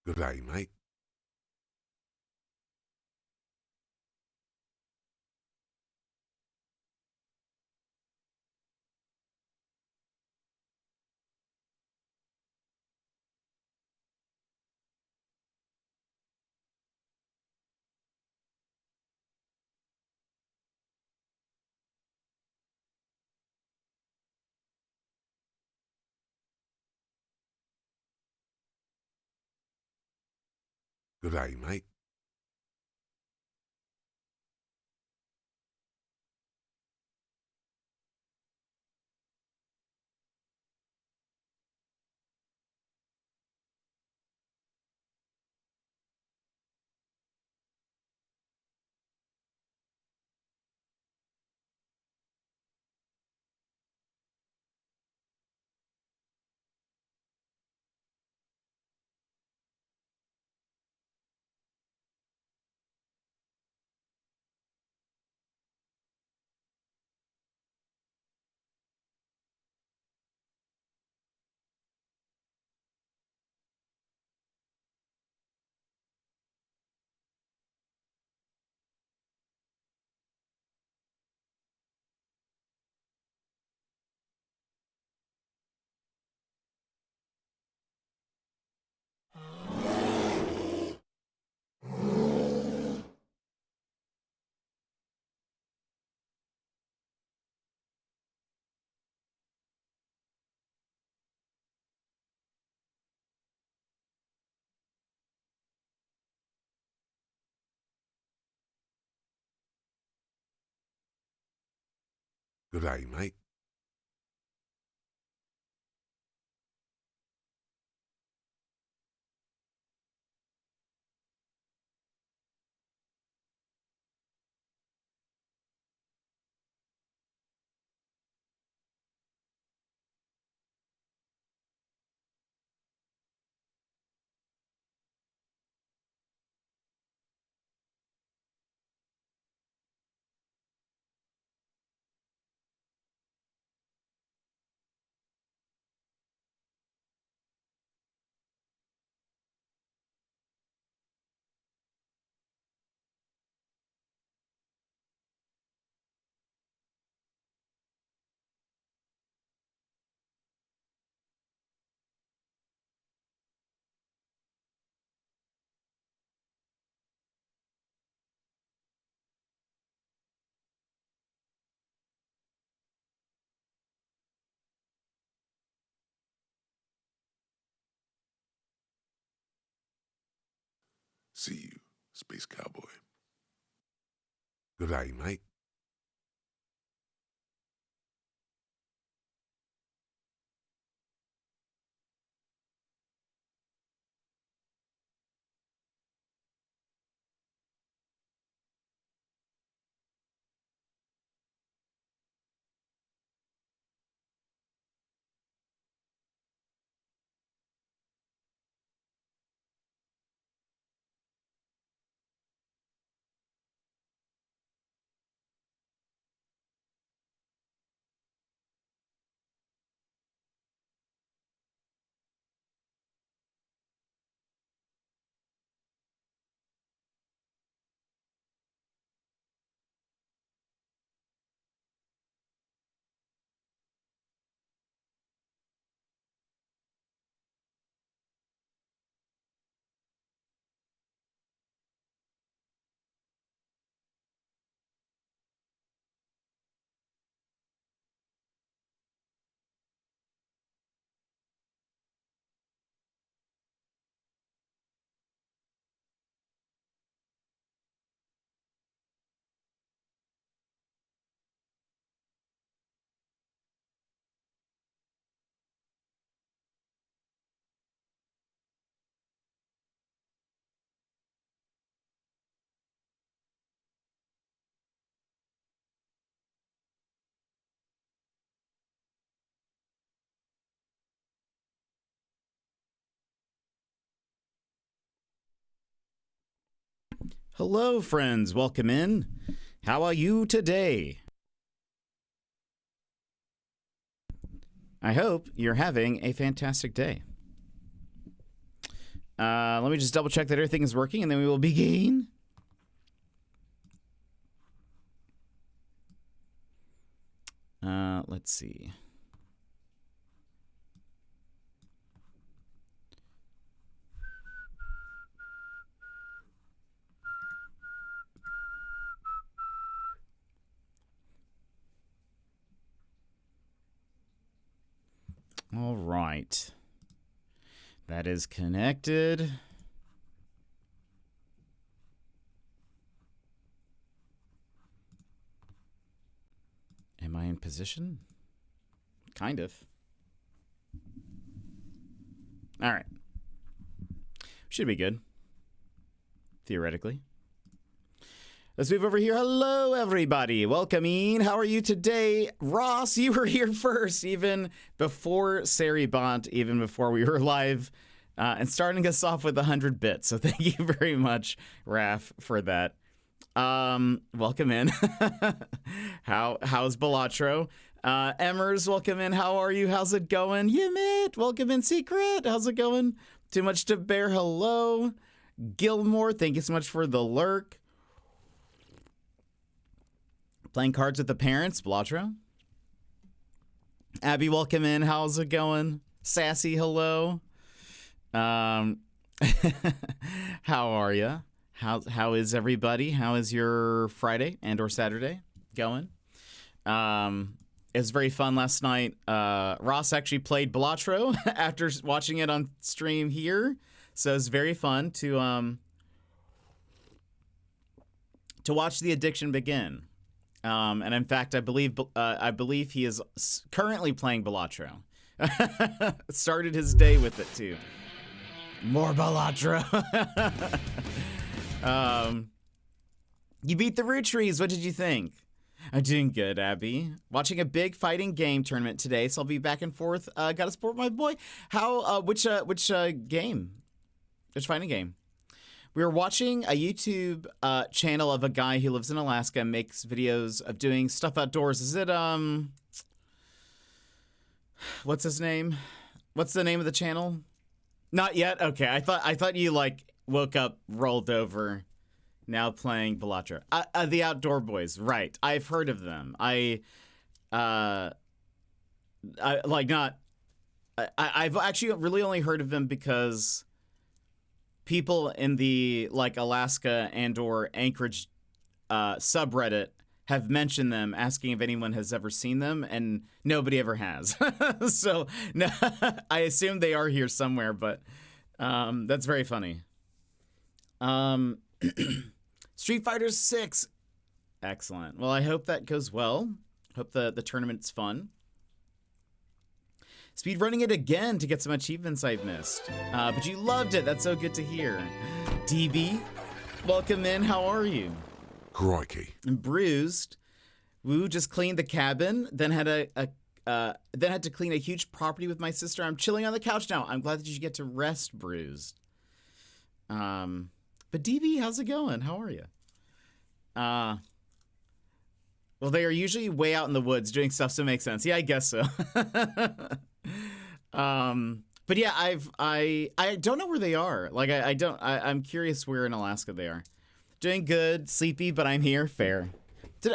Good day, mate. Good day, mate. Good day, mate. See you, Space Cowboy. Good day, mate. Hello, friends. Welcome in. How are you today? I hope you're having a fantastic day. Let me just double check that everything is working, and then we will begin. Let's see. All right. That is connected. Am I in position? Kind of. All right. Should be good. Theoretically. Let's move over here. Hello, everybody. Welcome in. How are you today? Ross, you were here first, even before Saribont, even before we were live, and starting us off with 100 bits. So thank you very much, Raf, for that. Welcome in. How's Balatro? Emmers, welcome in. How are you? How's it going? Yimit, welcome in. Secret, how's it going? Too much to bear, hello. Gilmore, thank you so much for the lurk. Playing cards with the parents, Balatro. Abby, welcome in. How's it going? Sassy, hello. How are you? How is everybody? How is your Friday and or Saturday going? It was very fun last night. Ross actually played Balatro after watching it on stream here, so it was very fun to watch the addiction begin. And in fact, I believe he is currently playing Balatro. Started his day with it too. More Balatro. You beat the root trees. What did you think? I'm doing good, Abby. Watching a big fighting game tournament today, so I'll be back and forth. Gotta support my boy. How? Which game? Which fighting game? We were watching a YouTube channel of a guy who lives in Alaska and makes videos of doing stuff outdoors. Is it what's his name? What's the name of the channel? Not yet. Okay, I thought you like woke up, rolled over, now playing Balatro. The Outdoor Boys, right? I've heard of them. I've actually really only heard of them because people in the like Alaska and or Anchorage subreddit have mentioned them, asking if anyone has ever seen them, and nobody ever has. So no, I assume they are here somewhere, but that's very funny. Street Fighter 6. Excellent. Well, I hope that goes well. Hope the tournament's fun. Speedrunning it again to get some achievements I've missed. But you loved it. That's so good to hear. DB, welcome in. How are you? Crikey. And Bruised. Woo just cleaned the cabin, then had to clean a huge property with my sister. I'm chilling on the couch now. I'm glad that you get to rest, Bruised. But DB, how's it going? How are you? Well, they are usually way out in the woods doing stuff, so it makes sense. Yeah, I guess so. But yeah, I don't know where they are. Like I'm curious where in Alaska they are. Doing good, sleepy, but I'm here. Fair.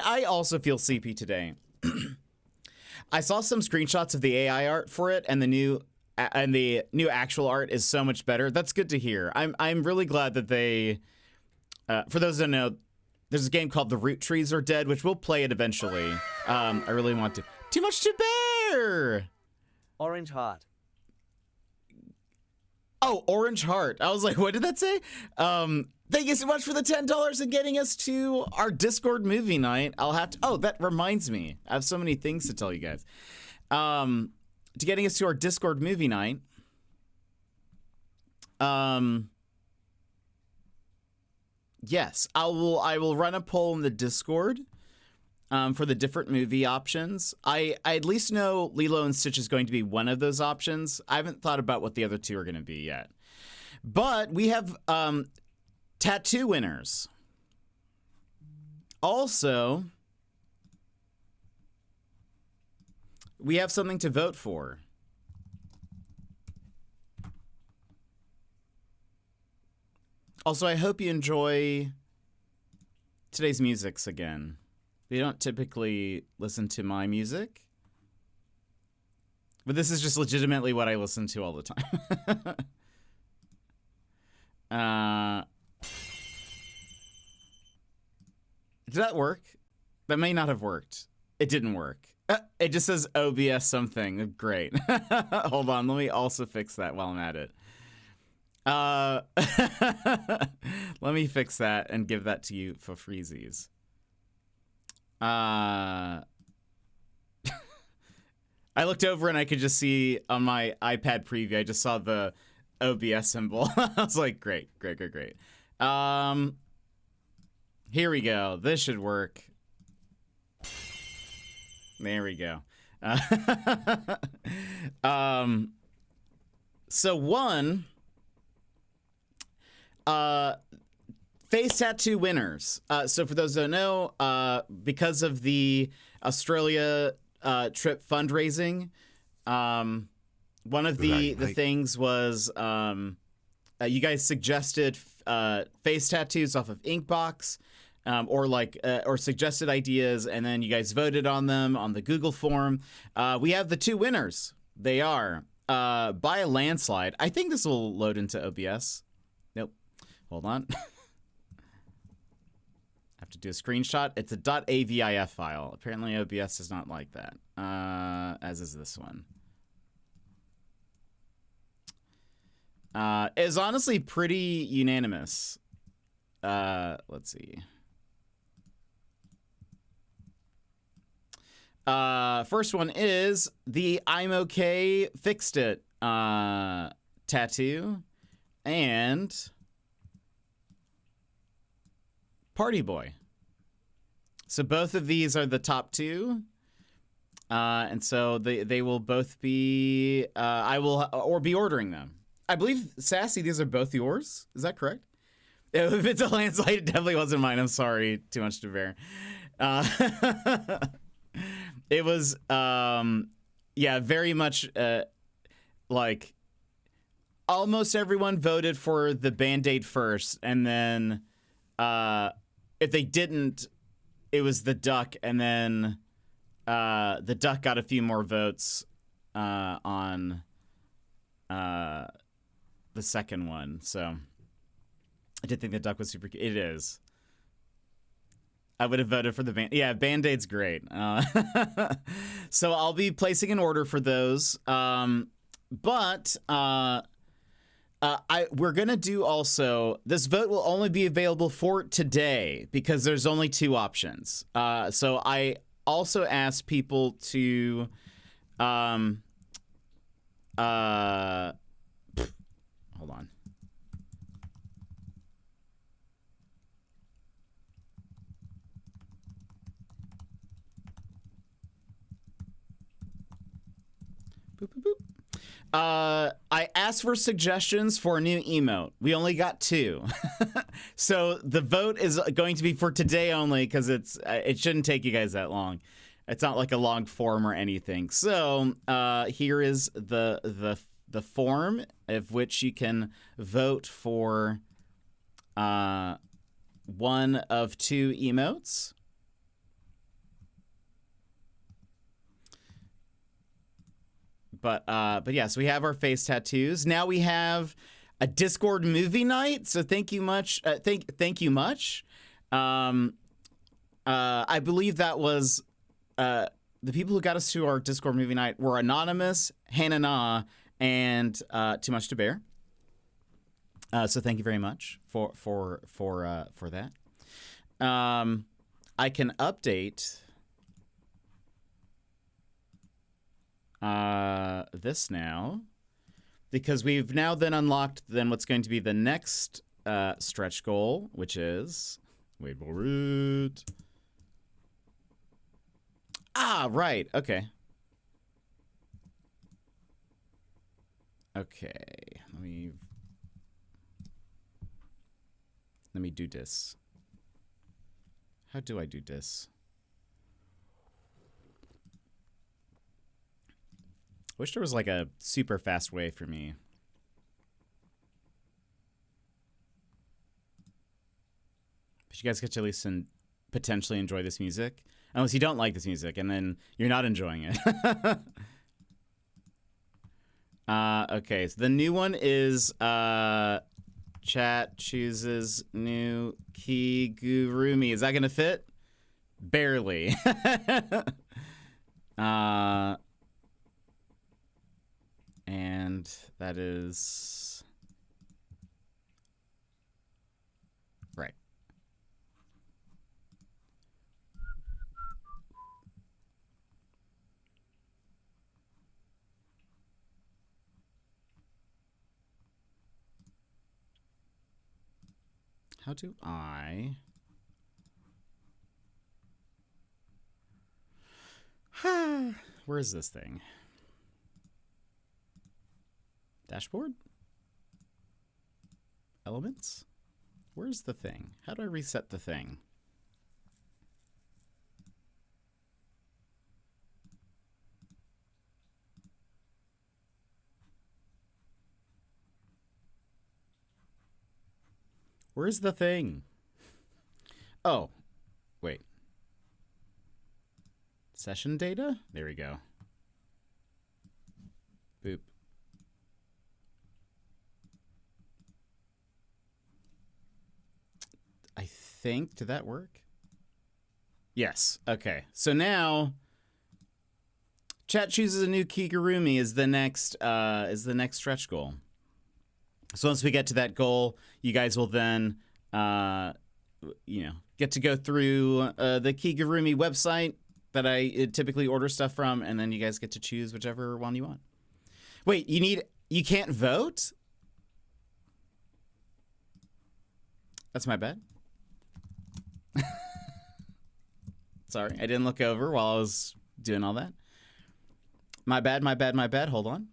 I also feel sleepy today. I saw some screenshots of the AI art for it, and the new actual art is so much better. That's good to hear. I'm really glad that they. For those who don't know, there's a game called The Root Trees Are Dead, which we'll play it eventually. I really want to. Too much to bear. Orange Heart. Oh, Orange Heart. I was like, what did that say? Thank you so much for the $10 and getting us to our Discord movie night. I'll have to. Oh, that reminds me. I have so many things to tell you guys. To getting us to our Discord movie night. Yes, I will run a poll in the Discord for the different movie options. I at least know Lilo and Stitch is going to be one of those options. I haven't thought about what the other two are going to be yet. But we have tattoo winners. Also, we have something to vote for. Also, I hope you enjoy today's musics again. We don't typically listen to my music, but this is just legitimately what I listen to all the time. Did that work? That may not have worked. It didn't work. It just says OBS something. Great. Hold on. Let me also fix that while I'm at it. Let me fix that and give that to you for freezies. I looked over and I could just see on my iPad preview, I just saw the OBS symbol. I was like, great. Here we go. This should work. There we go. So one, face tattoo winners. So for those who don't know, because of the Australia trip fundraising, one of the things was you guys suggested face tattoos off of Inkbox. Or suggested ideas, and then you guys voted on them on the Google form. We have the two winners. They are by a landslide. I think this will load into OBS. Nope. Hold on. I have to do a screenshot. It's a .avif file. Apparently OBS is not like that, as is this one. It's honestly pretty unanimous. Let's see. First one is the I'm okay fixed it tattoo and Party Boy. So both of these are the top two. And so they will both be I will be ordering them. I believe, Sassy, these are both yours. Is that correct? If it's a landslide, it definitely wasn't mine. I'm sorry. Too much to bear. It was, very much, like, almost everyone voted for the Band-Aid first, and then, if they didn't, it was the duck, and then, the duck got a few more votes, on, the second one, so I did think the duck was super cute. It is. I would have voted for the Band. Yeah, Band-Aid's great. So I'll be placing an order for those. But we're gonna do also. This vote will only be available for today because there's only two options. So I also asked people to, hold on. Boop, boop, boop. I asked for suggestions for a new emote. We only got two. So the vote is going to be for today only because it shouldn't take you guys that long. It's not like a long form or anything. So here is the form of which you can vote for one of two emotes. But yeah, so we have our face tattoos. Now we have a Discord movie night. So thank you much. Thank you much. I believe that was the people who got us to our Discord movie night were Anonymous, Hannah Na, and Too Much to Bear. So thank you very much for that. I can update this now because we've now then unlocked then what's going to be the next stretch goal, which is wait for it. Right. Okay. Let me do this. How do I do this? Wish there was like a super fast way for me. But you guys get to at least potentially enjoy this music. Unless you don't like this music, and then you're not enjoying it. Okay, so the new one is chat chooses new Kigurumi. Is that gonna fit? Barely. And that is right. How do I... Where is this thing? Dashboard? Elements? Where's the thing? How do I reset the thing? Where's the thing? Oh, wait. Session data? There we go. Boop. I think, did that work? Yes. Okay. So now chat chooses a new Kigurumi is the next stretch goal. So once we get to that goal, you guys will then get to go through the Kigurumi website that I typically order stuff from, and then you guys get to choose whichever one you want. Wait, you can't vote? That's my bad. Sorry, I didn't look over while I was doing all that. My bad. Hold on.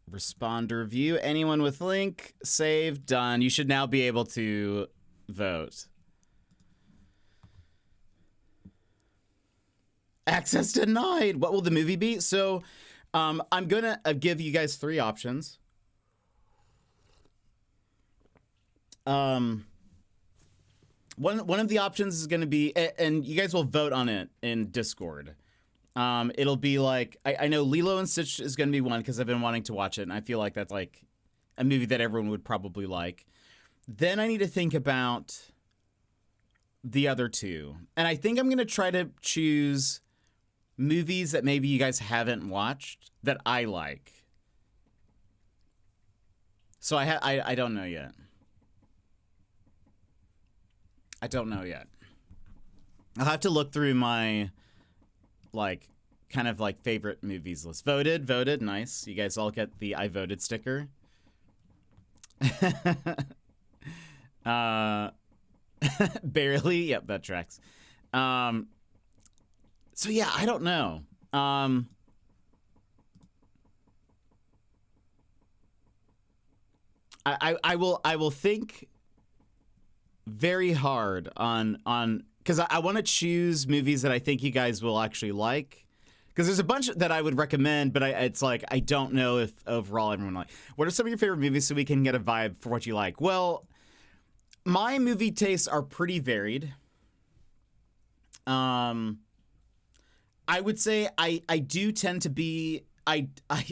Responder view. Anyone with link, save, done. You should now be able to vote. Access denied. What will the movie be? So I'm gonna give you guys three options. One of the options is gonna be, and you guys will vote on it in Discord. It'll be like, I know Lilo and Stitch is going to be one because I've been wanting to watch it, and I feel like that's like a movie that everyone would probably like. Then I need to think about the other two. And I think I'm going to try to choose movies that maybe you guys haven't watched that I like. So I don't know yet. I'll have to look through my... like kind of like favorite movies list. Voted, nice. You guys all get the I voted sticker. Barely, yep, that tracks. So yeah, I don't know. I will think very hard on because I want to choose movies that I think you guys will actually like. Because there's a bunch that I would recommend, but it's like I don't know if overall everyone like. What are some of your favorite movies so we can get a vibe for what you like? Well, my movie tastes are pretty varied. I would say I do tend to be I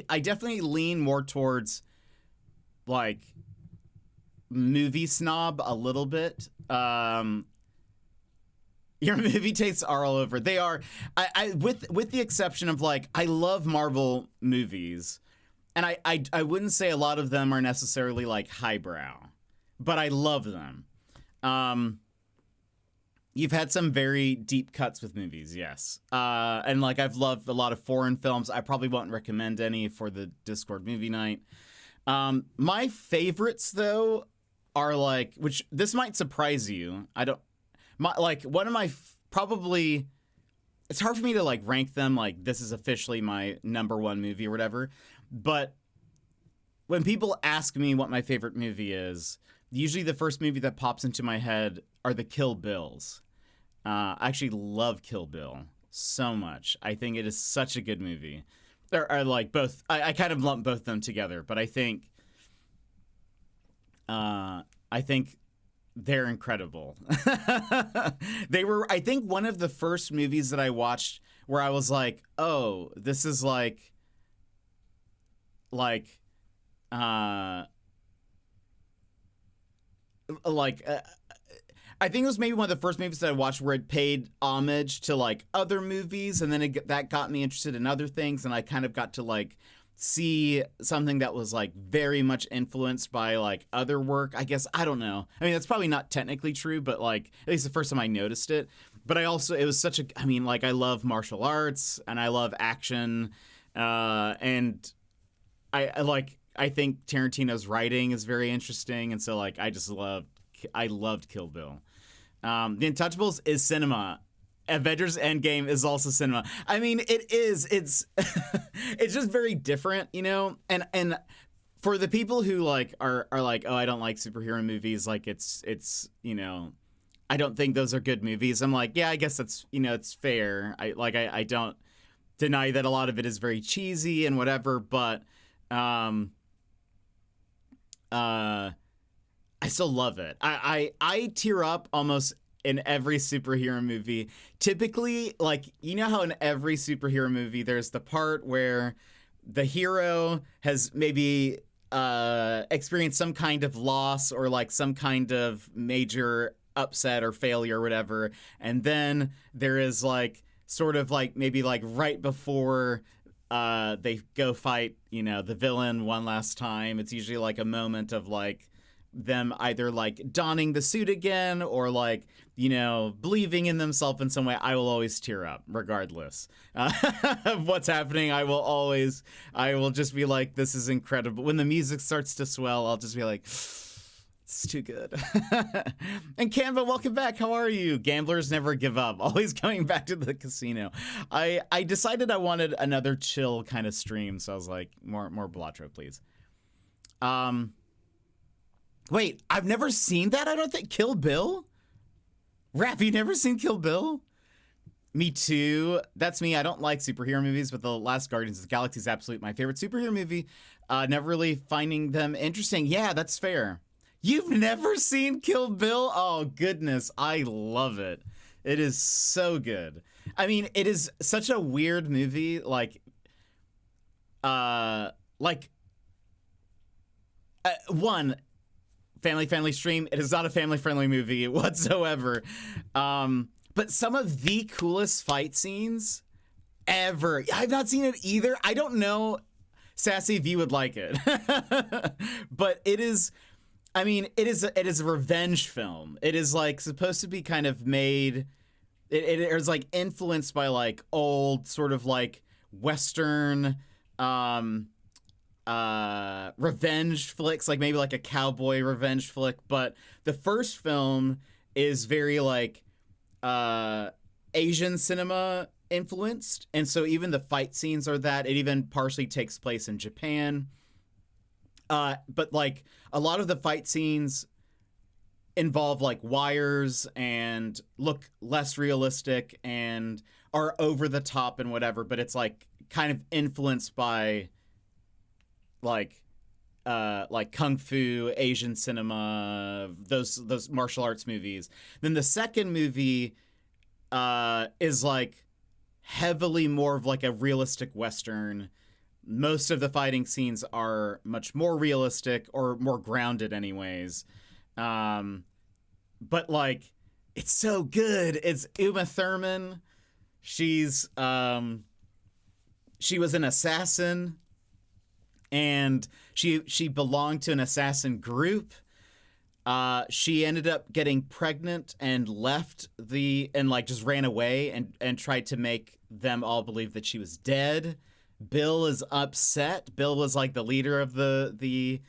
definitely lean more towards like movie snob a little bit. Your movie tastes are all over. They are, with the exception of like, I love Marvel movies, and I wouldn't say a lot of them are necessarily like highbrow, but I love them. You've had some very deep cuts with movies, yes. And like I've loved a lot of foreign films. I probably won't recommend any for the Discord movie night. My favorites though are like, which this might surprise you. One of my probably, it's hard for me to like rank them like this is officially my number one movie or whatever, but when people ask me what my favorite movie is, usually the first movie that pops into my head are the Kill Bills. I actually love Kill Bill. so much. I think it is such a good movie. Or like both. I kind of lump both of them together, but I think they're incredible. They were, I think, one of the first movies that I watched where I was like, oh, this is I think it was maybe one of the first movies that I watched where it paid homage to like other movies, and then that got me interested in other things, and I kind of got to like see something that was like very much influenced by like other work. I guess, I don't know. I mean, that's probably not technically true, but like at least the first time I noticed it. But I also, it was such a, I mean, like I love martial arts and I love action, and I think Tarantino's writing is very interesting, and so like I loved Kill Bill. The Untouchables is cinema. Avengers Endgame is also cinema. I mean, it's it's just very different, you know? And for the people who like are like, oh, I don't like superhero movies, like it's you know, I don't think those are good movies. I'm like, yeah, I guess that's, you know, it's fair. I don't deny that a lot of it is very cheesy and whatever, but I still love it. I tear up almost in every superhero movie. Typically, like, you know how in every superhero movie there's the part where the hero has maybe experienced some kind of loss or like some kind of major upset or failure or whatever, and then there is like sort of like maybe like right before they go fight, you know, the villain one last time. It's usually like a moment of like them either like donning the suit again or like, you know, believing in themselves in some way. I will always tear up regardless of what's happening. I will just be like, this is incredible. When the music starts to swell, I'll just be like, it's too good. And Canva, welcome back. How are you? Gamblers never give up. Always coming back to the casino. I decided I wanted another chill kind of stream, so I was like, more Balatro, please. Wait, I've never seen that, I don't think. Kill Bill? Raph, you never seen Kill Bill? Me too. That's me. I don't like superhero movies, but The Last Guardians of the Galaxy is absolutely my favorite superhero movie. Never really finding them interesting. Yeah, that's fair. You've never seen Kill Bill? Oh, goodness. I love it. It is so good. I mean, it is such a weird movie. One, family stream. It is not a family-friendly movie whatsoever. But some of the coolest fight scenes ever. I've not seen it either. I don't know, Sassy, if you would like it. But it is, I mean, it is a revenge film. It is like supposed to be kind of made, it is like influenced by like old sort of like Western revenge flicks, like maybe like a cowboy revenge flick. But the first film is very like Asian cinema influenced, and so even the fight scenes are that. It even partially takes place in Japan, but like a lot of the fight scenes involve like wires and look less realistic and are over the top and whatever, but it's like kind of influenced by like kung fu, Asian cinema, those martial arts movies. Then the second movie is like heavily more of like a realistic Western. Most of the fighting scenes are much more realistic or more grounded anyways. But like, it's so good. It's Uma Thurman. She was an assassin, and she belonged to an assassin group. She ended up getting pregnant and left and like just ran away and tried to make them all believe that she was dead. Bill is upset. Bill was like the leader of the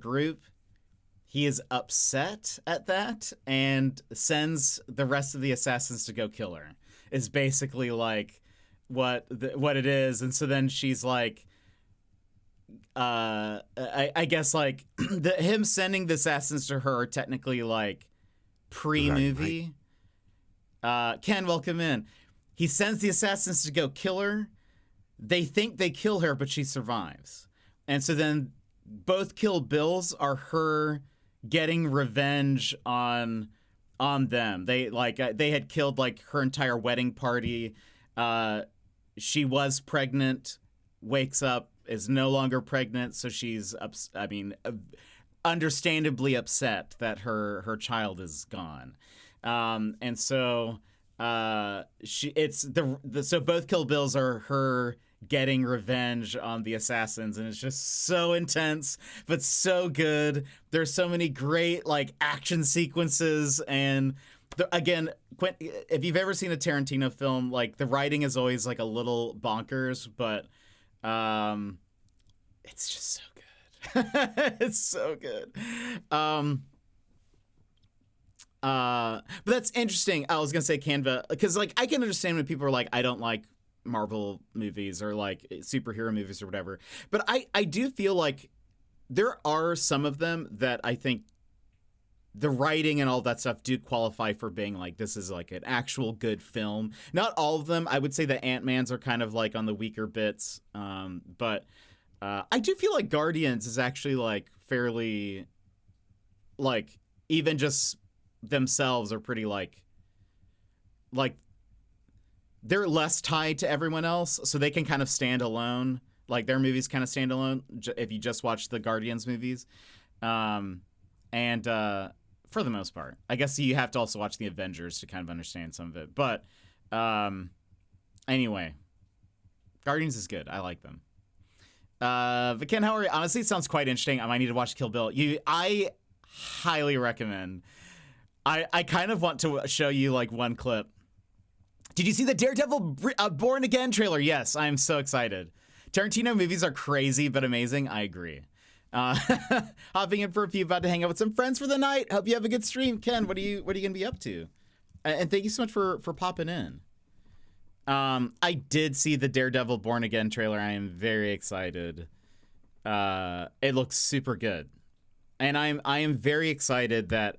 group. He is upset at that and sends the rest of the assassins to go kill her. Is basically like what it is. And so then she's like, I guess like him sending the assassins to her are technically like pre-movie. Ken, welcome in. he sends the assassins to go kill her. They think they kill her, but she survives. And so then both Kill Bills are her getting revenge on them. They they had killed like her entire wedding party. She was pregnant, wakes up, is no longer pregnant, so she's understandably upset that her child is gone. And so so both Kill Bills are her getting revenge on the assassins, and it's just so intense but so good. There's so many great like action sequences, and again, if you've ever seen a Tarantino film, like the writing is always like a little bonkers, but it's just so good. It's so good. But that's interesting. I was gonna say Canva, because like I can understand when people are like, I don't like Marvel movies or like superhero movies or whatever, but I do feel like there are some of them that I think the writing and all that stuff do qualify for being like, this is like an actual good film. Not all of them. I would say the Ant-Mans are kind of like on the weaker bits, but I do feel like Guardians is actually like fairly, like, even just themselves are pretty like they're less tied to everyone else, so they can kind of stand alone. Like their movies kind of stand alone if you just watch the Guardians movies. And for the most part, I guess you have to also watch the Avengers to kind of understand some of it. But anyway, Guardians is good. I like them. But Ken, how are you? Honestly, it sounds quite interesting. I might need to watch Kill Bill. I highly recommend. I kind of want to show you like one clip. Did you see the Daredevil Born Again trailer? Yes, I'm so excited. Tarantino movies are crazy but amazing. I agree. Hopping in for a few, about to hang out with some friends for the night. Hope you have a good stream. Ken, what are you gonna be up to? And thank you so much for popping in. I did see the Daredevil Born Again trailer. I am very excited. It looks super good, and I am very excited that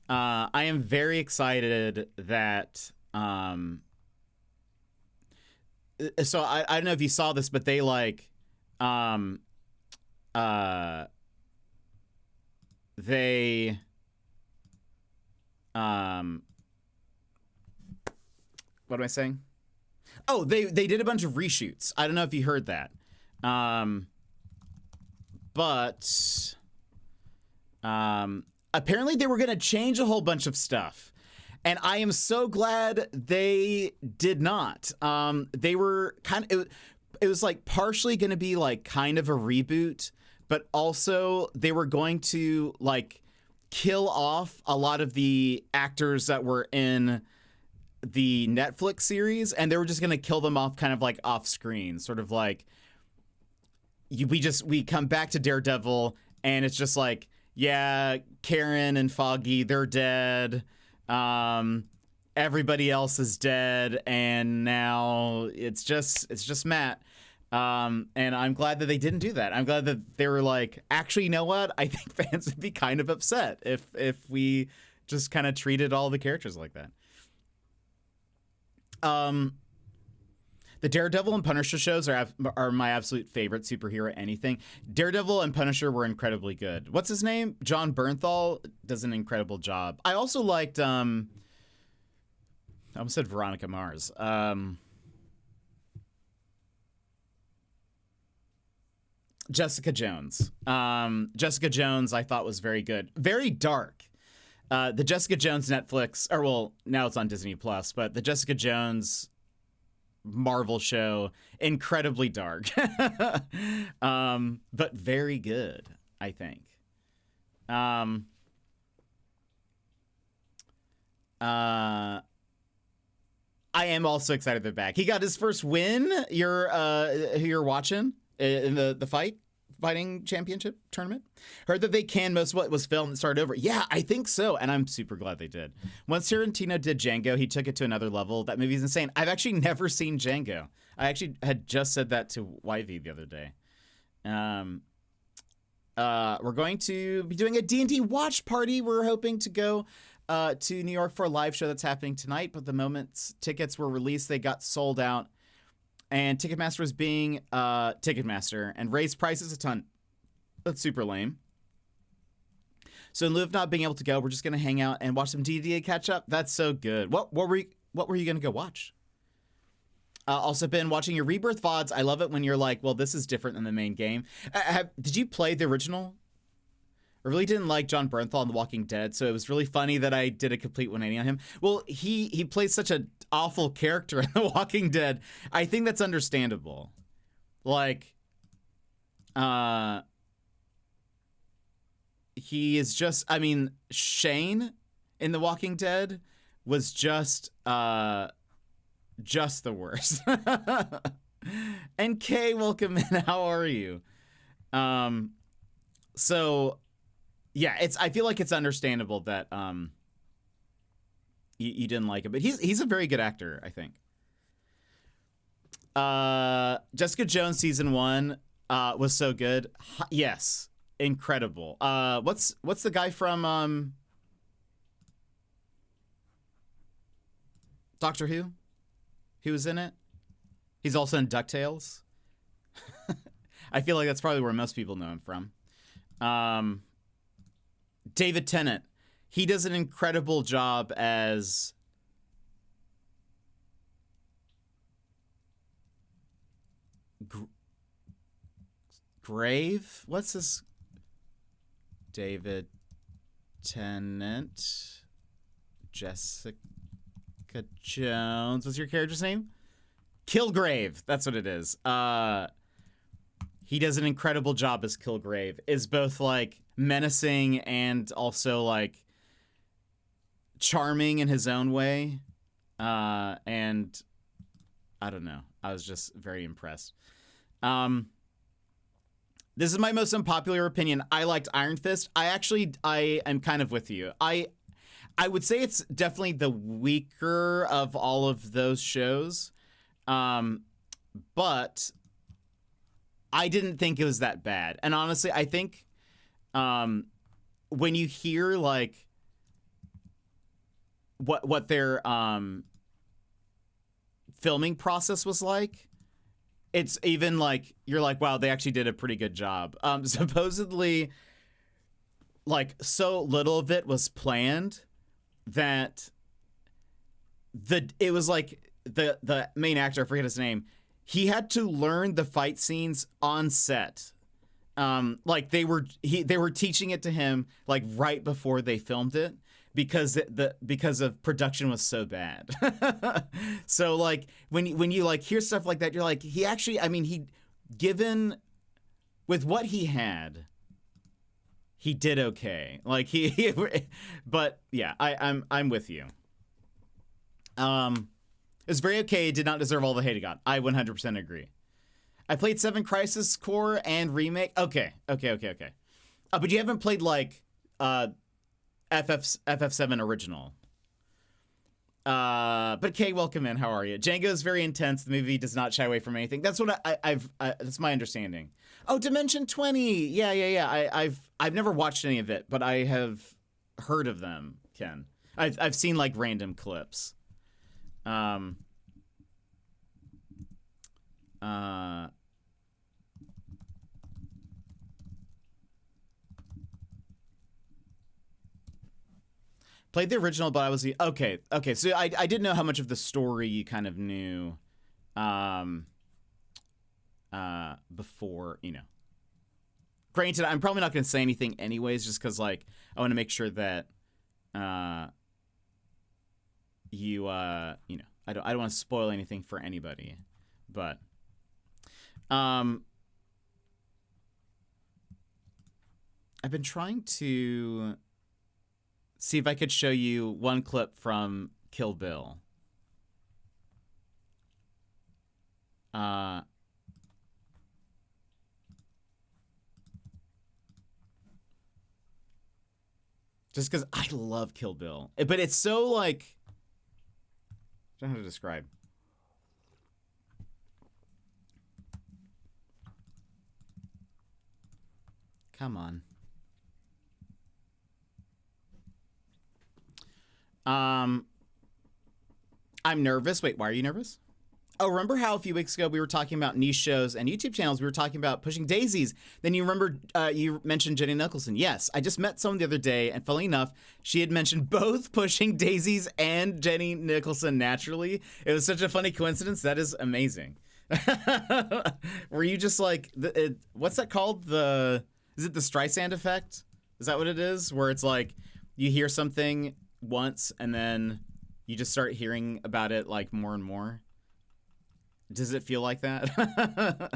I am very excited that so I don't know if you saw this, but they like they what am I saying? Oh, they did a bunch of reshoots. I don't know if you heard that. But apparently they were going to change a whole bunch of stuff. And I am so glad they did not. They were kind of, it was like partially going to be like kind of a reboot, but also they were going to like kill off a lot of the actors that were in the Netflix series, and they were just going to kill them off kind of like off screen, sort of like we come back to Daredevil and it's just like, yeah, Karen and Foggy, they're dead. Everybody else is dead, and now it's just Matt. And I'm glad that they didn't do that. I'm glad that they were like, actually, you know what? I think fans would be kind of upset if we just kind of treated all the characters like that. The Daredevil and Punisher shows are my absolute favorite superhero anything. Daredevil and Punisher were incredibly good. What's his name? John Bernthal does an incredible job. I also liked, I almost said Veronica Mars. Jessica Jones. Jessica Jones I thought was very good. Very dark. The Jessica Jones Netflix, or well, now it's on Disney Plus, but the Jessica Jones Marvel show, incredibly dark. But very good, I think. I am also excited they're back. He got his first win. Who you're watching in the fighting championship tournament. Heard that they canned most of what was filmed and started over. Yeah, I think so, and I'm super glad they did. Once Tarantino did Django, he took it to another level. That movie's insane. I've actually never seen Django. I actually had just said that to Yvie the other day. we're going to be doing a D&D watch party. We're hoping to go to New York for a live show that's happening tonight, but the moment tickets were released, they got sold out. And Ticketmaster was being Ticketmaster and raised prices a ton. That's super lame. So in lieu of not being able to go, we're just gonna hang out and watch some D&D and catch up. That's so good. What were you gonna go watch? Also been watching your Rebirth VODs. I love it when you're like, well, this is different than the main game. Did you play the original? I really didn't like John Bernthal in The Walking Dead, so it was really funny that I did a complete 180 on him. Well, he plays such an awful character in The Walking Dead. I think that's understandable. Like, he is just, I mean, Shane in The Walking Dead was just the worst. And Kay, welcome in. How are you? So yeah, I feel like it's understandable that you didn't like it, but he's a very good actor, I think. Jessica Jones season 1 was so good. Yes, incredible. What's the guy from Doctor Who? He was in it. He's also in DuckTales. I feel like that's probably where most people know him from. David Tennant. He does an incredible job as Grave? What's this? David Tennant. Jessica Jones. What's your character's name? Kilgrave. That's what it is. He does an incredible job as Kilgrave. Is both like menacing and also like charming in his own way. And I don't know. I was just very impressed. This is my most unpopular opinion. I liked Iron Fist. I am kind of with you. I would say it's definitely the weaker of all of those shows. But I didn't think it was that bad. And honestly, I think when you hear like what their filming process was like, it's even like you're like, wow, they actually did a pretty good job. Supposedly, like so little of it was planned that it was like the main actor, I forget his name, he had to learn the fight scenes on set. Like they were teaching it to him like right before they filmed it because because of production was so bad. So like when you like hear stuff like that, you're like, he actually, I mean, he given with what he had, he did okay. Like but yeah, I'm with you. It's very okay. It did not deserve all the hate it got. I 100% agree. I played 7 Crisis Core and Remake. Okay. But you haven't played like FF7 Original. But Kay, welcome in. How are you? Django is very intense. The movie does not shy away from anything. That's what that's my understanding. Oh, Dimension 20. Yeah. I've never watched any of it, but I have heard of them, Ken. I've seen like random clips. Played the original, but I was okay. So I didn't know how much of the story you kind of knew, before, you know. Granted, I'm probably not going to say anything anyways, just because like I want to make sure that, you know, I don't want to spoil anything for anybody, but I've been trying to see if I could show you one clip from Kill Bill. Just because I love Kill Bill, but it's so like, I don't know how to describe. Come on. I'm nervous. Wait, why are you nervous? Oh, remember how a few weeks ago we were talking about niche shows and YouTube channels? We were talking about pushing daisies. Then you remember you mentioned Jenny Nicholson. Yes, I just met someone the other day, and funnily enough, she had mentioned both pushing daisies and Jenny Nicholson naturally. It was such a funny coincidence. That is amazing. Were you just like, what's that called? Is it the Streisand effect? Is that what it is? Where it's like you hear something once and then you just start hearing about it like more and more. Does it feel like that? I'm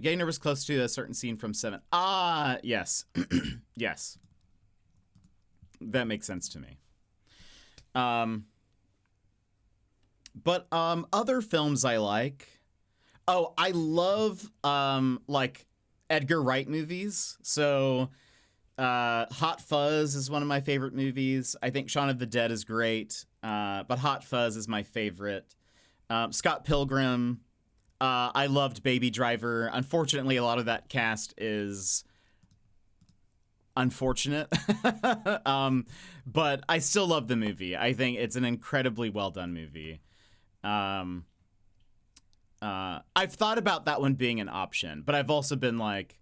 getting nervous close to a certain scene from Seven. Ah, yes. Yes. That makes sense to me. But other films I like. Oh, I love like Edgar Wright movies. So Hot Fuzz is one of my favorite movies. I think Shaun of the Dead is great. But Hot Fuzz is my favorite. Scott Pilgrim. I loved Baby Driver. Unfortunately, a lot of that cast is unfortunate. But I still love the movie. I think it's an incredibly well done movie. I've thought about that one being an option, but I've also been like,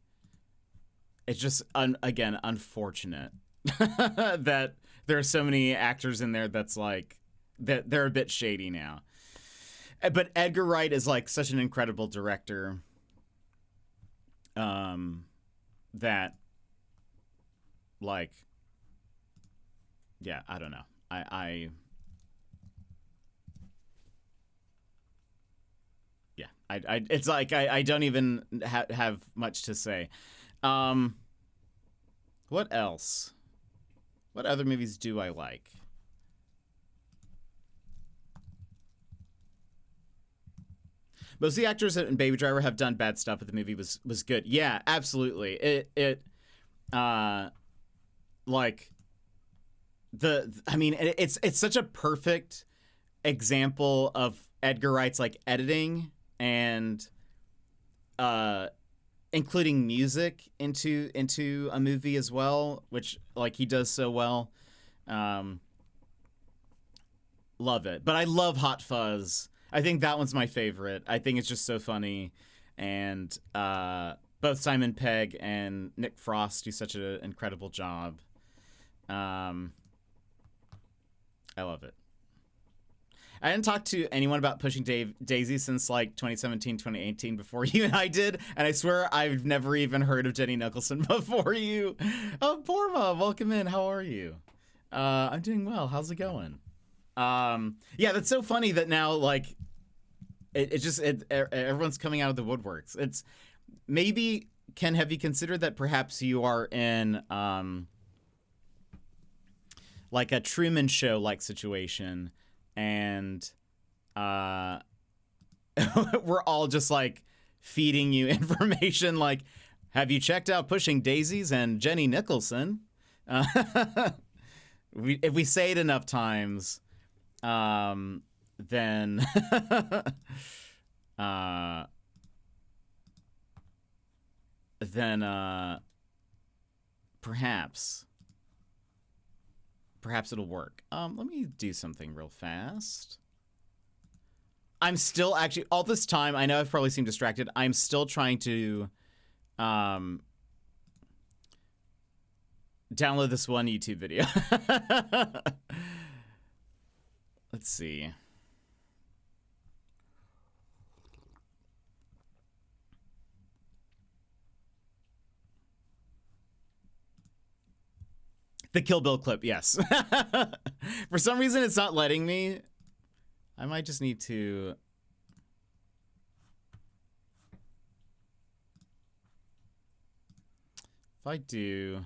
it's just, again, unfortunate that there are so many actors in there that's like, that they're a bit shady now. But Edgar Wright is like such an incredible director that like, yeah, I don't know. It's like I don't even have much to say. What else? What other movies do I like? Most of the actors in Baby Driver have done bad stuff, but the movie was good. Yeah, absolutely. Like I mean, it's such a perfect example of Edgar Wright's like editing and including music into a movie as well, which like he does so well. Love it. But I love Hot Fuzz. I think that one's my favorite. I think it's just so funny. And both Simon Pegg and Nick Frost do such an incredible job. I love it. I didn't talk to anyone about pushing Daisy since like 2017, 2018 before you and I did. And I swear I've never even heard of Jenny Nicholson before you. Oh, Porma, welcome in. How are you? I'm doing well. How's it going? Yeah, that's so funny that now like everyone's coming out of the woodworks. It's maybe, Ken, have you considered that perhaps you are in like a Truman Show like situation, and we're all just like feeding you information like, have you checked out Pushing Daisies and Jenny Nicholson? If we say it enough times, then perhaps it'll work. Let me do something real fast. I'm still actually, all this time, I know I've probably seemed distracted. I'm still trying to download this one YouTube video. Let's see. The Kill Bill clip, yes. For some reason, it's not letting me. I might just need to... If I do...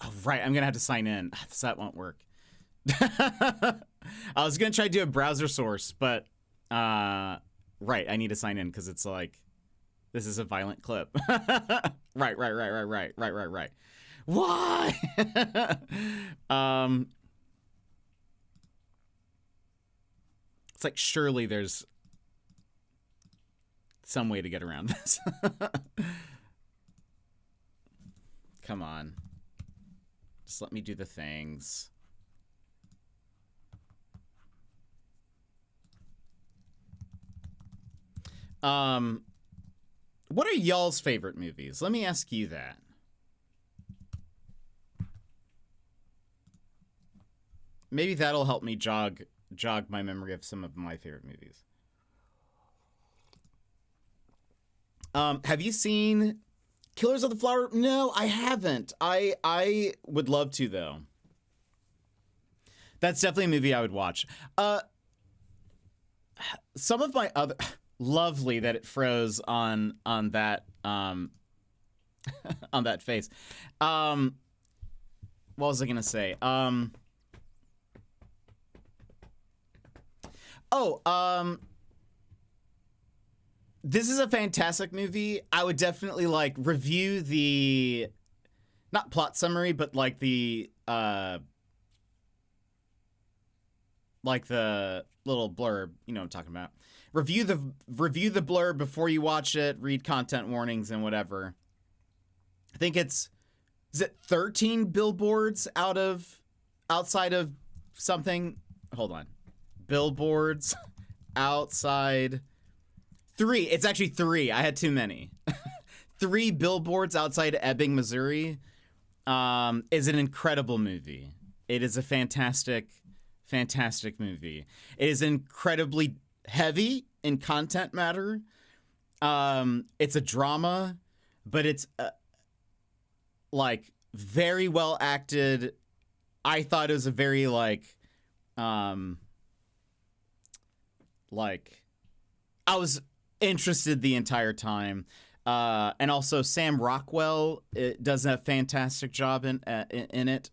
Oh, right. I'm gonna have to sign in. So that won't work. I was gonna try to do a browser source, but right, I need to sign in because it's like this is a violent clip. Right. Why? It's like surely there's some way to get around this. Come on. Just let me do the things. What are y'all's favorite movies? Let me ask you that. Maybe that'll help me jog my memory of some of my favorite movies. Have you seen Killers of the Flower? No, I haven't. I would love to though. That's definitely a movie I would watch. Some of my other lovely that it froze on that on that face. What was I gonna say? This is a fantastic movie. I would definitely like review the not plot summary, but like the little blurb, you know what I'm talking about. Review the blurb before you watch it, read content warnings and whatever. I think is it 13 billboards outside of something? Hold on. Billboards outside 3. It's actually 3. I had too many. 3 billboards outside Ebbing, Missouri is an incredible movie. It is a fantastic movie. It is incredibly heavy in content matter. It's a drama, but it's like very well acted. I thought it was a very like I was interested the entire time. And also Sam Rockwell does a fantastic job in it.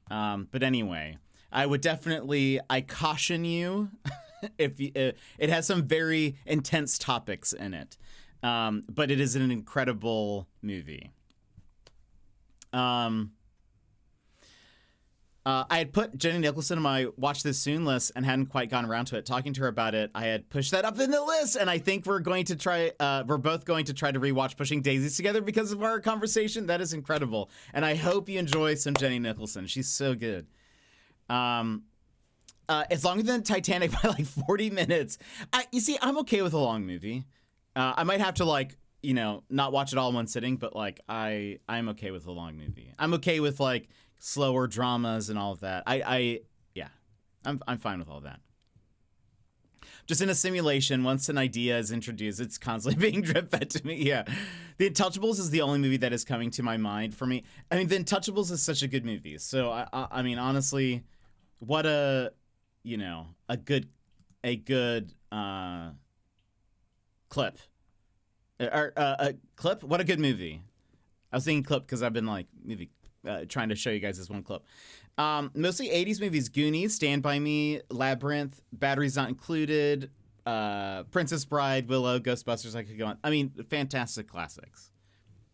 But anyway, I caution you if it has some very intense topics in it. But it is an incredible movie. I had put Jenny Nicholson on my watch this soon list and hadn't quite gotten around to it. Talking to her about it, I had pushed that up in the list, and I think we're going to try. We're both going to try to rewatch Pushing Daisies together because of our conversation. That is incredible, and I hope you enjoy some Jenny Nicholson. She's so good. It's longer than Titanic by like 40 minutes. You see, I'm okay with a long movie. I might have to not watch it all in one sitting, but like I'm okay with a long movie. I'm okay with like slower dramas and all of that. I'm fine with all that. Just in a simulation, once an idea is introduced, it's constantly being drip fed to me. Yeah. The Untouchables is the only movie that is coming to my mind for me. I mean, The Untouchables is such a good movie. So I mean, honestly, what a good clip. A clip? What a good movie. I was thinking clip because I've been like movie trying to show you guys this one clip. Mostly 80s movies: Goonies, Stand By Me, Labyrinth, Batteries Not Included, Princess Bride, Willow, Ghostbusters. I could go on. I mean, fantastic classics.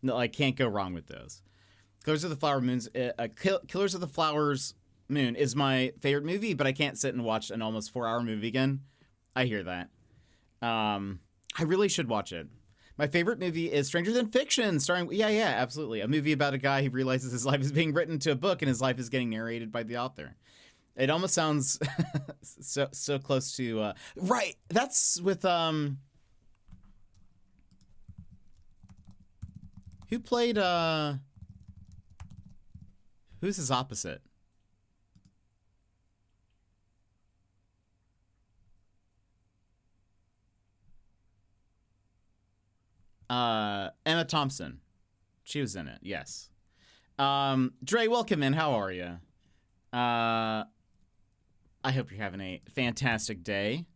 No, I can't go wrong with those. Killers of the Flowers Moon is my favorite movie, but I can't sit and watch an almost 4-hour movie again. I hear that. I really should watch it. My favorite movie is Stranger Than Fiction, starring, absolutely. A movie about a guy who realizes his life is being written to a book and his life is getting narrated by the author. It almost sounds so close to, right, that's with, who played, who's his opposite? Emma Thompson. She was in it, yes. Dre, welcome in. How are you? I hope you're having a fantastic day.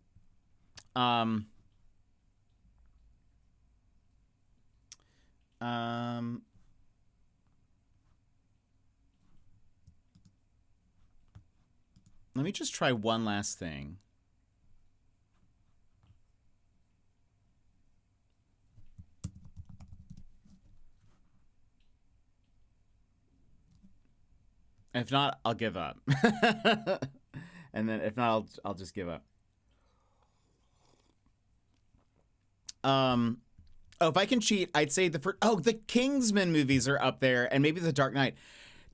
Let me just try one last thing. If not, I'll give up. And then if not, I'll just give up. Oh, if I can cheat, I'd say the first. Oh, the Kingsman movies are up there, and maybe The Dark Knight.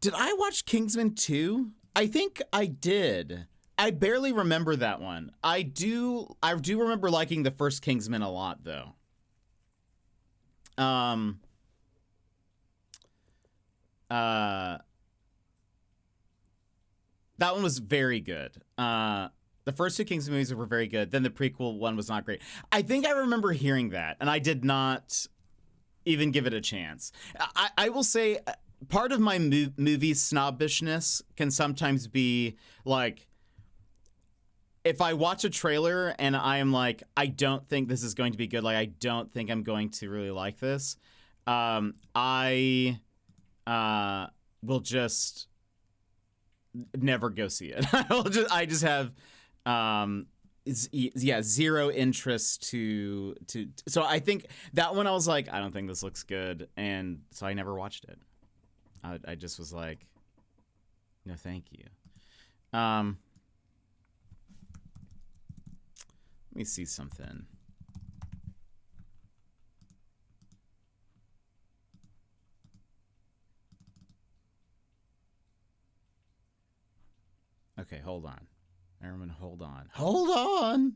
Did I watch Kingsman 2? I think I did. I barely remember that one. I do remember liking the first Kingsman a lot, though. That one was very good. The first two Kingsman movies were very good. Then the prequel one was not great. I think I remember hearing that, and I did not even give it a chance. I will say part of my movie snobbishness can sometimes be like, if I watch a trailer and I am like, I don't think this is going to be good, like I don't think I'm going to really like this, I will just never go see it. I just have zero interest to so I think that one I was like, I don't think this looks good, and so I never watched it. I just was like, no thank you. Let me see something. Okay, hold on. Everyone, hold on. Hold on!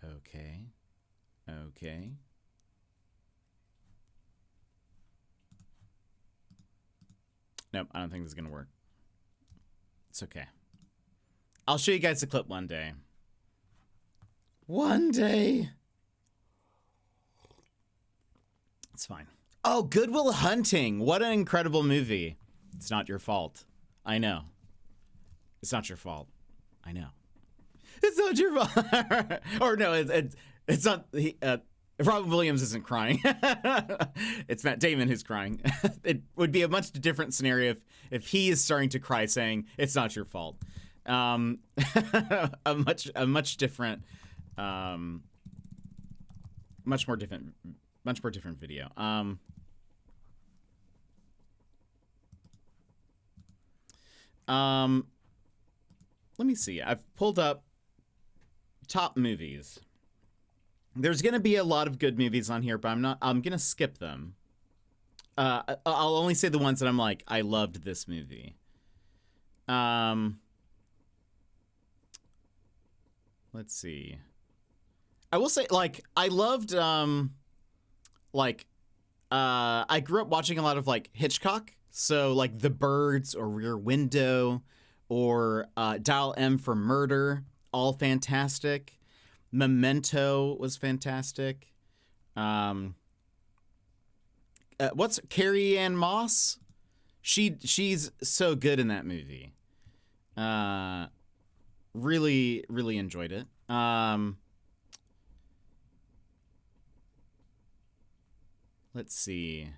Okay. Okay. Nope, I don't think this is gonna work. It's okay. I'll show you guys the clip one day. One day. It's fine. Oh, Good Will Hunting. What an incredible movie. It's not your fault. I know. It's not your fault. I know. It's not your fault. Or no, it's not. Robin Williams isn't crying. It's Matt Damon who's crying. It would be a much different scenario if he is starting to cry saying, it's not your fault. A much different, much more different video. Let me see. I've pulled up top movies. There's gonna be a lot of good movies on here, but I'm gonna skip them. I'll only say the ones that I'm like, I loved this movie. Let's see. I will say, like, I loved, I grew up watching a lot of, like, Hitchcock. So, like, The Birds or Rear Window or Dial M for Murder, all fantastic. Memento was fantastic. What's Carrie Ann Moss? She's so good in that movie. Really, really enjoyed it. Let's see.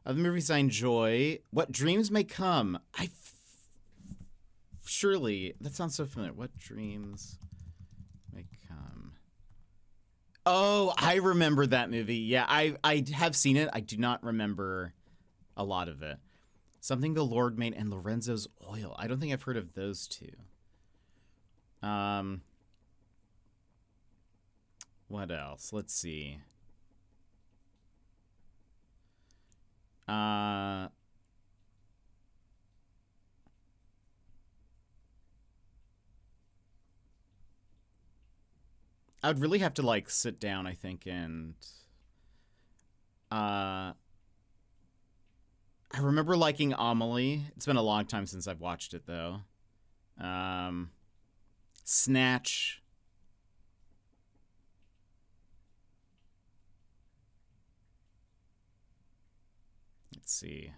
Other movies I enjoy. What Dreams May Come. Surely, that sounds so familiar. What Dreams May Come. Oh, I remember that movie. Yeah, I have seen it. I do not remember a lot of it. Something the Lord Made and Lorenzo's Oil. I don't think I've heard of those two. What else? Let's see. I would really have to like sit down, I think, and I remember liking Amelie. It's been a long time since I've watched it though. Snatch. Let's see.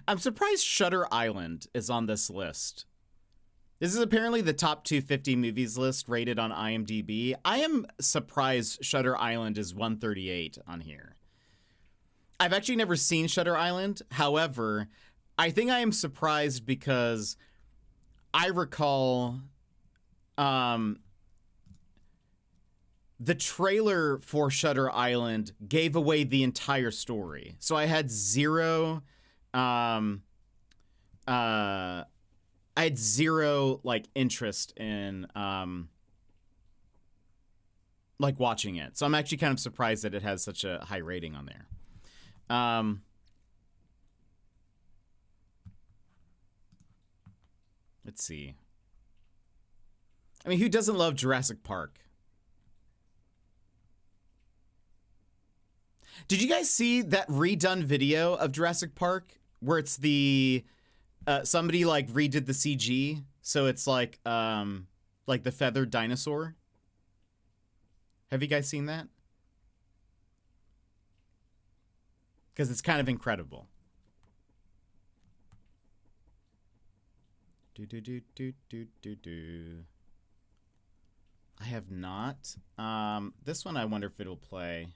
I'm surprised Shutter Island is on this list. This is apparently the top 250 movies list rated on IMDb. I am surprised Shutter Island is 138 on here. I've actually never seen Shutter Island. However, I think I am surprised because I recall the trailer for Shutter Island gave away the entire story. So I had zero like interest in like watching it. So I'm actually kind of surprised that it has such a high rating on there. Let's see. I mean, who doesn't love Jurassic Park? Did you guys see that redone video of Jurassic Park where it's the somebody like redid the CG, so it's like the feathered dinosaur? Have you guys seen that? Because it's kind of incredible. I have not. This one I wonder if it'll play.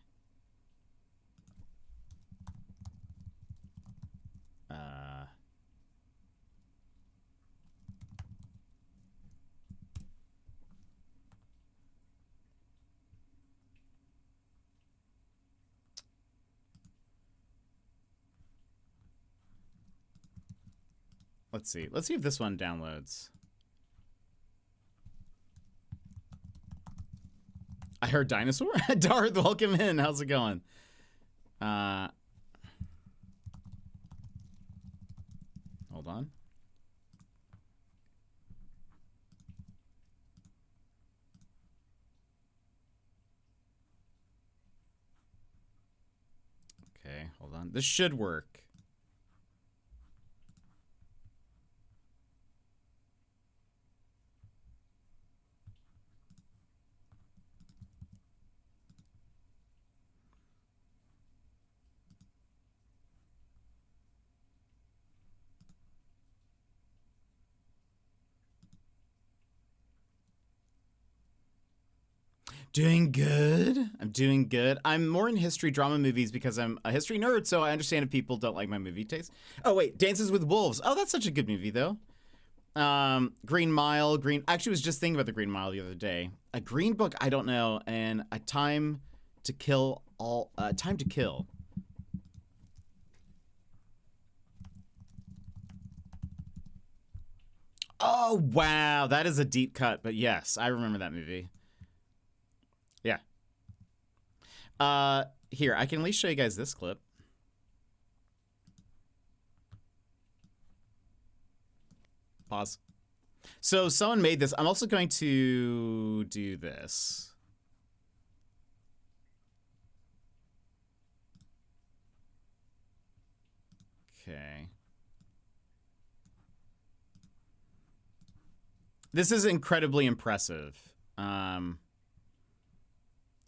Let's see. Let's see if this one downloads. I heard dinosaur. Darth, welcome in. How's it going? Hold on. Okay, hold on. This should work. Doing good. I'm doing good. I'm more in history drama movies because I'm a history nerd, so I understand if people don't like my movie taste. Oh, wait. Dances with Wolves. Oh, that's such a good movie, though. Green Mile. I actually was just thinking about the Green Mile the other day. A Green Book, I don't know. And a Time to Kill. Time to Kill. Oh, wow. That is a deep cut, but yes, I remember that movie. Yeah. Here, I can at least show you guys this clip. Pause. So someone made this. I'm also going to do this. Okay. This is incredibly impressive.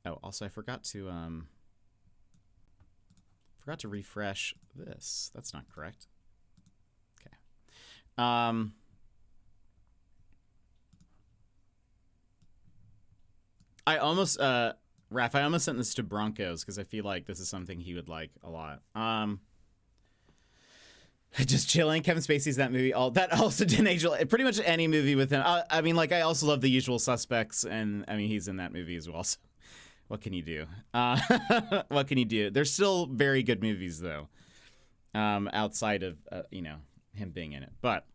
Oh, also I forgot to refresh this. That's not correct. Okay. I almost Raph, I almost sent this to Broncos because I feel like this is something he would like a lot. Just chilling. Kevin Spacey's that movie. That also didn't age well. Pretty much any movie with him. I mean, like, I also love The Usual Suspects, and I mean, he's in that movie as well. So what can you do? What can you do? They're still very good movies, though. Outside of you know, him being in it. But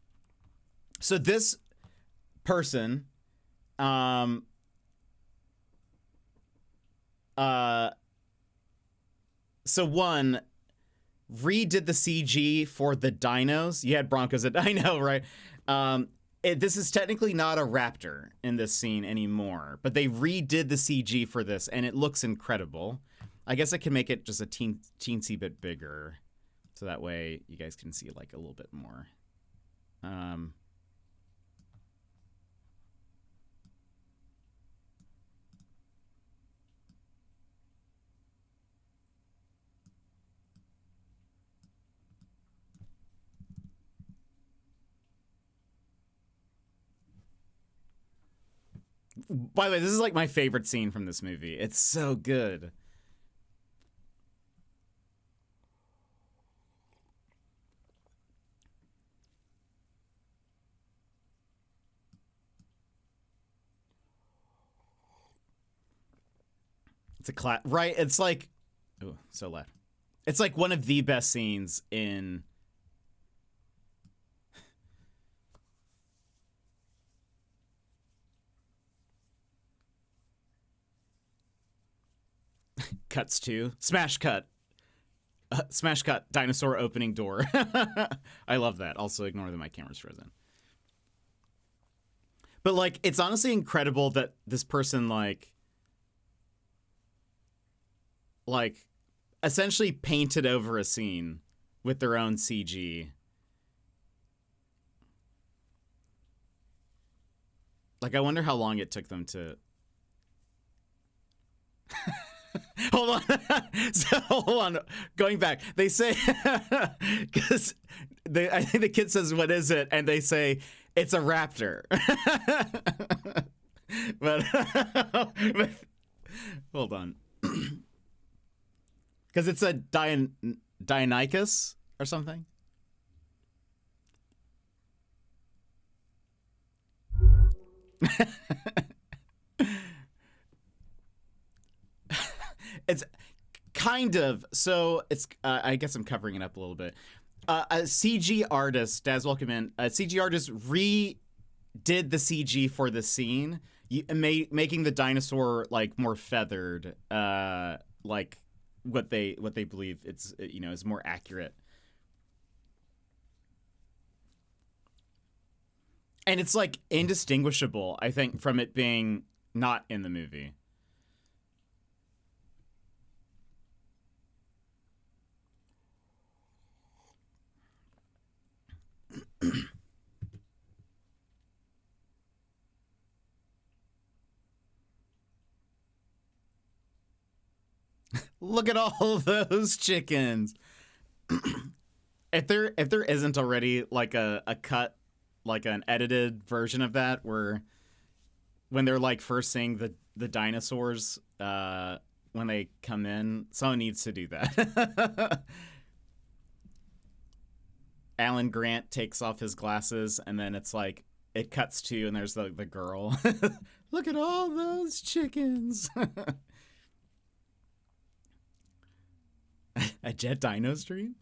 so this person, so one redid the CG for the dinos. You had Broncos at Dino, right? This is technically not a raptor in this scene anymore, but they redid the CG for this, and it looks incredible. I guess I can make it just a teensy bit bigger, so that way you guys can see like a little bit more. By the way, this is like my favorite scene from this movie. It's so good. It's a right? It's like, oh, so loud. It's like one of the best scenes in. Cuts to smash cut. Smash cut dinosaur opening door. I love that. Also ignore that my camera's frozen. But like, it's honestly incredible that this person like essentially painted over a scene with their own CG. Like, I wonder how long it took them to. Hold on. Hold on. Going back, they say because I think the kid says, "What is it?" and they say it's a raptor. but hold on, because it's a Deinonychus or something. It's kind of, so it's I guess I'm covering it up a little bit. A CG artist, Daz, welcome in. A CG artist redid the CG for the scene, making the dinosaur like more feathered, like what they believe it's, you know, is more accurate. And it's like indistinguishable, I think, from it being not in the movie. Look at all those chickens. If there isn't already like a cut, like an edited version of that where when they're like first seeing the dinosaurs when they come in, someone needs to do that. Alan Grant takes off his glasses and then it's like it cuts to and there's the girl. Look at all those chickens. A Jet Dino stream?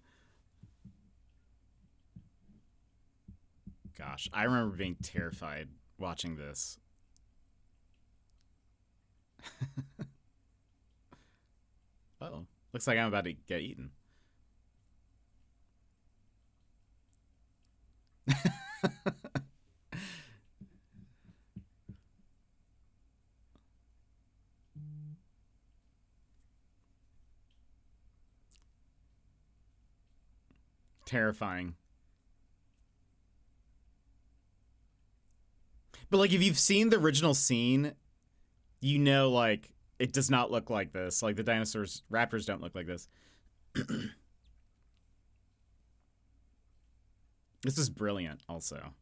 Gosh, I remember being terrified watching this. Oh, looks like I'm about to get eaten. Terrifying. But like if you've seen the original scene, you know like it does not look like this. Like the raptors don't look like this. This is brilliant also.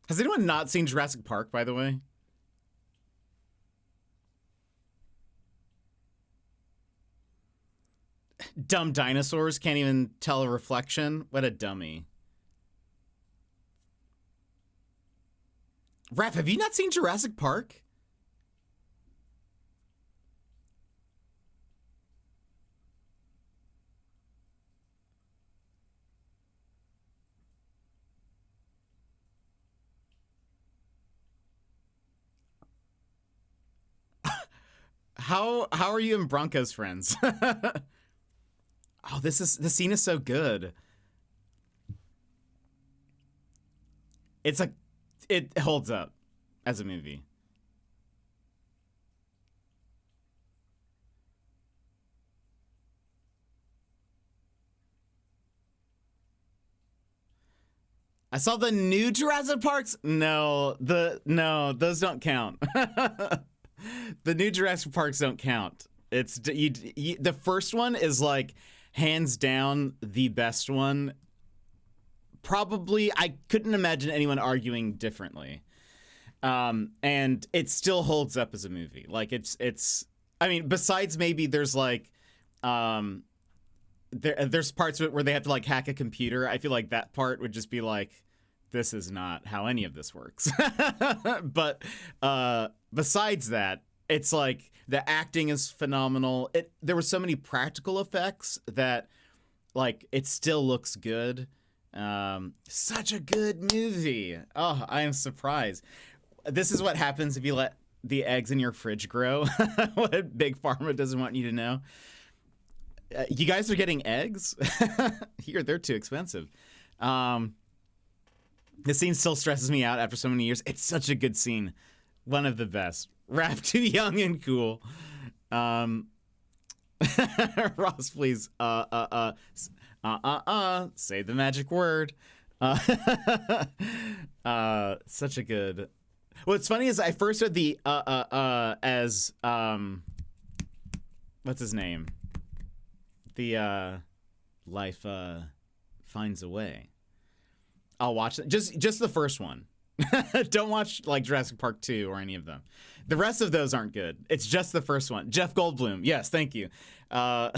Has anyone not seen Jurassic Park, by the way? Dumb dinosaurs can't even tell a reflection. What a dummy. Raph, have you not seen Jurassic Park? How are you and Broncos friends? Oh, the scene is so good. It holds up as a movie. I saw the new Jurassic Parks. No, those don't count. The new Jurassic Parks don't count. It's the first one is like hands down the best one, probably, I couldn't imagine anyone arguing differently. And it still holds up as a movie. Like it's. I mean, besides maybe there's like, there's parts of it where they have to like hack a computer. I feel like that part would just be like, this is not how any of this works. But besides that, it's like the acting is phenomenal. There were so many practical effects that like it still looks good. Such a good movie. Oh, I am surprised. This is what happens if you let the eggs in your fridge grow. What Big Pharma doesn't want you to know. You guys are getting eggs? Here, they're too expensive. The scene still stresses me out after so many years. It's such a good scene. One of the best. Rap too young and cool. Ross, please. Say the magic word. Such a good. What's funny is I first read the as what's his name? The Life Finds a Way. I'll watch it. Just the first one. Don't watch like Jurassic Park 2 or any of them. The rest of those aren't good. It's just the first one. Jeff Goldblum. Yes, thank you. Yeah,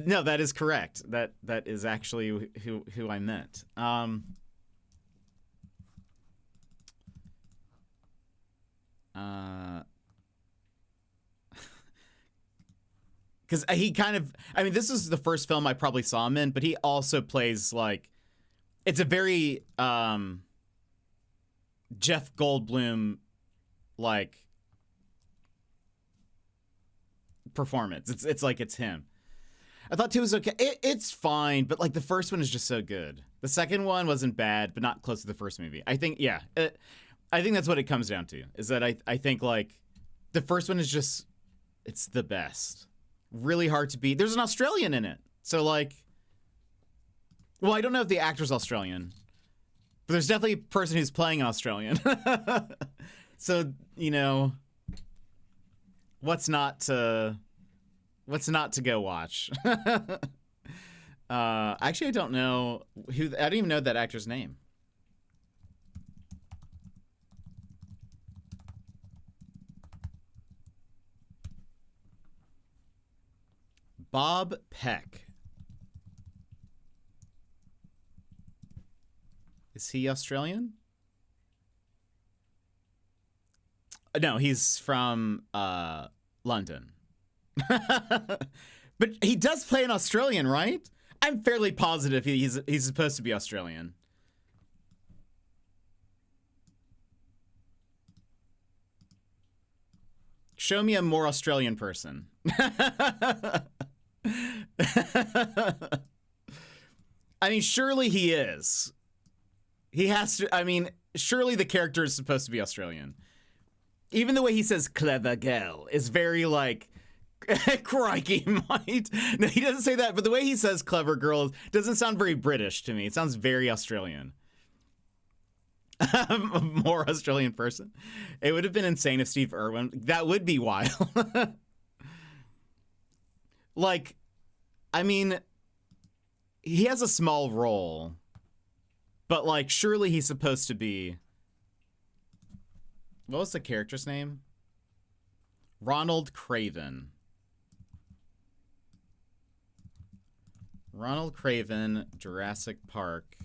no, that is correct. That is actually who I meant. Because he kind of, I mean, this is the first film I probably saw him in, but he also plays like, it's a very Jeff Goldblum like performance. It's like it's him. I thought 2 was okay. It's fine, but like the first one is just so good. The second one wasn't bad, but not close to the first movie. I think, yeah, I think that's what it comes down to. Is that I think like the first one is just, it's the best. Really hard to beat. There's an Australian in it, so like, well, I don't know if the actor's Australian, but there's definitely a person who's playing an Australian. So you know, what's not to go watch? Actually, I don't know who. I don't even know that actor's name. Bob Peck. Is he Australian? No, he's from London. But he does play an Australian, right? I'm fairly positive he's supposed to be Australian. Show me a more Australian person. I mean, surely he is. He has to. I mean, surely the character is supposed to be Australian. Even the way he says "clever girl" is very like, crikey, might. No, he doesn't say that, but the way he says "clever girl" doesn't sound very British to me. It sounds very Australian. A more Australian person. It would have been insane if Steve Irwin. That would be wild. Like, I mean, he has a small role, but like, surely he's supposed to be. What was the character's name? Ronald Craven. Ronald Craven, Jurassic Park.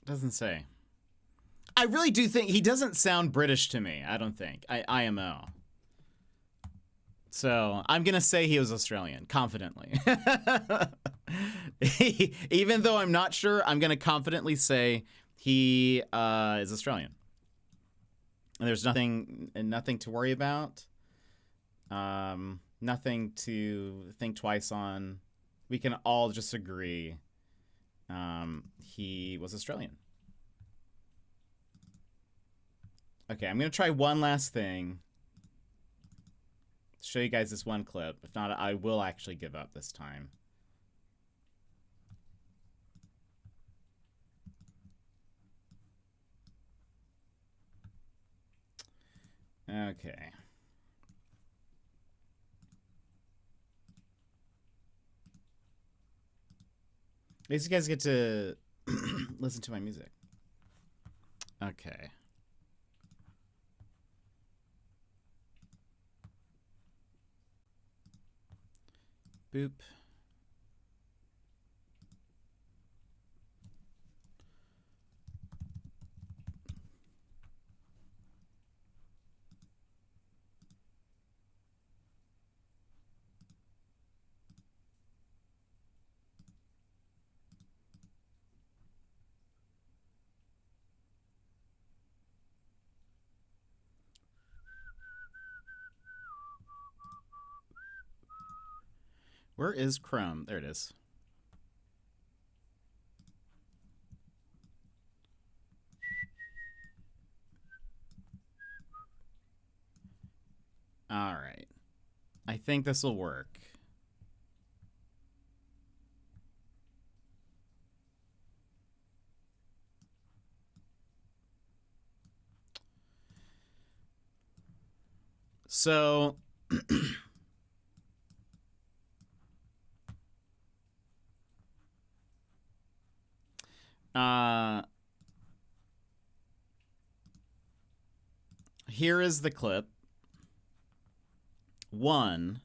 Doesn't say. I really do think he doesn't sound British to me. I don't think. IMO. So I'm going to say he was Australian, confidently. Even though I'm not sure, I'm going to confidently say he is Australian. And there's nothing to worry about. Nothing to think twice on. We can all just agree he was Australian. Okay, I'm going to try one last thing. Show you guys this one clip. If not, I will actually give up this time. Okay. At least you guys get to listen to my music. Okay. Boop. Where is Chrome? There it is. All right. I think this will work. So here is the clip. One.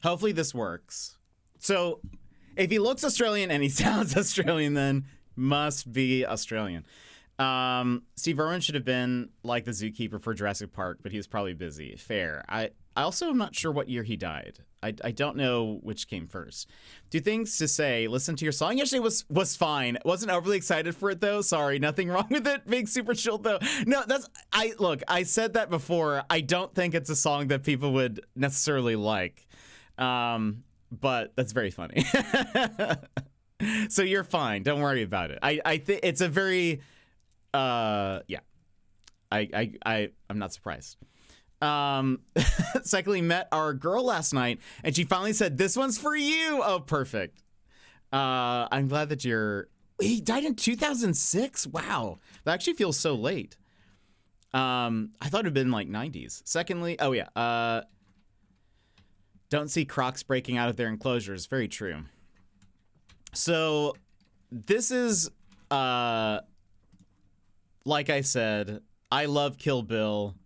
Hopefully this works. So if he looks Australian and he sounds Australian, then must be Australian. Steve Irwin should have been like the zookeeper for Jurassic Park, but he was probably busy. Fair. I also am not sure what year he died. I don't know which came first. Two things to say. Listen to your song yesterday was fine. Wasn't overly excited for it though. Sorry, nothing wrong with it. Being super chill though. No, I said that before. I don't think it's a song that people would necessarily like. But that's very funny. So you're fine. Don't worry about it. I think it's a very yeah. I'm not surprised. Secondly, met our girl last night and she finally said, "This one's for you." Oh, perfect. I'm glad that he died in 2006. Wow. That actually feels so late. I thought it'd been like 90s. Secondly, oh yeah. Don't see crocs breaking out of their enclosures. Very true. So this is, like I said, I love Kill Bill.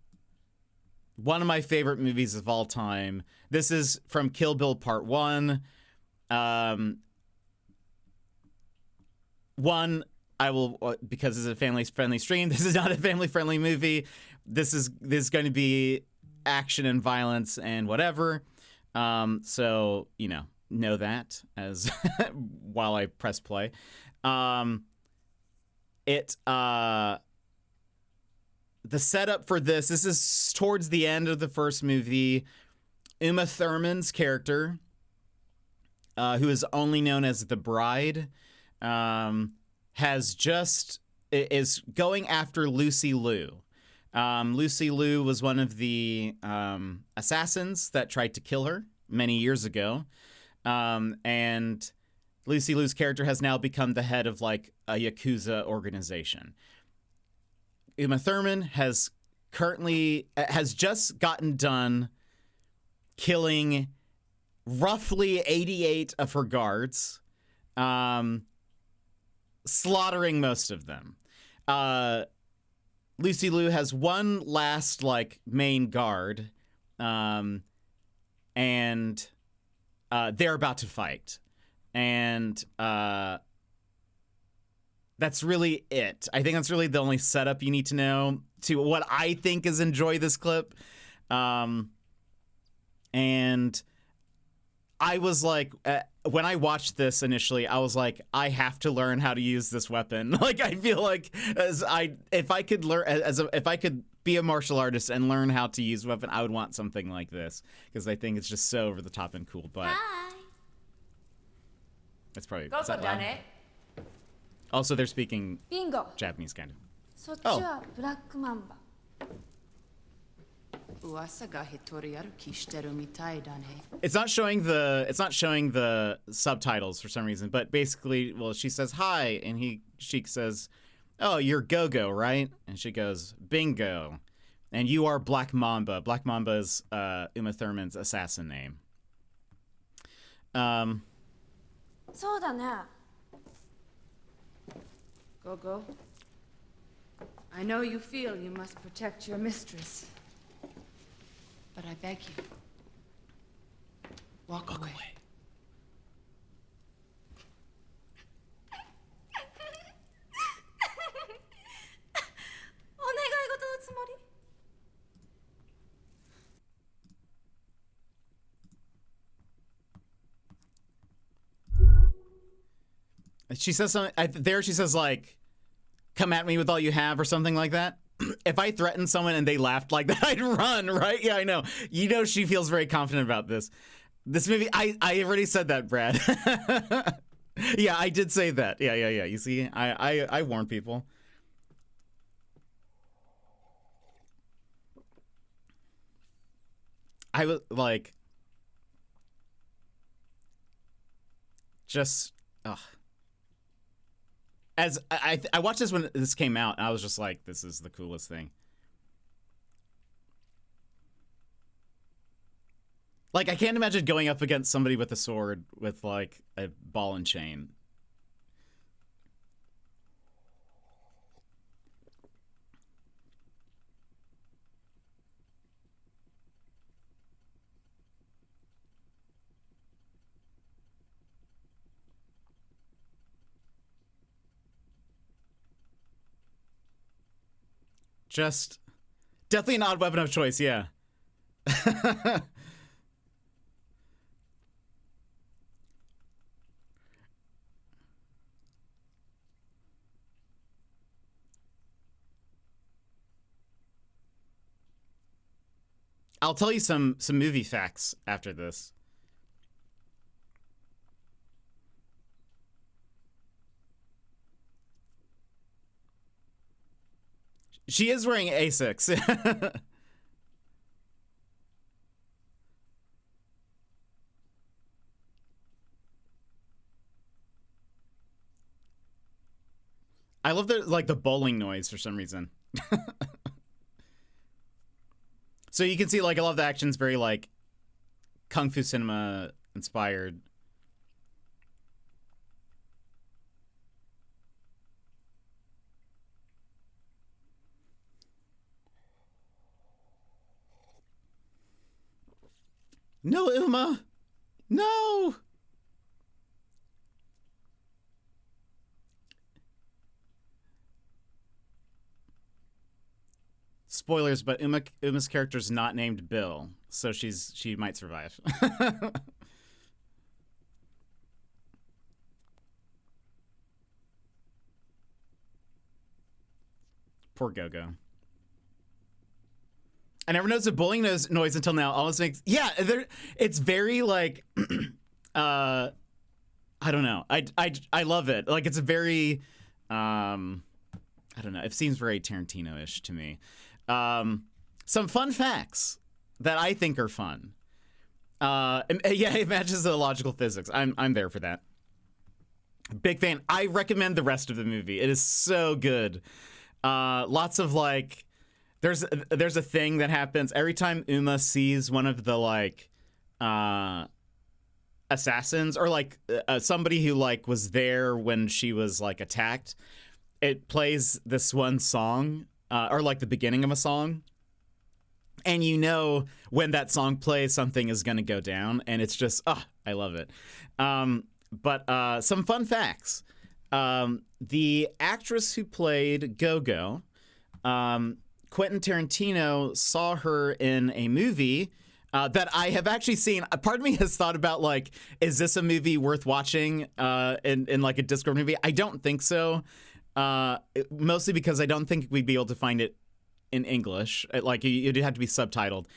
One of my favorite movies of all time. This is from Kill Bill Part 1. One, I will, because it's a family-friendly stream, this is not a family-friendly movie. This is going to be action and violence and whatever. So, know that as while I press play. The setup for this is towards the end of the first movie. Uma Thurman's character, who is only known as the Bride, is going after Lucy Liu. Lucy Liu was one of the assassins that tried to kill her many years ago. And Lucy Liu's character has now become the head of like a Yakuza organization. Uma Thurman has just gotten done killing roughly 88 of her guards, slaughtering most of them. Lucy Liu has one last like main guard, and they're about to fight, and that's really it. I think that's really the only setup you need to know to what I think is enjoy this clip. And I was like, when I watched this initially, I was like, I have to learn how to use this weapon. Like, I feel like if I could be a martial artist and learn how to use a weapon, I would want something like this because I think it's just so over the top and cool. But that's probably is that loud? Also, they're speaking Japanese, kind of. そっちはブラックマンバ Uasa ga hitoriaru kishiteru mitai da ne. It's not showing the subtitles for some reason, but basically, well, she says hi, and she says, "Oh, you're Gogo, right?" And she goes, "Bingo." And you are Black Mamba. Black Mamba is Uma Thurman's assassin name. そうだね。 Gogo, I know you feel you must protect your mistress, but I beg you, walk away. お願い事のつもり？ She says something there. She says like, "Come at me with all you have," or something like that. If I threatened someone and they laughed like that, I'd run, right? Yeah, I know. You know, she feels very confident about this. This movie, I already said that, Brad. Yeah, I did say that. Yeah. You see, I warn people. I was like, just, ugh. As I watched this when this came out, and I was just like, this is the coolest thing. Like, I can't imagine going up against somebody with a sword with, like, a ball and chain. Just definitely an odd weapon of choice, yeah. I'll tell you some movie facts after this. She is wearing Asics. I love the bowling noise for some reason. So you can see like a lot of the action's very like Kung Fu cinema inspired. No, Uma! No! Spoilers, but Uma's character's not named Bill, so she might survive. Poor Gogo. I never noticed a bowling noise until now. Almost makes it's very like I don't know. I love it. Like it's a very I don't know. It seems very Tarantino-ish to me. Some fun facts that I think are fun. It matches the logical physics. I'm there for that. Big fan. I recommend the rest of the movie. It is so good. Lots of like. There's a thing that happens every time Uma sees one of the like assassins or like somebody who like was there when she was like attacked. It plays this one song or like the beginning of a song, and you know when that song plays, something is gonna go down, and it's just I love it. But some fun facts: the actress who played Gogo. Quentin Tarantino saw her in a movie that I have actually seen. A part of me has thought about like, is this a movie worth watching in like a Discord movie? I don't think so. Mostly because I don't think we'd be able to find it in English. Like you'd have to be subtitled.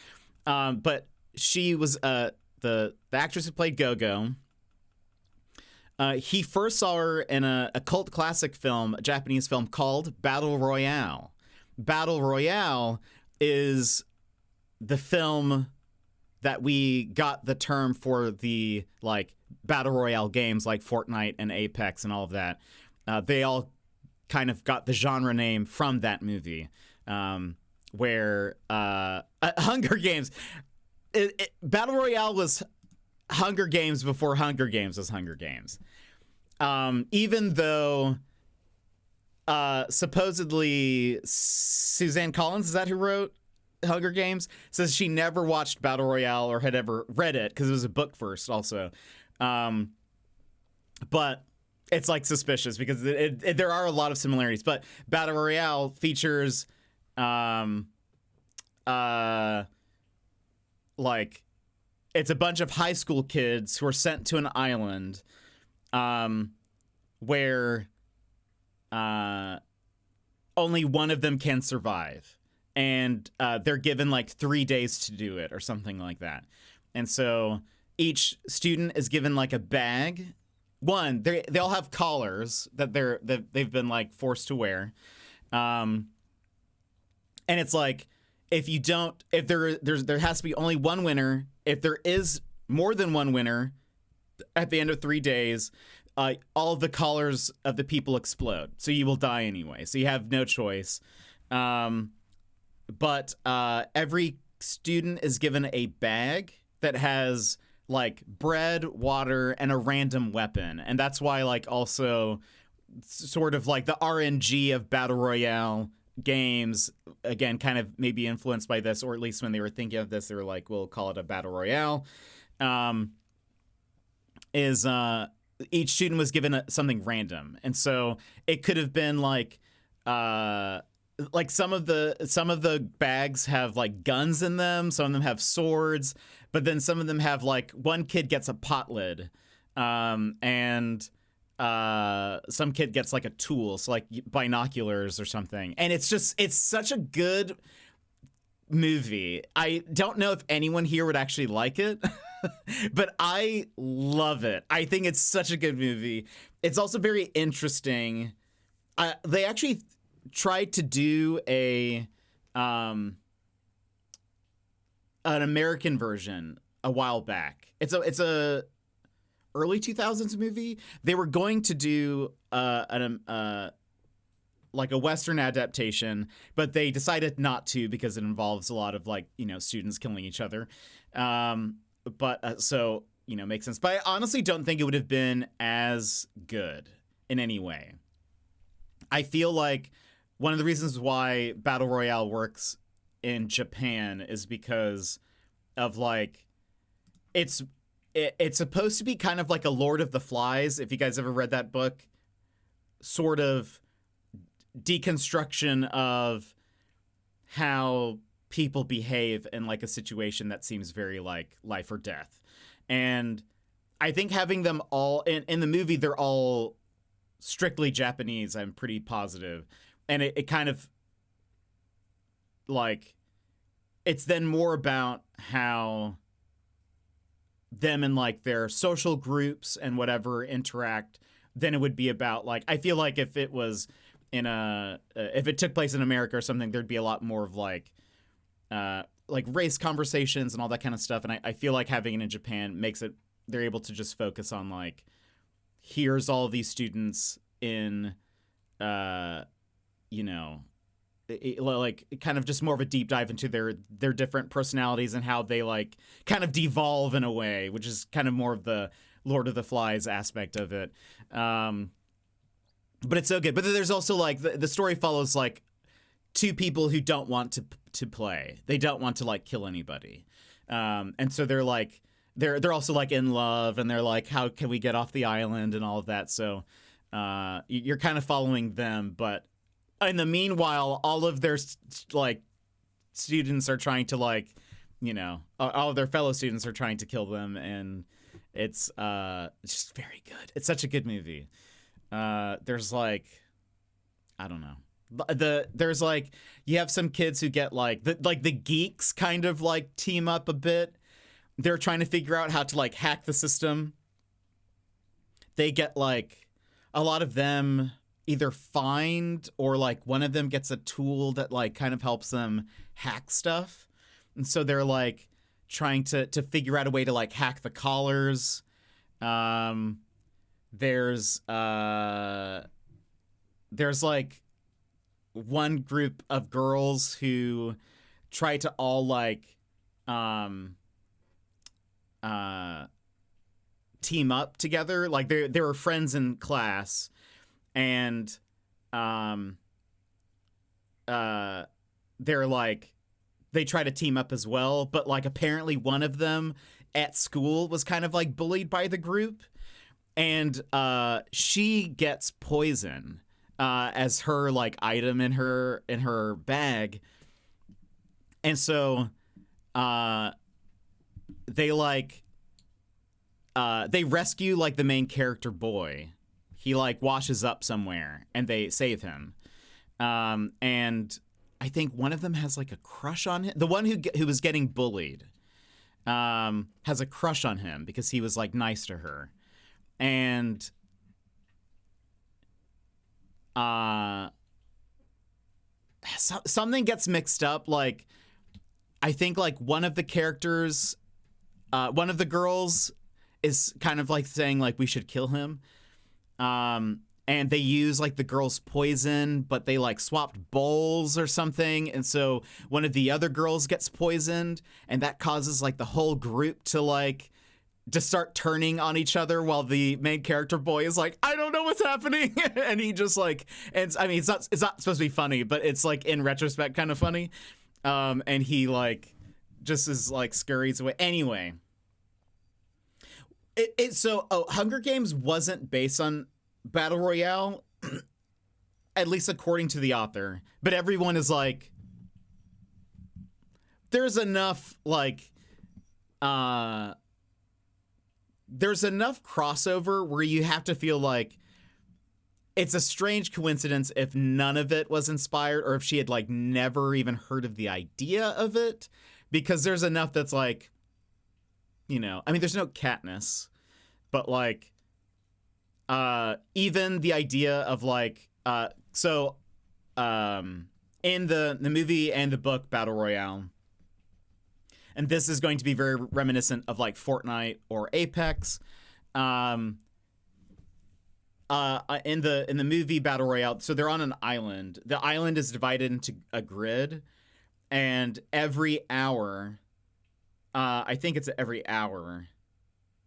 But she was the actress who played Gogo. He first saw her in a cult classic film, a Japanese film called Battle Royale. Battle Royale is the film that we got the term for the like battle royale games like Fortnite and Apex and all of that. They all kind of got the genre name from that movie, where Hunger Games. Battle Royale was Hunger Games before Hunger Games was Hunger Games. Even though supposedly Suzanne Collins, is that who wrote Hunger Games, says she never watched Battle Royale or had ever read it because it was a book first also. But it's like suspicious because there are a lot of similarities. But Battle Royale features like it's a bunch of high school kids who are sent to an island where only one of them can survive, and they're given like 3 days to do it or something like that. And so each student is given like a bag. They all have collars that they've been like forced to wear, and it's like if there has to be only one winner. If there is more than one winner at the end of 3 days, all of the collars of the people explode, so you will die anyway. So you have no choice. But every student is given a bag that has like bread, water, and a random weapon, and that's why like also sort of like the RNG of Battle Royale games, again, kind of maybe influenced by this, or at least when they were thinking of this, they were like, we'll call it a Battle Royale. Each student was given something random, and so it could have been like some of the bags have like guns in them, some of them have swords, but then some of them have like one kid gets a pot lid, and some kid gets like a tool, so like binoculars or something. And it's such a good movie. I don't know if anyone here would actually like it, but I love it. I think it's such a good movie. It's also very interesting. They actually tried to do an American version a while back. It's a early 2000s movie. They were going to do like a Western adaptation, but they decided not to because it involves a lot of like, students killing each other. So makes sense. But I honestly don't think it would have been as good in any way. I feel like one of the reasons why Battle Royale works in Japan is because of like it's supposed to be kind of like a Lord of the Flies, if you guys ever read that book, sort of deconstruction of how people behave in like a situation that seems very like life or death. And I think having them all in the movie, they're all strictly Japanese, I'm pretty positive. And it kind of like, it's then more about how them and like their social groups and whatever interact than it would be about like, I feel like if it was if it took place in America or something, there'd be a lot more of like race conversations and all that kind of stuff. And I feel like having it in Japan makes it, they're able to just focus on like, here's all these students in, like kind of just more of a deep dive into their different personalities and how they like kind of devolve in a way, which is kind of more of the Lord of the Flies aspect of it. But it's so good. But then there's also like the story follows like two people who don't want to play. They don't want to like kill anybody. And so they're like, they're also like in love, and they're like, how can we get off the island and all of that. So you're kind of following them, but in the meanwhile, all of their like students are trying to like, all of their fellow students are trying to kill them, and it's just very good. It's such a good movie. There's like, I don't know. There's like, you have some kids who get like the geeks kind of like team up a bit. They're trying to figure out how to like hack the system. They get like, a lot of them either find or like one of them gets a tool that like kind of helps them hack stuff. And so they're like trying to figure out a way to like hack the collars. There's like one group of girls who try to all like team up together. Like they were friends in class, and they're like they try to team up as well, but like apparently one of them at school was kind of like bullied by the group, and she gets poison as her like item in her bag. And so they like they rescue like the main character boy. He like washes up somewhere and they save him. And I think one of them has like a crush on him. The one who was getting bullied has a crush on him because he was like nice to her. And something gets mixed up. Like, I think like one of the characters, one of the girls is kind of like saying like we should kill him. And they use like the girl's poison, but they like swapped bowls or something. And so one of the other girls gets poisoned, and that causes like the whole group to start turning on each other, while the main character boy is like, I don't know what's happening. And he just like, and I mean, it's not supposed to be funny, but it's like in retrospect kind of funny. And he like just is like scurries away. Anyway, Hunger Games wasn't based on Battle Royale, at least according to the author, but everyone is like, there's enough like, there's enough crossover where you have to feel like it's a strange coincidence if none of it was inspired, or if she had like never even heard of the idea of it, because there's enough that's like, you know, I mean, there's no Katniss, but like, even the idea of like, in the movie and the book Battle Royale, and this is going to be very reminiscent of like Fortnite or Apex. In the movie Battle Royale, so they're on an island. The island is divided into a grid, and every hour, I think it's every hour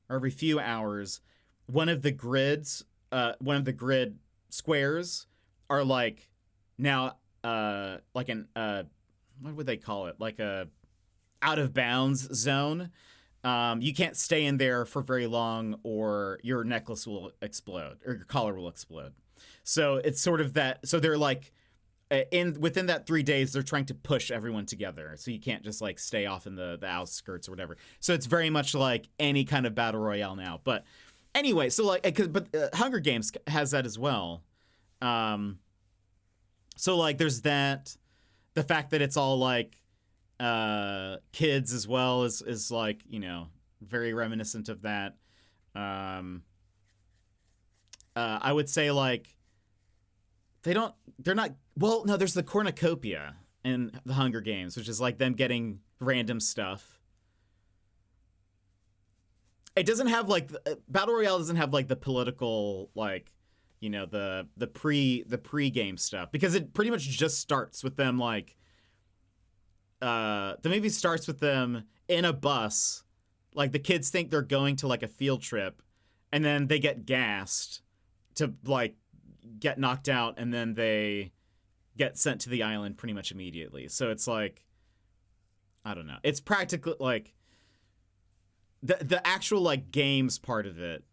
or every few hours, one of the grid squares are like now like an what would they call it? Like a out of bounds zone. You can't stay in there for very long, or your necklace will explode, or your collar will explode. So it's sort of that. So they're like within that 3 days, they're trying to push everyone together. So you can't just like stay off in the outskirts or whatever. So it's very much like any kind of battle royale now. But anyway, so like, Hunger Games has that as well. So like, there's that. The fact that it's all like kids as well is like, you know, very reminiscent of that. I would say like there's the cornucopia in the Hunger Games, which is like them getting random stuff. It doesn't have like Battle Royale doesn't have like the political, like, you know, the pre-game stuff, because it pretty much just starts with them like the movie starts with them in a bus. Like the kids think they're going to like a field trip, and then they get gassed to like get knocked out, and then they get sent to the island pretty much immediately. So it's like, I don't know. It's practically like the actual like games part of it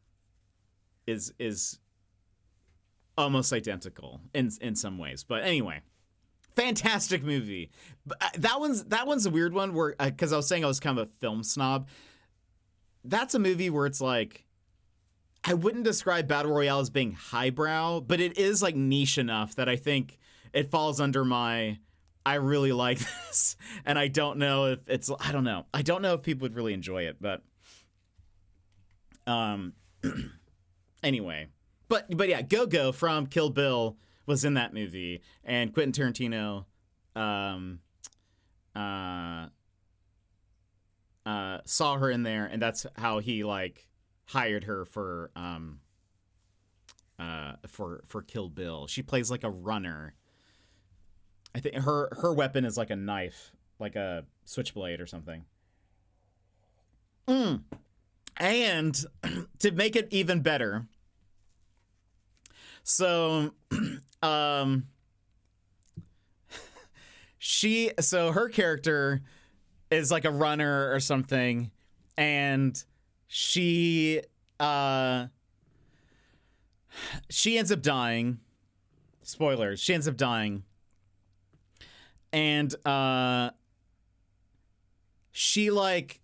is almost identical in some ways. But anyway, fantastic movie. But that one's a weird one where, because I was saying I was kind of a film snob. That's a movie where it's like, I wouldn't describe Battle Royale as being highbrow, but it is like niche enough that I think it falls under my, I really like this. And I don't know if it's, I don't know if people would really enjoy it, but anyway. But yeah, Go-Go from Kill Bill was in that movie, and Quentin Tarantino saw her in there, and that's how he like hired her for Kill Bill. She plays like a runner. I think her weapon is like a knife, like a switchblade or something. And to make it even better, so her character is like a runner or something, and she ends up dying. Spoilers, she ends up dying. And she like,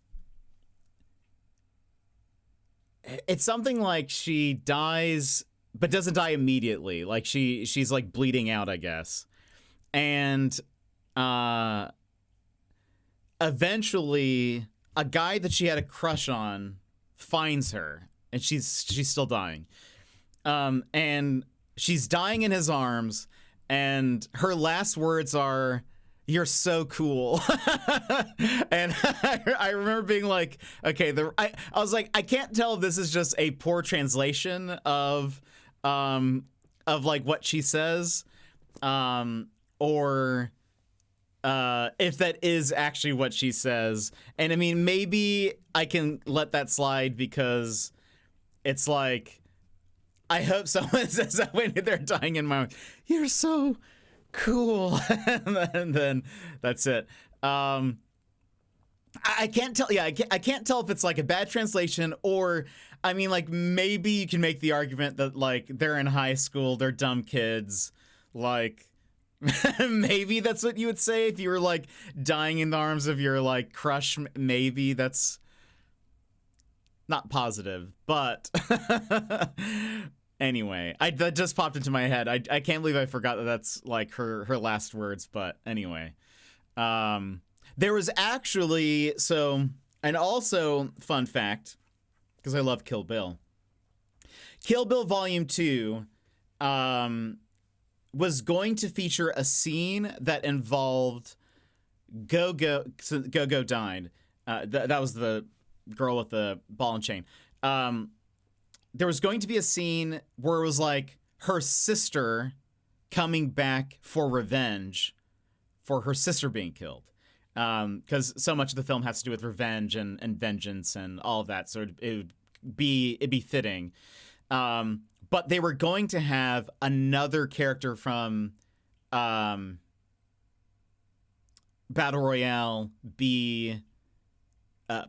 it's something like she dies but doesn't die immediately. Like she's like bleeding out, I guess. And eventually a guy that she had a crush on finds her, and she's still dying. And she's dying in his arms, and her last words are, "You're so cool." And I remember being like, okay, I was like, I can't tell if this is just a poor translation of like what she says, or if that is actually what she says. And I mean, maybe I can let that slide because it's like, I hope someone says that when they're dying in my arms, "You're so cool." And then that's it. I can't tell. Yeah, I can't tell if it's like a bad translation, or I mean, like, maybe you can make the argument that like they're in high school, they're dumb kids. Like, maybe that's what you would say if you were like dying in the arms of your like crush. Maybe that's not positive, but anyway, that just popped into my head. I can't believe I forgot that that's like her last words. But anyway, there was actually, and also fun fact, because I love Kill Bill. Kill Bill Volume 2 was going to feature a scene that involved Go-Go. Go-Go died. That was the girl with the ball and chain. There was going to be a scene where it was like her sister coming back for revenge for her sister being killed. Because so much of the film has to do with revenge and vengeance and all of that. So it'd be fitting. But they were going to have another character from Battle Royale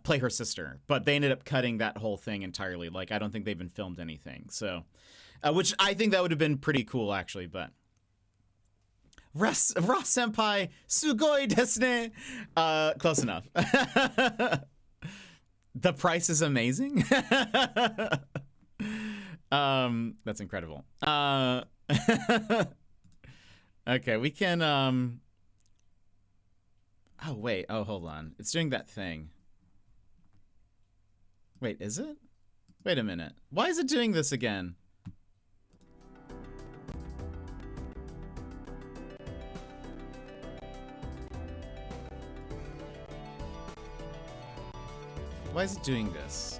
play her sister, but they ended up cutting that whole thing entirely. Like, I don't think they even filmed anything. So, which I think that would have been pretty cool, actually. But Ross Senpai, sugoi desu ne. Close enough. The price is amazing. That's incredible. Okay, we can. Oh wait. Oh, hold on. It's doing that thing. Wait, is it? Wait a minute. Why is it doing this again? Why is it doing this?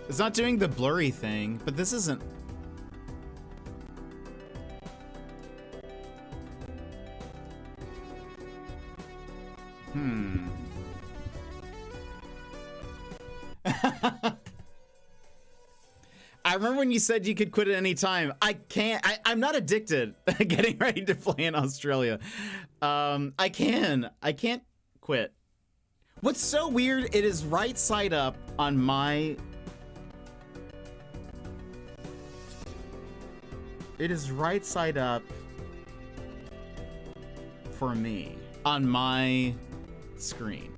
It's not doing the blurry thing, but this isn't. I remember when you said you could quit at any time. I can't. I'm not addicted. Getting ready to play in Australia. I can't quit. What's so weird, it is right side up on my... It is right side up for me on my screen.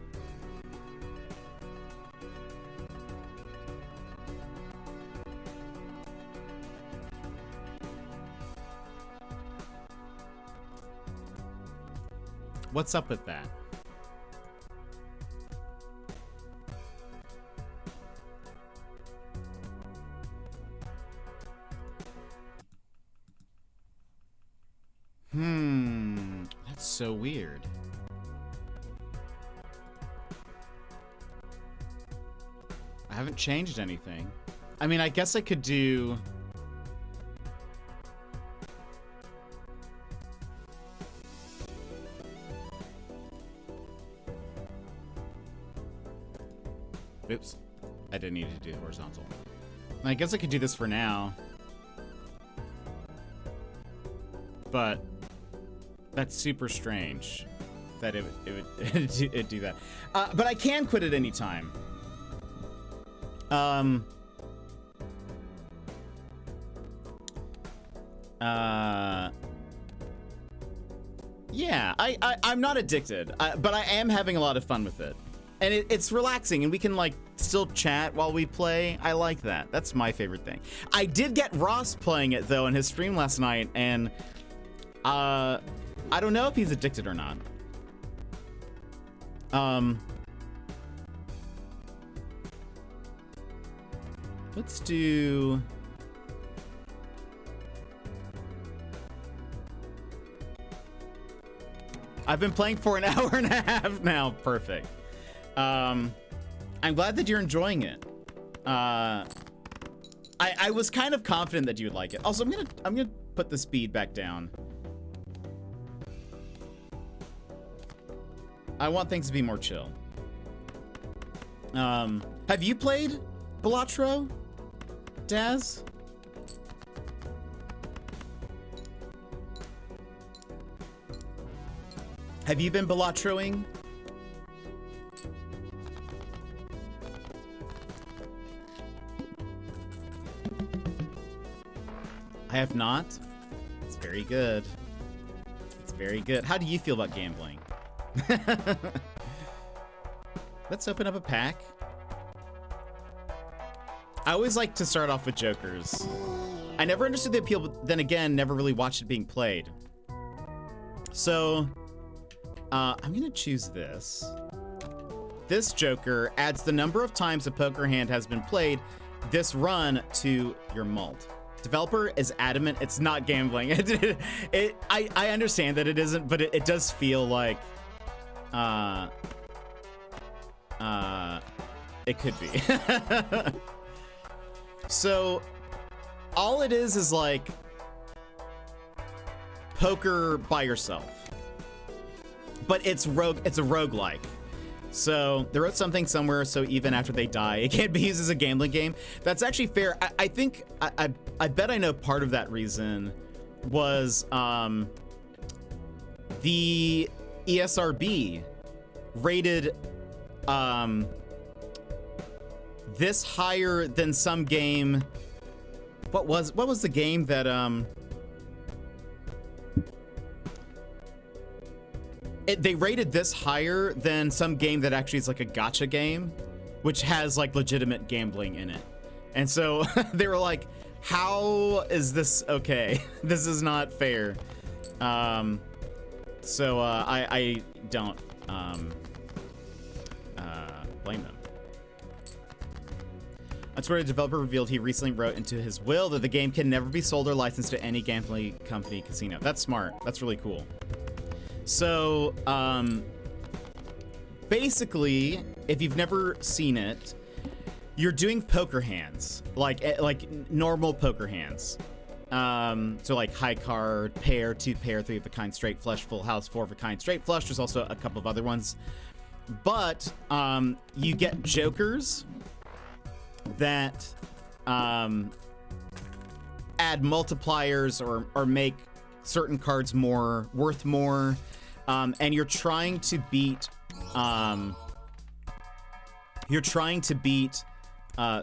What's up with that? That's so weird. haven't changed anything. I mean, I guess I could do... Oops. I didn't need to do horizontal. I guess I could do this for now. But that's super strange that it would it'd do that. But I can quit at any time. Yeah, I'm not addicted, but I am having a lot of fun with it. And it's relaxing, and we can, like, still chat while we play. I like that. That's my favorite thing. I did get Ross playing it, though, in his stream last night, and I don't know if he's addicted or not. Let's do... I've been playing for an hour and a half now. Perfect. I'm glad that you're enjoying it. I was kind of confident that you would like it. Also, I'm gonna put the speed back down. I want things to be more chill. Have you played Balatro, Daz? Have you been Balatroing? I have not. It's very good. It's very good. How do you feel about gambling? Let's open up a pack. I always like to start off with jokers. I never understood the appeal, but then again, never really watched it being played. So, I'm gonna choose this. This joker adds the number of times a poker hand has been played this run to your mult. Developer is adamant it's not gambling. I understand that it isn't, but it does feel like it could be. So all it is like poker by yourself, but it's a roguelike. So they wrote something somewhere, so even after they die, it can't be used as a gambling game. That's actually fair. I think, I bet I know part of that reason was the ESRB rated this higher than some game. What was the game that they rated this higher than some game that actually is like a gacha game, which has like legitimate gambling in it. And so they were like, how is this okay? This is not fair. So I don't blame them. That's where the developer revealed he recently wrote into his will that the game can never be sold or licensed to any gambling company casino. That's smart. That's really cool. So, basically, if you've never seen it, you're doing poker hands, like normal poker hands. So like high card, pair, two pair, three of a kind, straight flush, full house, four of a kind, straight flush. There's also a couple of other ones, but you get jokers that add multipliers or make certain cards worth more. And you're trying to beat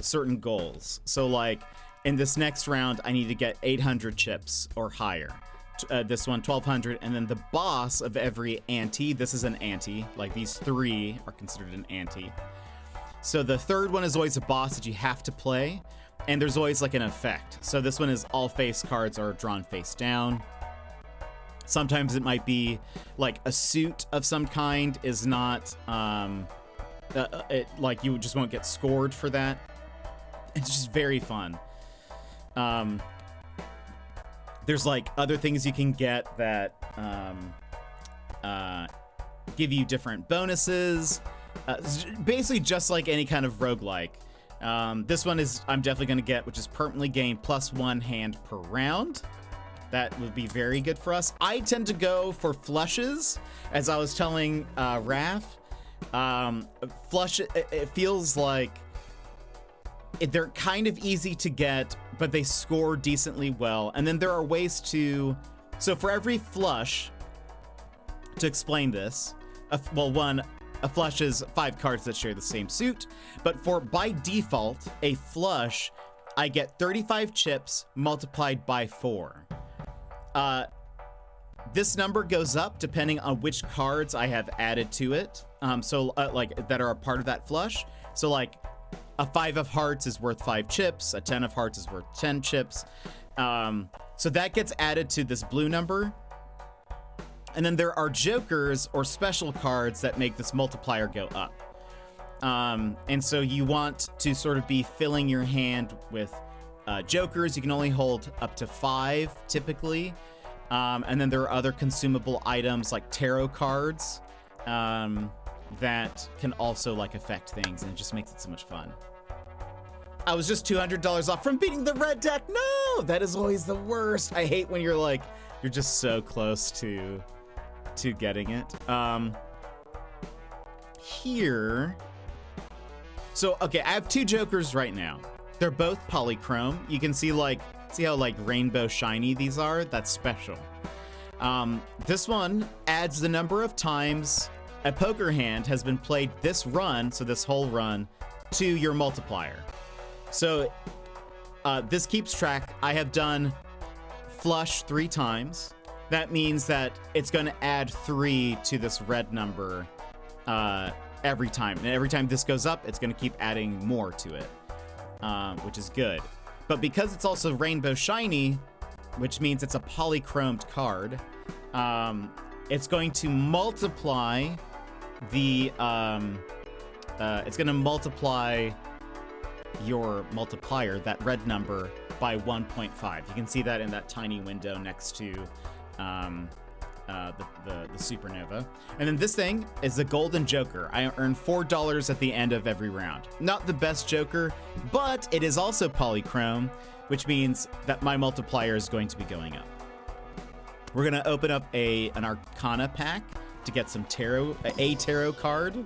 certain goals. So like in this next round, I need to get 800 chips or higher. This one, 1200. And then the boss of every ante, this is an ante, like these three are considered an ante. So the third one is always a boss that you have to play. And there's always like an effect. So this one is all face cards are drawn face down. Sometimes it might be like a suit of some kind is not, like you just won't get scored for that. It's just very fun. There's like other things you can get that give you different bonuses. Basically just like any kind of roguelike. This one is I'm definitely going to get, which is permanently gain +1 hand per round. That would be very good for us. I tend to go for flushes, as I was telling Raph. Flush, it feels like they're kind of easy to get, but they score decently well. And then there are ways to, so for every flush, to explain this, a flush is 5 cards that share the same suit, but for by default, a flush, I get 35 chips multiplied by 4. This number goes up depending on which cards I have added to it. Like that are a part of that flush. So like a 5 of hearts is worth 5 chips. A 10 of hearts is worth 10 chips. So that gets added to this blue number. And then there are jokers or special cards that make this multiplier go up. And so you want to sort of be filling your hand with jokers. You can only hold up to 5 typically. And then there are other consumable items like tarot cards that can also like affect things, and it just makes it so much fun. I was just $200 off from beating the red deck. No, that is always the worst. I hate when you're just so close to getting it. Here. So, okay, I have 2 jokers right now. They're both polychrome. You can see how like rainbow shiny these are? That's special. This one adds the number of times a poker hand has been played this run, so this whole run, to your multiplier. So this keeps track. I have done flush 3 times. That means that it's going to add 3 to this red number every time. And every time this goes up, it's going to keep adding more to it, which is good. But because it's also rainbow shiny, which means it's a polychromed card, it's going to multiply the it's going to multiply your multiplier, that red number, by 1.5. You can see that in that tiny window next to the supernova. And then this thing is the golden joker. I earn $4 at the end of every round. Not the best joker, but it is also polychrome, which means that my multiplier is going to be going up. We're gonna open up an Arcana pack to get some tarot card.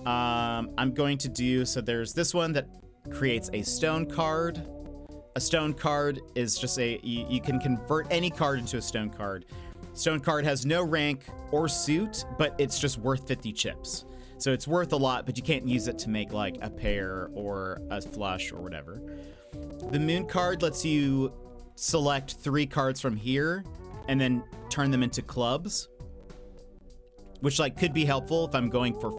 I'm going to do, so there's this one that creates a stone card. A stone card is just you can convert any card into a stone card. Stone card has no rank or suit, but it's just worth 50 chips. So it's worth a lot, but you can't use it to make like a pair or a flush or whatever. The moon card lets you select 3 cards from here and then turn them into clubs, which like could be helpful if I'm going for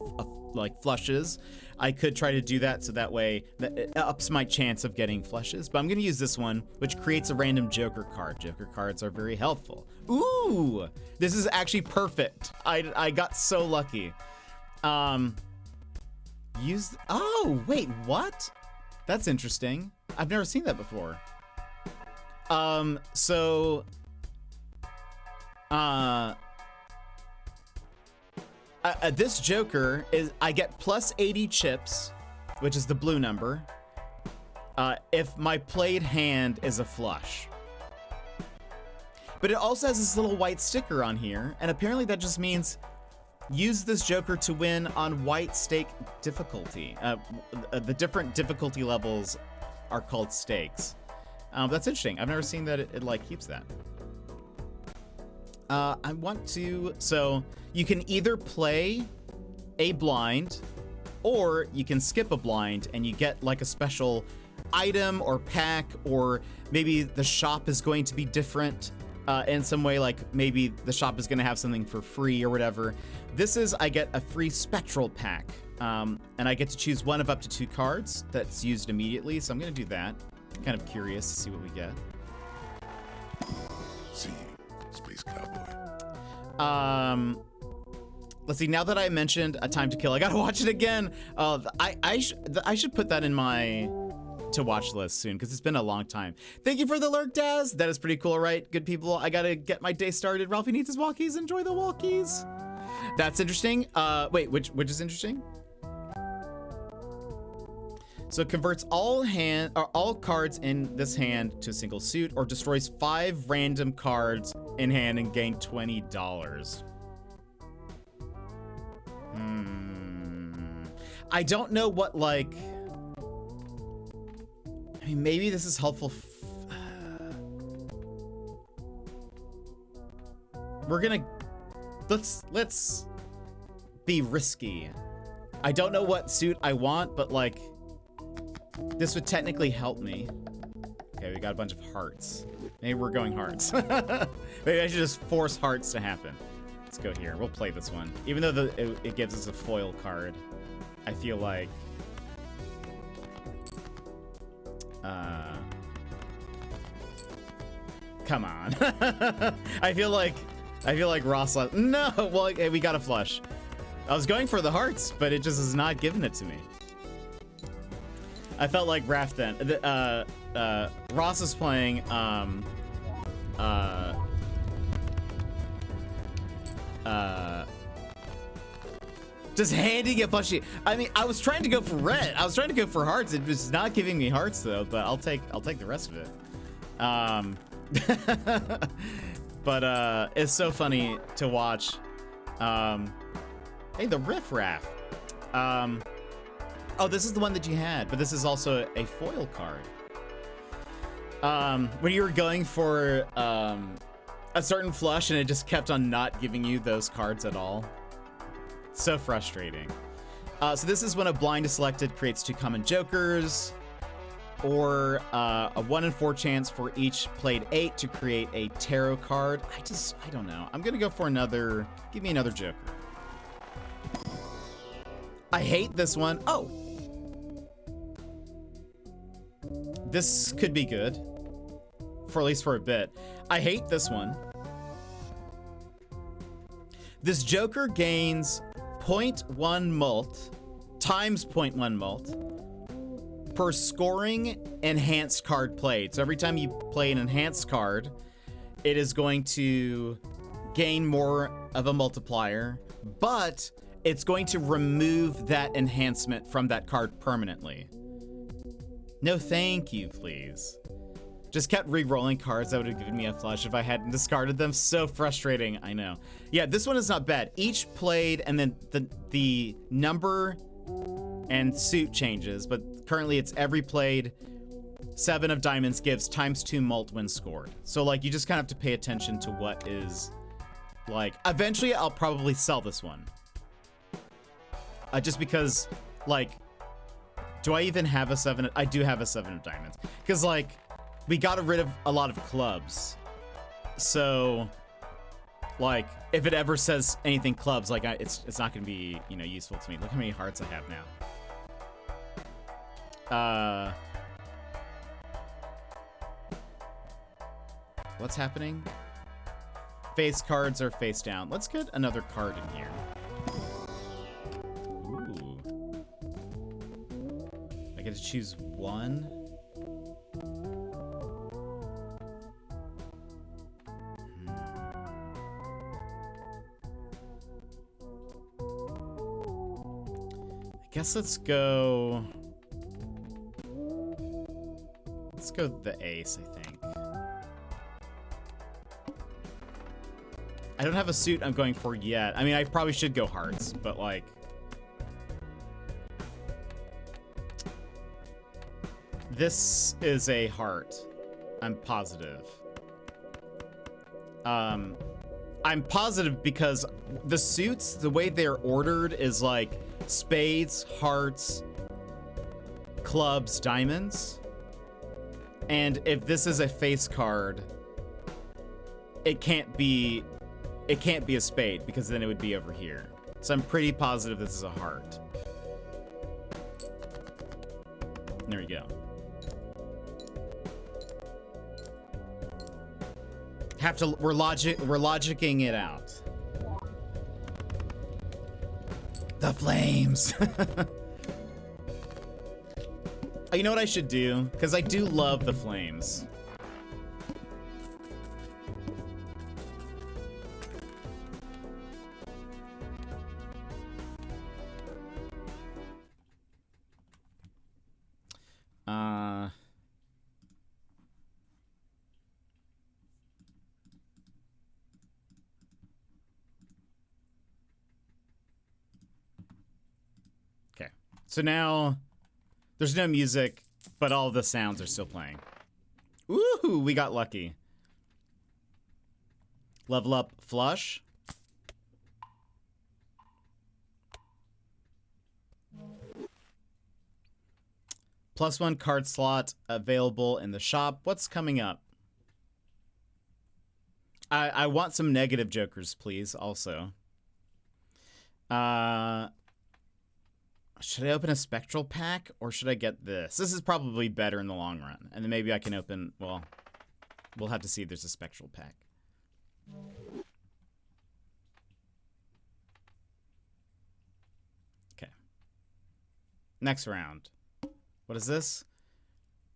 like flushes. I could try to do that so that way it ups my chance of getting flushes, but I'm gonna use this one, which creates a random joker card. Joker cards are very helpful. Ooh, this is actually perfect. I got so lucky. Oh, wait, what? That's interesting. I've never seen that before. This joker is, I get plus 80 chips, which is the blue number, if my played hand is a flush. But it also has this little white sticker on here, and apparently that just means use this joker to win on white stake difficulty. The different difficulty levels are called stakes. That's interesting. I've never seen that it like keeps that. I want to, so you can either play a blind or you can skip a blind and you get like a special item or pack, or maybe the shop is going to be different in some way, like maybe the shop is going to have something for free or whatever. This is, I get a free spectral pack, and I get to choose one of up to 2 cards that's used immediately, so I'm going to do that. Kind of curious to see what we get. See you, Space Cowboy. Let's see, now that I mentioned A Time to Kill, I gotta watch it again. I should put that in my to watch list soon, because it's been a long time. Thank you for the lurk, Daz. That is pretty cool, right? Good people. I gotta get my day started. Ralphie needs his walkies. Enjoy the walkies. That's interesting. Wait, which is interesting? So it converts all cards in this hand to a single suit, or destroys 5 random cards in hand and gain $20. I don't know what, like... I mean, maybe this is helpful. We're gonna... Let's be risky. I don't know what suit I want, but, like... This would technically help me. Okay, we got a bunch of hearts. Maybe we're going hearts. Maybe I should just force hearts to happen. Let's go here. We'll play this one. Even though it gives us a foil card, I feel like... Come on. I feel like Ross... No! Well, okay, we got a flush. I was going for the hearts, but it just is not giving it to me. I felt like Raph then. Ross is playing, just handing it plushy. I mean, I was trying to go for red. I was trying to go for hearts. It was not giving me hearts though, but I'll take the rest of it. But it's so funny to watch. Hey, the Riff Raff. Oh, this is the one that you had, but this is also a foil card. When you were going for a certain flush and it just kept on not giving you those cards at all. So frustrating. So this is when a blind is selected, creates 2 common jokers, or a 1 in 4 chance for each played 8 to create a tarot card. I don't know. I'm gonna go for another, give me another joker. I hate this one. Oh. This could be good. For at least for a bit. I hate this one. This joker gains 0.1 mult times 0.1 mult per scoring enhanced card played. So every time you play an enhanced card, it is going to gain more of a multiplier, but it's going to remove that enhancement from that card permanently. No thank you, please. Just kept re-rolling cards that would have given me a flush if I hadn't discarded them. So frustrating, I know. Yeah, this one is not bad. Each played, and then the number and suit changes, but currently it's every played 7 of diamonds gives times 2 mult when scored. So like, you just kind of have to pay attention to what is like, eventually I'll probably sell this one. Just because, like, do I even have a 7? I do have a 7 of diamonds. Because, like, we got rid of a lot of clubs. So, like, if it ever says anything clubs, like, it's not going to be, you know, useful to me. Look how many hearts I have now. What's happening? Face cards are face down. Let's get another card in here. I get to choose one. I guess let's go the ace, I think. I don't have a suit I'm going for yet. I mean, I probably should go hearts, but like, this is a heart. I'm positive. I'm positive because the suits, the way they're ordered is like spades, hearts, clubs, diamonds. And if this is a face card, it can't be a spade because then it would be over here. So I'm pretty positive this is a heart. There we go. We're logicking it out. The flames. Oh, you know what I should do? Because I do love the flames. Uh, okay. So now there's no music, but all the sounds are still playing. Ooh, we got lucky. Level up flush. +1 card slot available in the shop. What's coming up? I want some negative jokers, please, also. Should I open a spectral pack or should I get this? This is probably better in the long run. And then maybe I can open, well, we'll have to see if there's a spectral pack. Okay. Next round. What is this?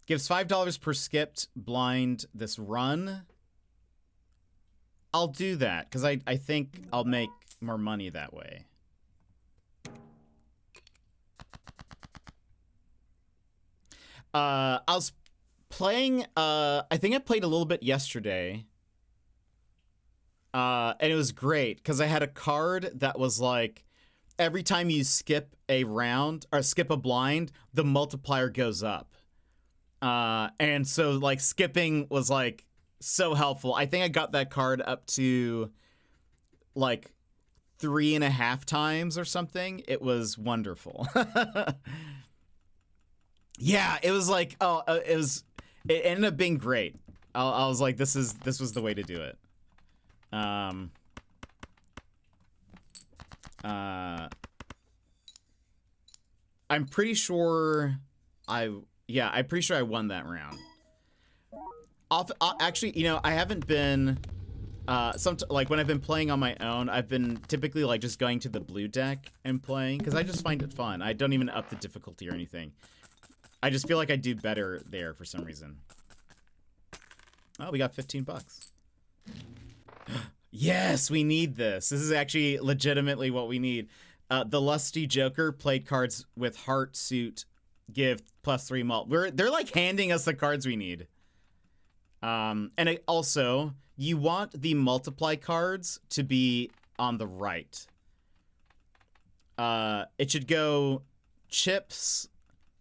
Gives $5 per skipped blind this run. I'll do that because I think I'll make more money that way. I was playing, I think I played a little bit yesterday. And it was great because I had a card that was like, every time you skip a round or skip a blind, the multiplier goes up. And so like skipping was like so helpful. I think I got that card up to like 3.5 times or something. It was wonderful. Yeah, it was like, it ended up being great. I was like, this was the way to do it. I'm pretty sure I'm pretty sure I won that round. Actually, you know, I haven't been, like when I've been playing on my own, I've been typically like just going to the blue deck and playing because I just find it fun. I don't even up the difficulty or anything. I just feel like I do better there for some reason. Oh, we got $15. Yes, we need this. This is actually legitimately what we need. The Lusty Joker played cards with Heart Suit, give +3 mult. They're like handing us the cards we need. And also, you want the multiply cards to be on the right. It should go chips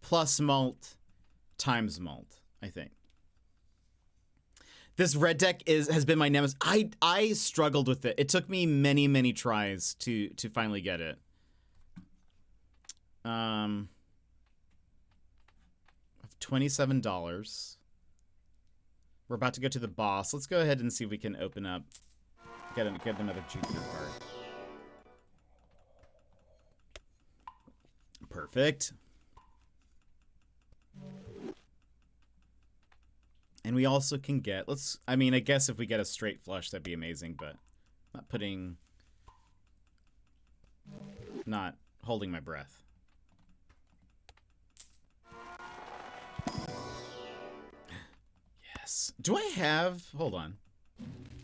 plus mult times mult, I think. This red deck has been my nemesis. I struggled with it. It took me many, many tries to finally get it. $27. We're about to go to the boss. Let's go ahead and see if we can open up. Get another Jupiter card. Perfect. And we also can get, I mean, I guess if we get a straight flush, that'd be amazing, but not holding my breath. Yes. Do I have, hold on.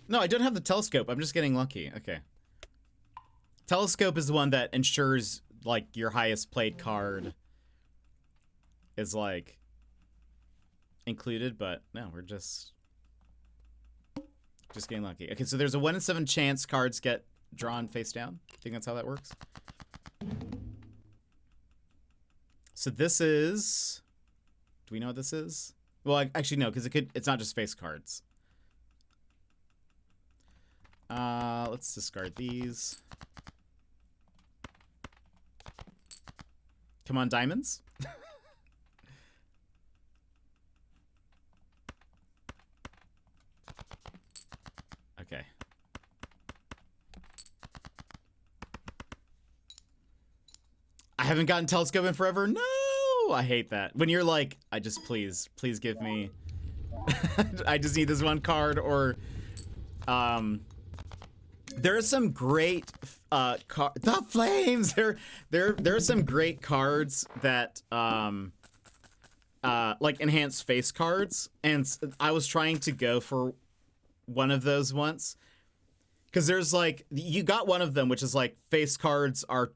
No, I don't have the telescope. I'm just getting lucky. Okay. Telescope is the one that ensures, like, your highest played card is, like, included, but no, we're just getting lucky. Okay, so there's a 1 in 7 chance cards get drawn face down. Think that's how that works? So this is, do we know what this is? Well, actually no, because it's not just face cards. Let's discard these. Come on, diamonds. Okay. I haven't gotten telescope in forever. No, I hate that. When you're like, please give me. I just need this one card, or there are some great the flames. There are some great cards that like enhanced face cards, and I was trying to go for one of those once, because there's like, you got one of them which is like face cards are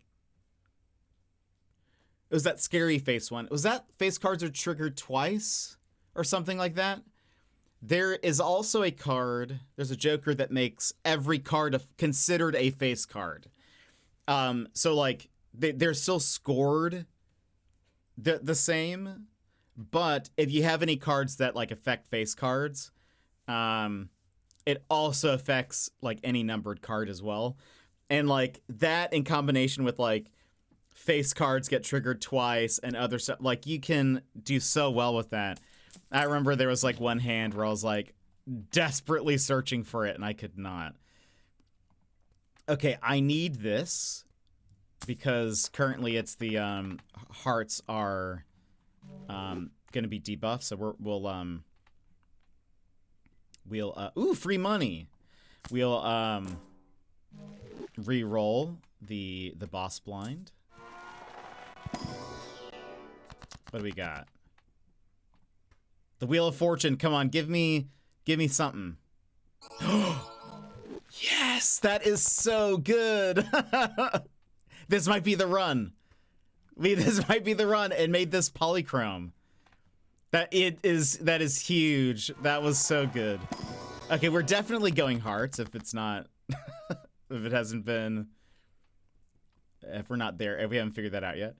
It was that scary face one. Was that face cards are triggered twice or something like that? There is also a card. There's a Joker that makes every card considered a face card. So like they're still scored the same, but if you have any cards that like affect face cards, it also affects like any numbered card as well. And like that in combination with like face cards get triggered twice and other stuff, like you can do so well with that. I remember there was like one hand where I was like desperately searching for it and I could not. Okay, I need this because currently it's the hearts are gonna be debuffed, so we'll ooh, free money. We'll re-roll the boss blind. What do we got? The Wheel of Fortune. Come on, give me something. Yes, that is so good. This might be the run. This might be the run, and made this polychrome. That is huge. That was so good. Okay, we're definitely going hearts if it's not if it hasn't been, if we're not there, if we haven't figured that out yet.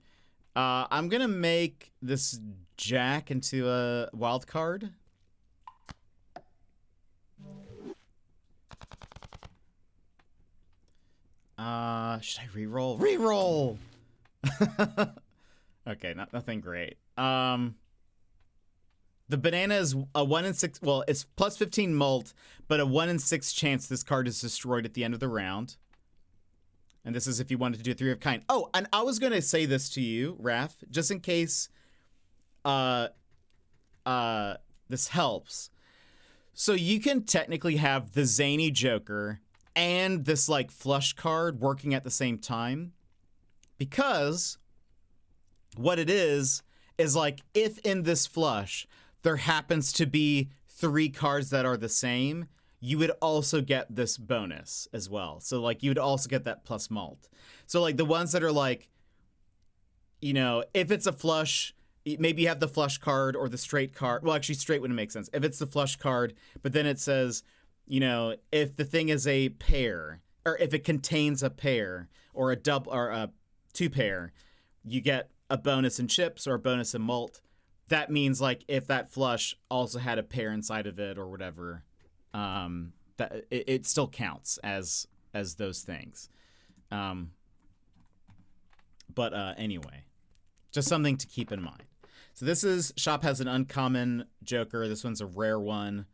I'm gonna make this Jack into a wild card. Should I re-roll? Re-roll! Okay, nothing great. The banana is a 1 in 6, well, it's plus 15 mult, but a 1 in 6 chance this card is destroyed at the end of the round. And this is if you wanted to do a 3 of kind. Oh, and I was gonna say this to you, Raph, just in case this helps. So you can technically have the zany Joker and this like flush card working at the same time, because what it is like if in this flush there happens to be 3 cards that are the same, you would also get this bonus as well. So like you would also get that plus mult. So like the ones that are like, you know, if it's a flush, maybe you have the flush card or the straight card. Well, actually straight wouldn't make sense. If it's the flush card, but then it says, you know, if the thing is a pair, or if it contains a pair or a double or a 2 pair, you get a bonus in chips or a bonus in mult. That means like if that flush also had a pair inside of it or whatever, that it still counts as those things. But anyway, just something to keep in mind. So this is, Shop has an uncommon Joker. This one's a rare one.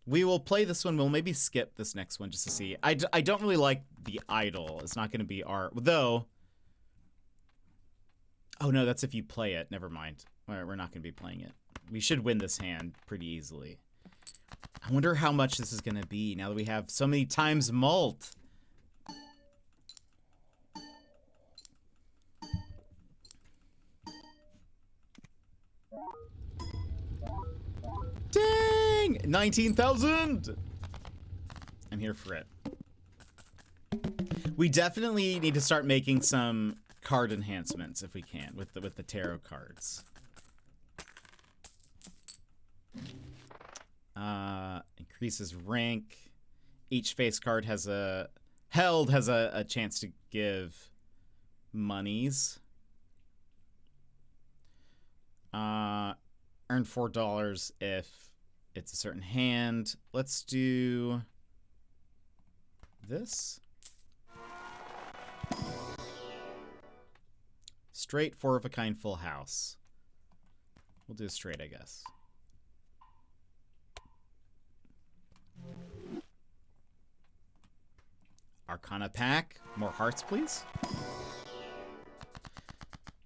We will play this one. We'll maybe skip this next one just to see. I don't really like the idol. It's not going to be our, though. Oh no, that's if you play it. Never mind. All right, we're not going to be playing it. We should win this hand pretty easily. I wonder how much this is going to be now that we have so many times mult. Dang! 19,000! I'm here for it. We definitely need to start making some card enhancements if we can with the tarot cards. Increases rank. Each face card has a chance to give monies. Earn $4 if it's a certain hand. Let's do this. Straight 4 of a kind full house. We'll do straight, I guess. Arcana pack. More hearts, please.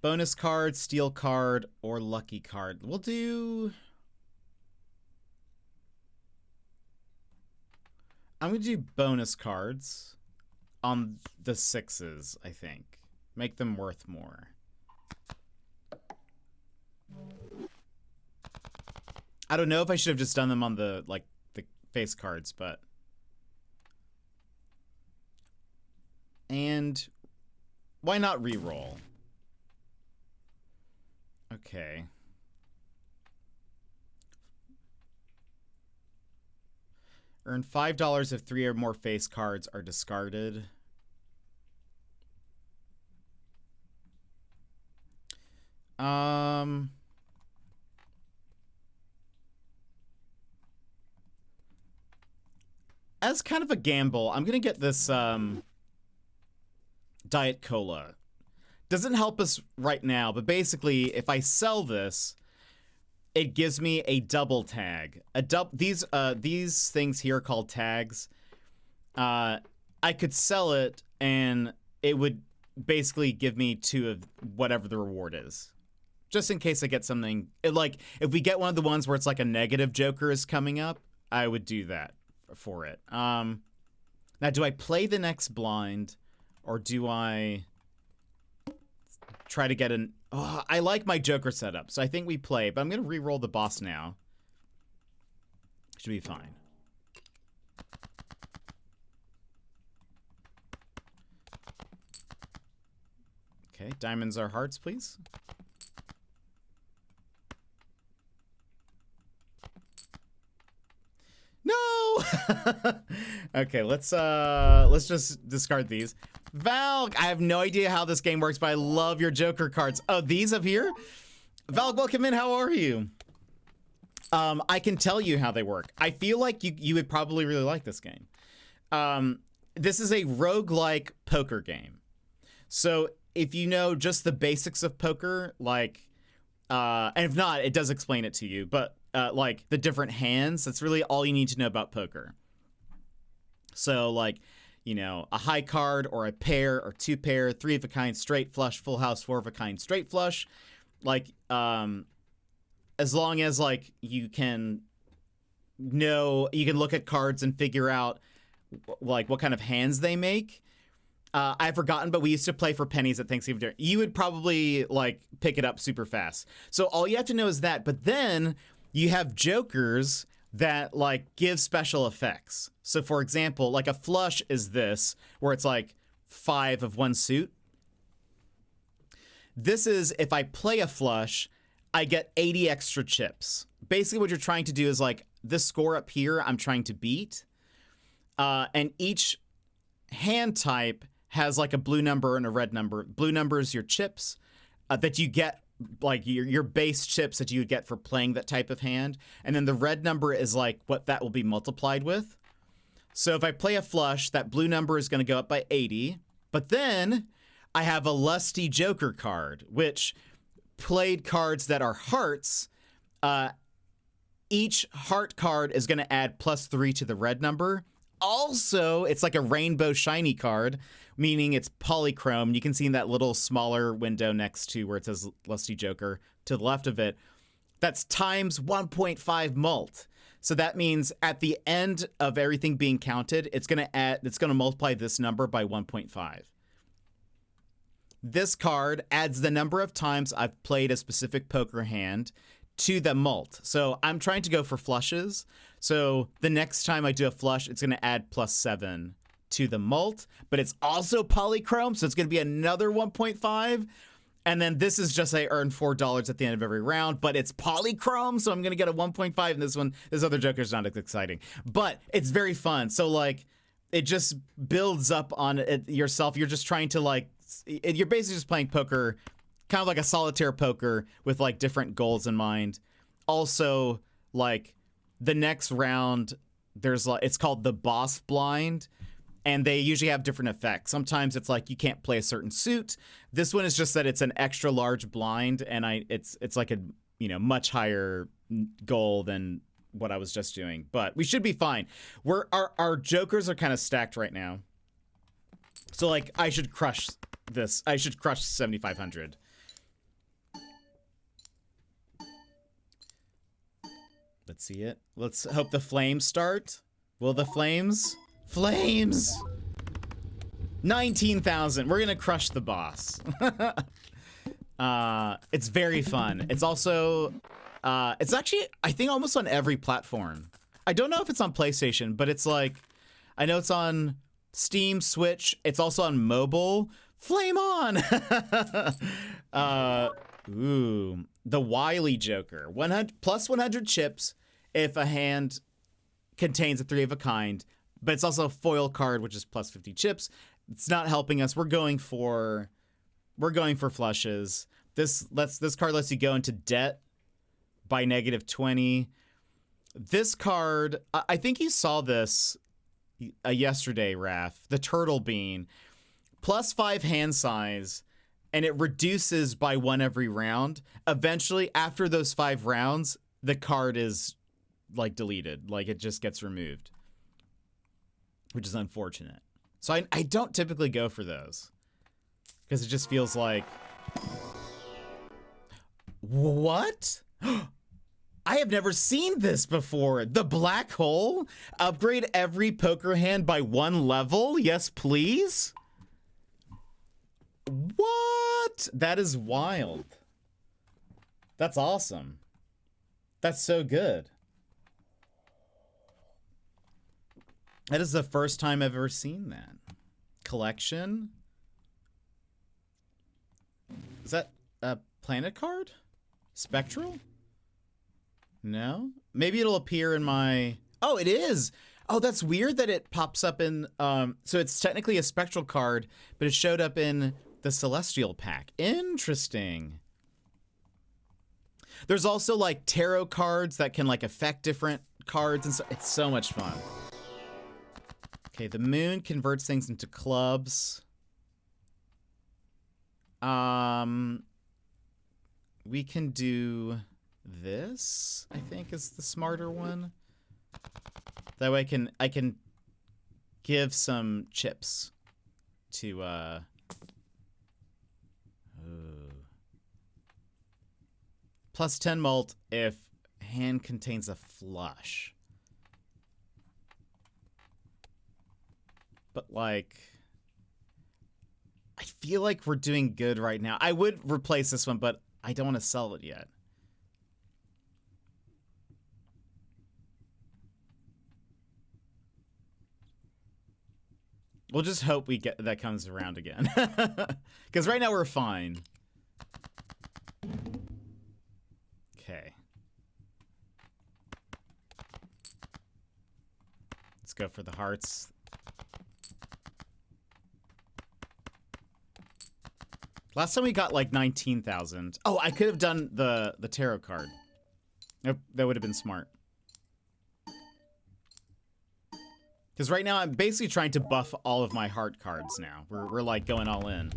Bonus card, steel card, or lucky card. We'll do... I'm going to do bonus cards on the 6s, I think. Make them worth more. I don't know if I should have just done them on the, like, the face cards, but... And why not re-roll? Okay. Earn $5 if 3 or more face cards are discarded. As kind of a gamble, I'm gonna get this Diet Cola. Doesn't help us right now, but basically, if I sell this, it gives me a double tag. These things here are called tags. I could sell it, and it would basically give me 2 of whatever the reward is, just in case I get something. Like if we get one of the ones where it's like a negative Joker is coming up, I would do that for it. Now, do I play the next blind, or do I try to get an... Oh, I like my Joker setup, so I think we play, but I'm going to re-roll the boss now. Should be fine. Okay, diamonds are hearts, please. No! Okay, let's just discard these. Valg, I have no idea how this game works, but I love your Joker cards. Oh, these up here? Valg, welcome in. How are you? I can tell you how they work. I feel like you would probably really like this game. This is a roguelike poker game. So if you know just the basics of poker, like, and if not, it does explain it to you, but like the different hands, that's really all you need to know about poker. So like, you know, a high card or a pair or 2 pair, 3 of a kind, straight flush, full house, 4 of a kind, straight flush. Like, as long as like you can know, you can look at cards and figure out like what kind of hands they make. I've forgotten, but we used to play for pennies at Thanksgiving dinner. You would probably like pick it up super fast. So all you have to know is that, but then you have jokers that like give special effects. So for example, like a flush is this, where it's like 5 of one suit. This is if I play a flush, I get 80 extra chips. Basically what you're trying to do is like this score up here, I'm trying to beat. And each hand type has like a blue number and a red number. Blue number is your chips that you get, like your base chips that you would get for playing that type of hand. And then the red number is like what that will be multiplied with. So if I play a flush, that blue number is going to go up by 80. But then I have a lusty Joker card, which played cards that are hearts. Each heart card is going to add +3 to the red number. Also, it's like a rainbow shiny card, meaning it's polychrome. You can see in that little smaller window next to where it says Lusty Joker to the left of it. That's times 1.5 mult. So that means at the end of everything being counted, it's going to multiply this number by 1.5. This card adds the number of times I've played a specific poker hand to the mult. So I'm trying to go for flushes. So the next time I do a flush, it's going to add +7 to the mult, but it's also polychrome, so it's going to be another 1.5. And then this is just I earn $4 at the end of every round, but it's polychrome, so I'm going to get a 1.5. And this other Joker's not as exciting, but it's very fun. So like, it just builds up on it yourself. You're just trying to like, you're basically just playing poker, kind of like a solitaire poker with like different goals in mind. Also, like the next round, there's like, it's called the boss blind, and they usually have different effects. Sometimes it's like you can't play a certain suit. This one is just that it's an extra large blind, and it's like a, you know, much higher goal than what I was just doing. But we should be fine. Our jokers are kind of stacked right now. So like I should crush this. I should crush 7,500. Let's see it. Let's hope the flames start. Will the flames? Flames! 19,000. We're gonna crush the boss. It's very fun. It's also, it's actually, I think, almost on every platform. I don't know if it's on PlayStation, but it's like, I know it's on Steam, Switch. It's also on mobile. Flame on! Ooh. the Wily Joker. 100 plus 100 chips if a hand contains a 3 of a kind, but it's also a foil card, which is plus 50 chips. It's not helping us. We're going for flushes. This card lets you go into debt by -20. This card, I think you saw this yesterday, Raph. The Turtle Bean, +5 hand size, and it reduces by 1 every round. Eventually, after those 5 rounds, the card is like deleted, like it just gets removed, which is unfortunate. So I don't typically go for those because it just feels like, what? I have never seen this before. The Black Hole? Upgrade every poker hand by 1 level? Yes, please? What? That is wild. That's awesome. That's so good. That is the first time I've ever seen that. Collection? Is that a planet card? Spectral? No? Maybe it'll appear in my... Oh, it is! Oh, that's weird that it pops up in... So it's technically a Spectral card, but it showed up in the Celestial pack. Interesting. There's also, like, tarot cards that can, like, affect different cards, and so it's so much fun. Okay, the moon converts things into clubs. We can do this, I think, is the smarter one. That way I can give some chips to +10 mult if hand contains a flush. But, like, I feel like we're doing good right now. I would replace this one, but I don't want to sell it yet. We'll just hope we get that comes around again. Because right now we're fine. Okay. Let's go for the hearts. Last time we got like 19,000. Oh, I could have done the tarot card. That would have been smart. Because right now I'm basically trying to buff all of my heart cards now. We're like going all in.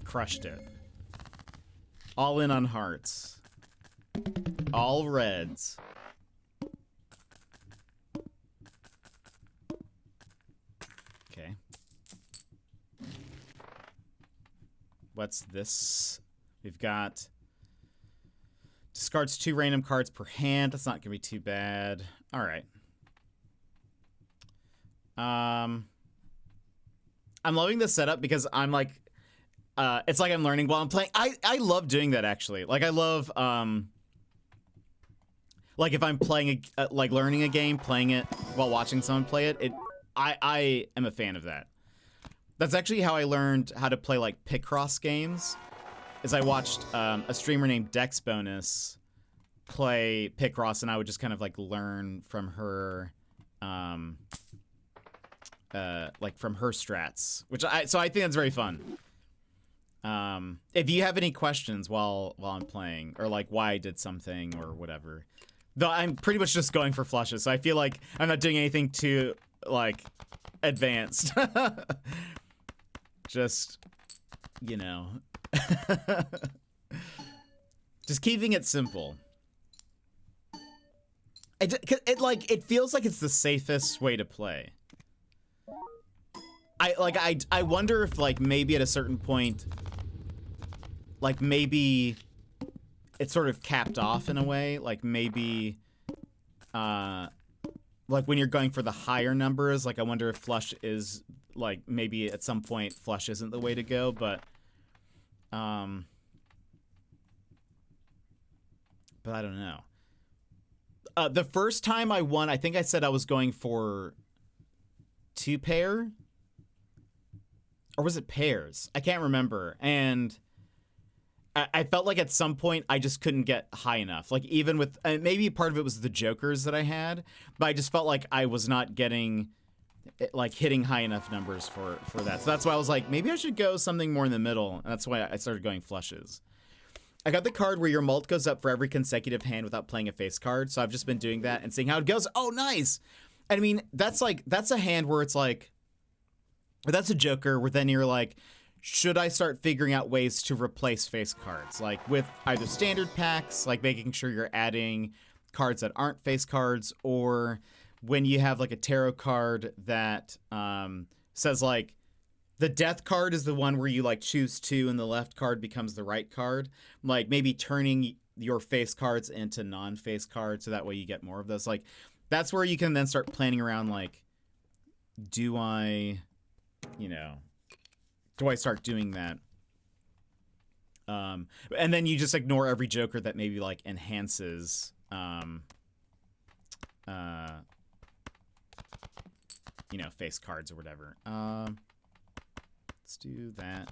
Crushed it. All in on hearts. All reds. Okay. What's this? We've got discards 2 random cards per hand. That's not gonna be too bad. All right. I'm loving this setup because I'm like, it's like I'm learning while I'm playing. I love doing that actually. Like I love, like if I'm playing like learning a game, playing it while watching someone play it. I am a fan of that. That's actually how I learned how to play like Picross games. Is I watched a streamer named Dexbonus play Picross, and I would just kind of like learn from her, like from her strats, which I think that's very fun. If you have any questions while I'm playing, or like why I did something or whatever, though I'm pretty much just going for flushes, so I feel like I'm not doing anything too like advanced. Just, you know, just keeping it simple. It feels like it's the safest way to play. I wonder if like maybe at a certain point, like maybe it's sort of capped off in a way. Like maybe, like when you're going for the higher numbers, like I wonder if flush is like maybe at some point flush isn't the way to go, but I don't know. The first time I won, I think I said I was going for 2 pair. Or was it pairs? I can't remember. And I felt like at some point I just couldn't get high enough. Like even with maybe part of it was the jokers that I had, but I just felt like I was not getting like hitting high enough numbers for that. So that's why I was like, maybe I should go something more in the middle. And that's why I started going flushes. I got the card where your mult goes up for every consecutive hand without playing a face card. So I've just been doing that and seeing how it goes. Oh, nice. And I mean, that's a hand where it's like, that's a joker where then you're like, should I start figuring out ways to replace face cards? Like with either standard packs, like making sure you're adding cards that aren't face cards, or when you have like a tarot card that says like the death card is the one where you like choose two and the left card becomes the right card. Like maybe turning your face cards into non-face cards so that way you get more of those. Like that's where you can then start planning around like, do I start doing that? And then you just ignore every joker that maybe like enhances face cards or whatever. Let's do that.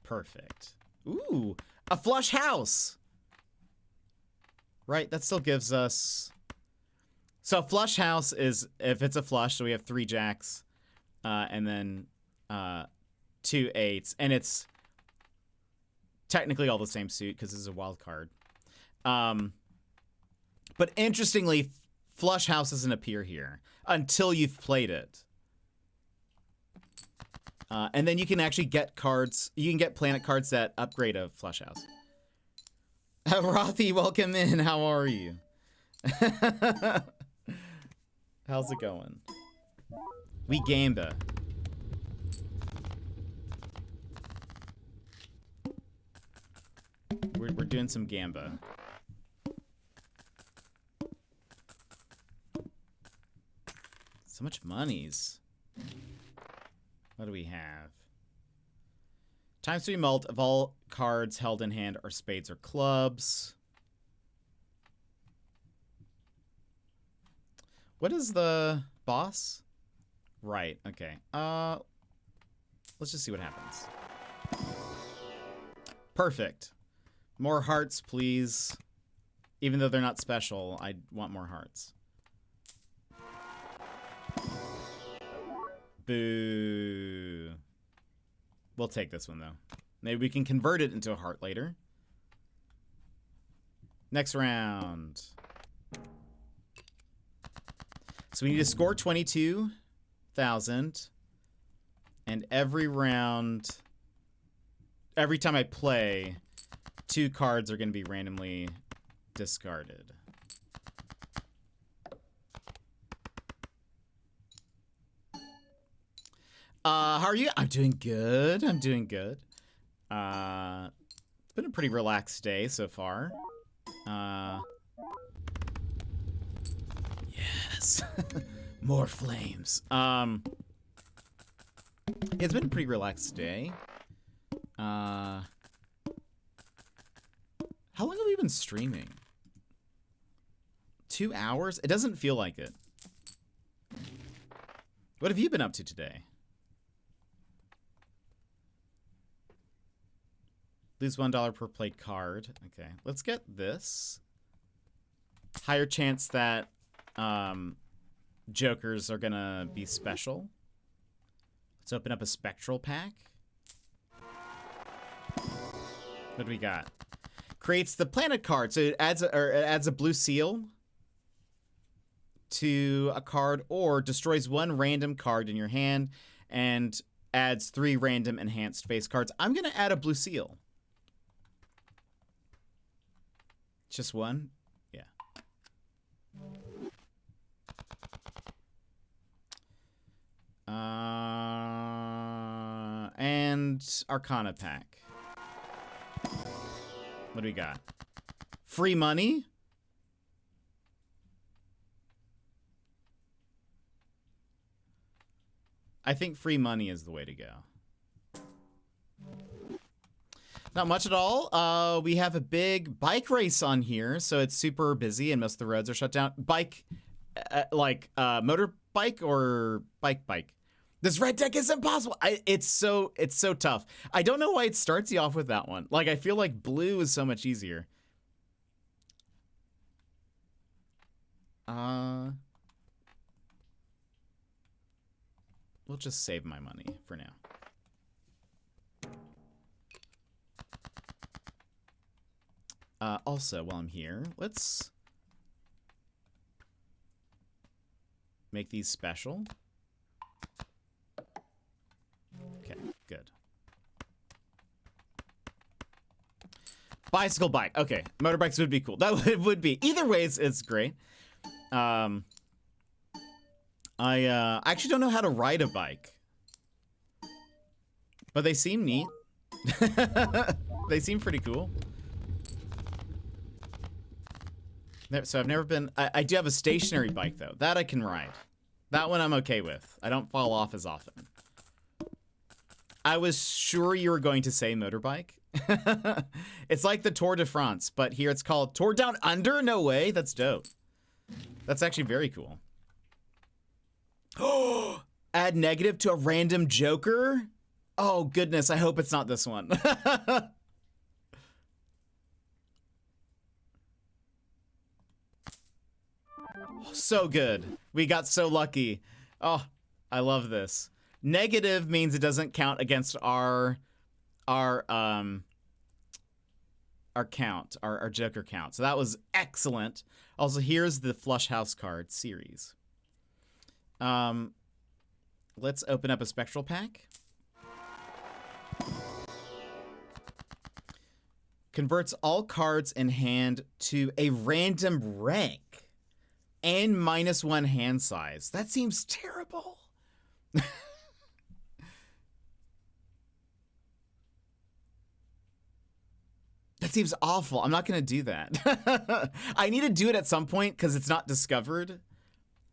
Perfect. Ooh, a flush house. Right, that still gives us... So a flush house is, if it's a flush, so we have 3 jacks, and then 2 8s, and it's technically all the same suit because this is a wild card. But interestingly, flush house doesn't appear here until you've played it. And then you can actually get cards, you can get planet cards that upgrade a flush house. Rothy, welcome in. How are you? How's it going? We Gamba. We're doing some Gamba. So much monies. What do we have? Times 3 mult of all cards held in hand are spades or clubs. What is the boss? Right, okay. Let's just see what happens. Perfect. More hearts, please. Even though they're not special, I want more hearts. Boo. We'll take this one, though. Maybe we can convert it into a heart later. Next round. So we need to score 22,000. And every round, every time I play, 2 cards are going to be randomly discarded. How are you? I'm doing good. I'm doing good. It's been a pretty relaxed day so far. Yes. More flames. Yeah, it's been a pretty relaxed day. How long have we been streaming? 2 hours? It doesn't feel like it. What have you been up to today? Lose $1 per played card. Okay, let's get this. Higher chance that jokers are gonna be special. Let's open up a spectral pack. What do we got? Creates the planet card, so it adds a blue seal to a card, or destroys 1 random card in your hand and adds 3 random enhanced face cards. I'm gonna add a blue seal. Just 1? Yeah. And Arcana pack. What do we got? Free money? I think free money is the way to go. Not much at all. We have a big bike race on here, so it's super busy and most of the roads are shut down. Bike, like motorbike or bike? This red deck is impossible. It's so tough. I don't know why it starts you off with that one. Like, I feel like blue is so much easier. We'll just save my money for now. Also, while I'm here, let's make these special. Okay, good. Bicycle bike. Okay, motorbikes would be cool. That would be. Either way, it's great. I actually don't know how to ride a bike, but they seem neat. They seem pretty cool. So I've never been. I do have a stationary bike though. That I can ride. That one I'm okay with. I don't fall off as often. I was sure you were going to say motorbike. It's like the Tour de France, but here it's called Tour Down Under? No way. That's dope. That's actually very cool. Add negative to a random joker? Oh, goodness. I hope it's not this one. So good. We got so lucky. Oh, I love this. Negative means it doesn't count against our count, our Joker count. So that was excellent. Also, here's the Flush House card series. Let's open up a Spectral pack. Converts all cards in hand to a random rank and -1 hand size. That seems terrible. That seems awful. I'm not going to do that. I need to do it at some point because it's not discovered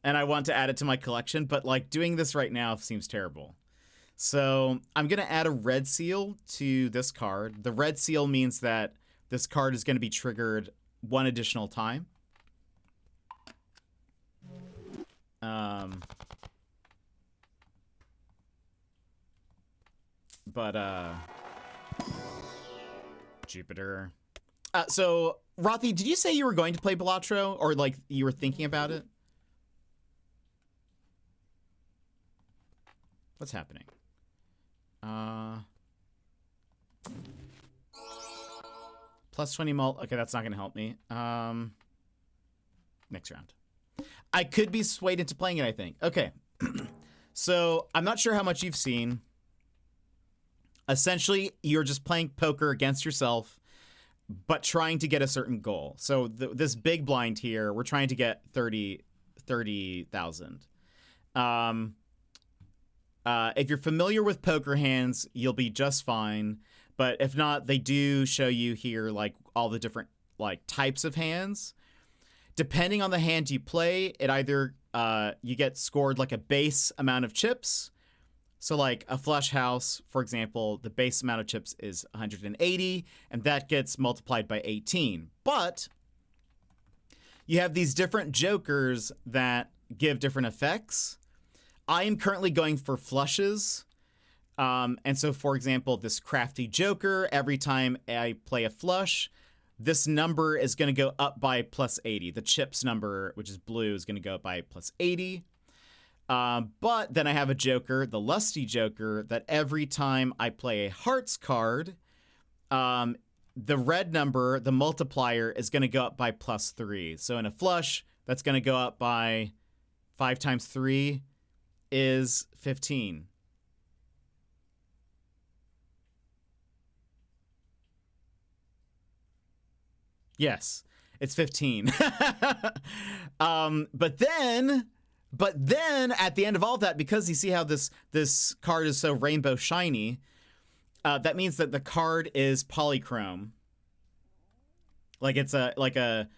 and I want to add it to my collection, but like doing this right now seems terrible. So I'm going to add a red seal to this card. The red seal means that this card is going to be triggered one additional time. Jupiter. So, Rothy, did you say you were going to play Balatro, or like you were thinking about it? What's happening? Plus 20 mult. Okay, that's not going to help me. Next round. I could be swayed into playing it, I think. Okay. So, I'm not sure how much you've seen. Essentially, you're just playing poker against yourself, but trying to get a certain goal. So this big blind here, we're trying to get 30,000. If you're familiar with poker hands, you'll be just fine. But if not, they do show you here like all the different like types of hands. Depending on the hand you play, it either you get scored like a base amount of chips. So like a flush house, for example, the base amount of chips is 180, and that gets multiplied by 18. But you have these different jokers that give different effects. I am currently going for flushes. And so, for example, this crafty joker, every time I play a flush, this number is going to go up by plus 80. The chips number, which is blue, is going to go up by plus 80. But then I have a joker, the lusty joker, that every time I play a hearts card, the red number, the multiplier, is going to go up by plus 3. So in a flush, that's going to go up by 5 times 3 is 15. Yes, it's 15. But then at the end of all that, because you see how this card is so rainbow shiny, that means that the card is polychrome. Like it's like a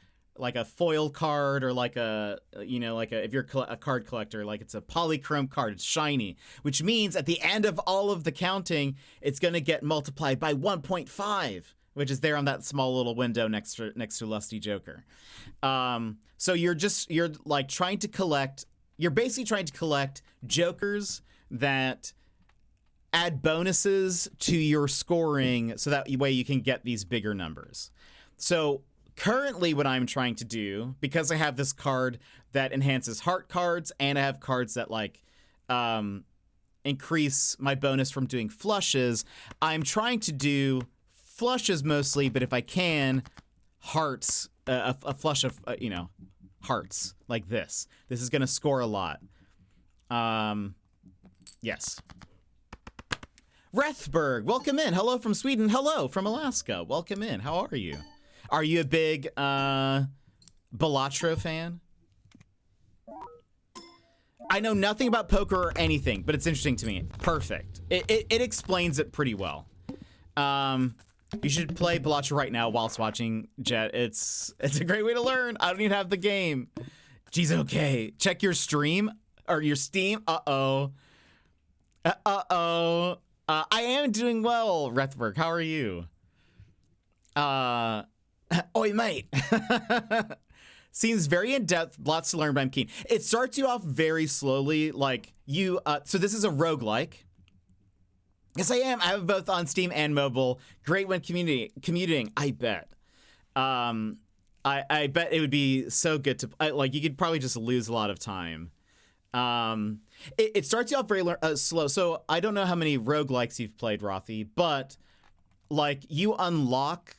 foil card, or like if you're a card collector, like it's a polychrome card. It's shiny, which means at the end of all of the counting, it's going to get multiplied by 1.5. Which is there on that small little window next to Lusty Joker. So you're basically trying to collect jokers that add bonuses to your scoring so that way you can get these bigger numbers. So currently what I'm trying to do, because I have this card that enhances heart cards and I have cards that like increase my bonus from doing flushes, I'm trying to do flushes mostly, but if I can, hearts, a flush of, hearts like this. This is going to score a lot. Yes. Rethberg, welcome in. Hello from Sweden. Hello from Alaska. Welcome in. How are you? Are you a big Balatro fan? I know nothing about poker or anything, but it's interesting to me. Perfect. It explains it pretty well. You should play Balatro right now whilst watching Jet. It's a great way to learn. I don't even have the game. Geez, okay. Check your stream or your Steam. Uh-oh. Uh-oh. I am doing well, Rethberg. How are you? Oi, mate. Seems very in-depth, lots to learn, but I'm keen. It starts you off very slowly, like you, so this is a roguelike. Yes, I am. I have both on Steam and mobile. Great when commuting, I bet. I bet it would be so good to, like, you could probably just lose a lot of time. It starts you off very slow, so I don't know how many roguelikes you've played, Rothy, but, like, you unlock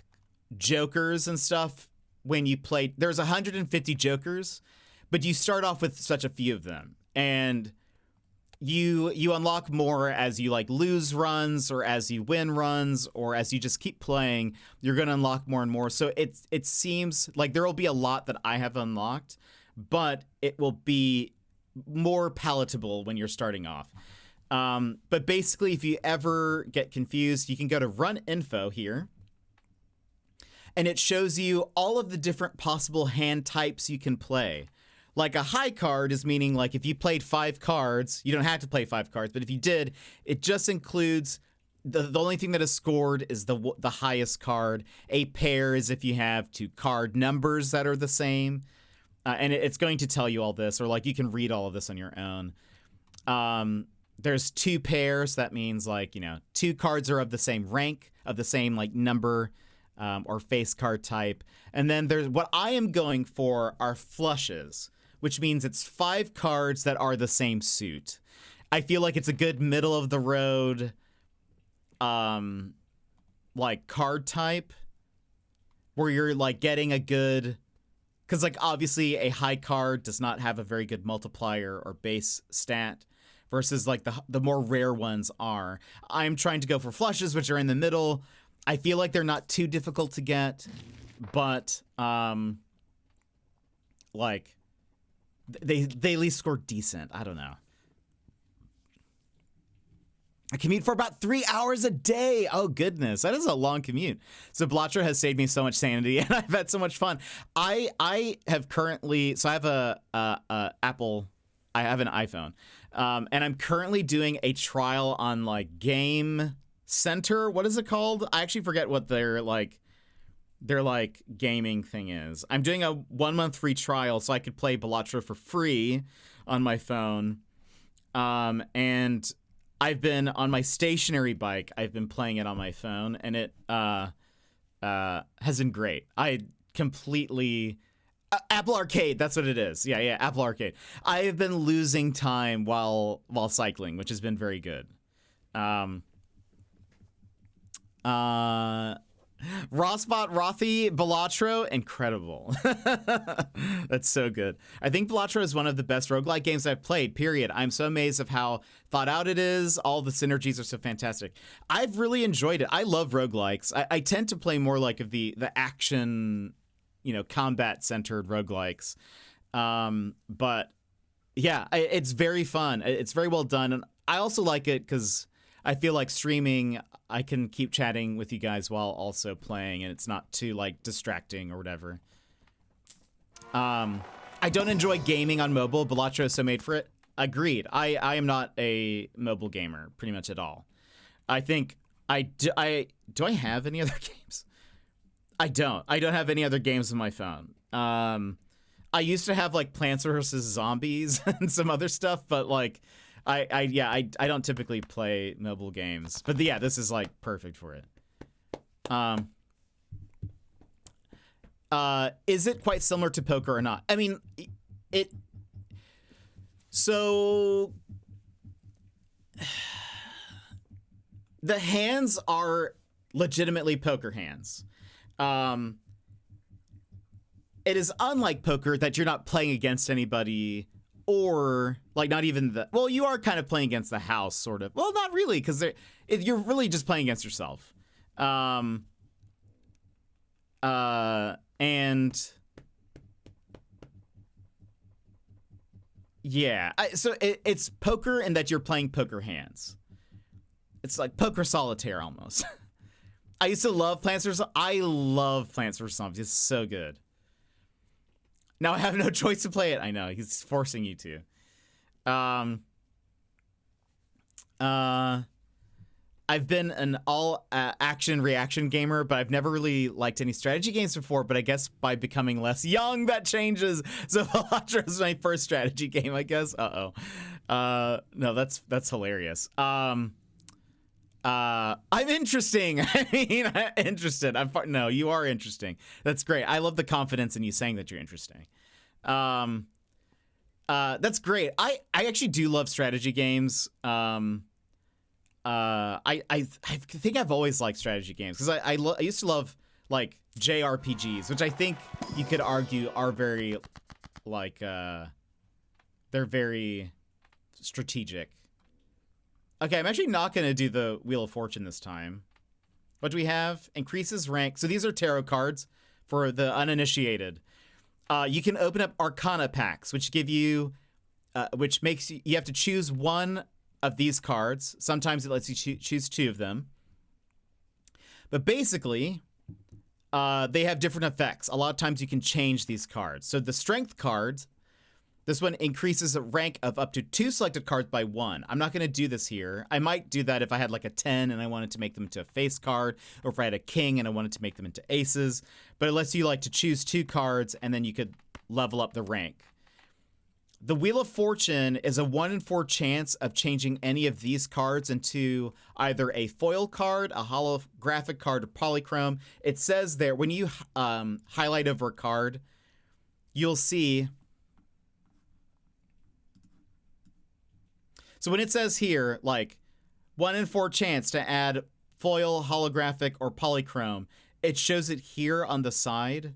jokers and stuff when you play. There's 150 jokers, but you start off with such a few of them, and you unlock more as you like lose runs or as you win runs or as you just keep playing. You're going to unlock more and more. So it seems like there will be a lot that I have unlocked, but it will be more palatable when you're starting off. But basically, if you ever get confused, you can go to Run Info here, and it shows you all of the different possible hand types you can play. Like a high card is meaning like if you played 5 cards, you don't have to play 5 cards, but if you did, it just includes the only thing that is scored is the highest card. A pair is if you have 2 card numbers that are the same, and it's going to tell you all this, or like you can read all of this on your own. There's 2 pairs. That means like 2 cards are of the same rank, of the same like number. Or face card type. And then there's what I am going for are flushes, which means it's 5 cards that are the same suit. I feel like it's a good middle of the road like card type where you're like getting a good, because like obviously a high card does not have a very good multiplier or base stat versus like the more rare ones are. I'm trying to go for flushes, which are in the middle. I feel like they're not too difficult to get, but like they at least score decent. I don't know. I commute for about 3 hours a day. Oh goodness, that is a long commute. So Balatro has saved me so much sanity, and I've had so much fun. I have currently, so I have a Apple. I have an iPhone, and I'm currently doing a trial on like Game Center. What is it called? I actually forget what their gaming thing is. I'm doing a 1-month free trial so I could play Balatro for free on my phone. And I've been on my stationary bike. I've been playing it on my phone, and it has been great. I completely Apple Arcade. That's what it is. Yeah, Apple Arcade. I have been losing time while cycling, which has been very good. Rossbot, Rothy, Balatro, incredible. That's so good. I think Balatro is one of the best roguelike games I've played, period. I'm so amazed of how thought out it is. All the synergies are so fantastic. I've really enjoyed it. I love roguelikes. I tend to play more like of the action, combat-centered roguelikes. But yeah, it's very fun. It's very well done. And I also like it because I feel like streaming, I can keep chatting with you guys while also playing, and it's not too like distracting or whatever. I don't enjoy gaming on mobile. Balatro is so made for it. Agreed. I am not a mobile gamer pretty much at all. I think do I have any other games? I don't have any other games on my phone. I used to have like Plants vs. Zombies and some other stuff, but like I don't typically play mobile games, but yeah, this is like perfect for it. Is it quite similar to poker or not? I mean, so the hands are legitimately poker hands. It is unlike poker that you're not playing against anybody, or like not even the, well, you are kind of playing against the house, sort of. Well, not really, because you're really just playing against yourself. And yeah, so it's poker in that you're playing poker hands. It's like poker solitaire almost. I used to love Plants vs. I love Plants vs. Zombies. It's so good. Now I have no choice to play it. I know, he's forcing you to. I've been an all action reaction gamer, but I've never really liked any strategy games before, but I guess by becoming less young, that changes. So Balatro is my first strategy game, I guess. No, that's hilarious. I'm interesting. I mean, interested. No, you are interesting. That's great. I love the confidence in you saying that you're interesting. That's great. I actually do love strategy games. I think I've always liked strategy games because I used to love like JRPGs, which I think you could argue are very like they're very strategic. Okay, I'm actually not going to do the Wheel of Fortune this time. What do we have? Increases rank. So these are tarot cards for the uninitiated. You can open up Arcana packs, which give you, which makes you have to choose one of these cards. Sometimes it lets you choose two of them. But basically, they have different effects. A lot of times you can change these cards. So the Strength cards, this one increases a rank of up to 2 selected cards by 1. I'm not going to do this here. I might do that if I had like a 10 and I wanted to make them into a face card, or if I had a king and I wanted to make them into aces. But it lets you like to choose 2 cards and then you could level up the rank. The Wheel of Fortune is a 1 in 4 chance of changing any of these cards into either a foil card, a holographic card, or polychrome. It says there, when you highlight over a card, you'll see. So when it says here, like 1 in 4 chance to add foil, holographic, or polychrome, it shows it here on the side.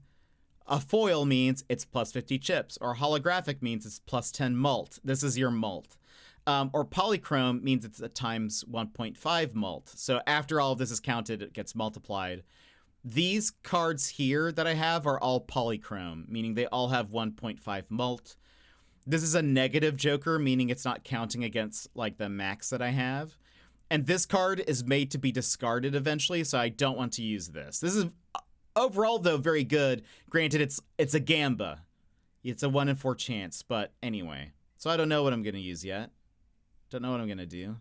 A foil means it's plus 50 chips, or holographic means it's plus 10 mult. This is your mult. Or polychrome means it's a times 1.5 mult. So after all of this is counted, it gets multiplied. These cards here that I have are all polychrome, meaning they all have 1.5 mult. This is a negative joker, meaning it's not counting against like the max that I have. And this card is made to be discarded eventually, so I don't want to use this. This is overall, though, very good. Granted, it's a gamba. It's a 1 in 4 chance, but anyway. So I don't know what I'm going to use yet. Don't know what I'm going to do.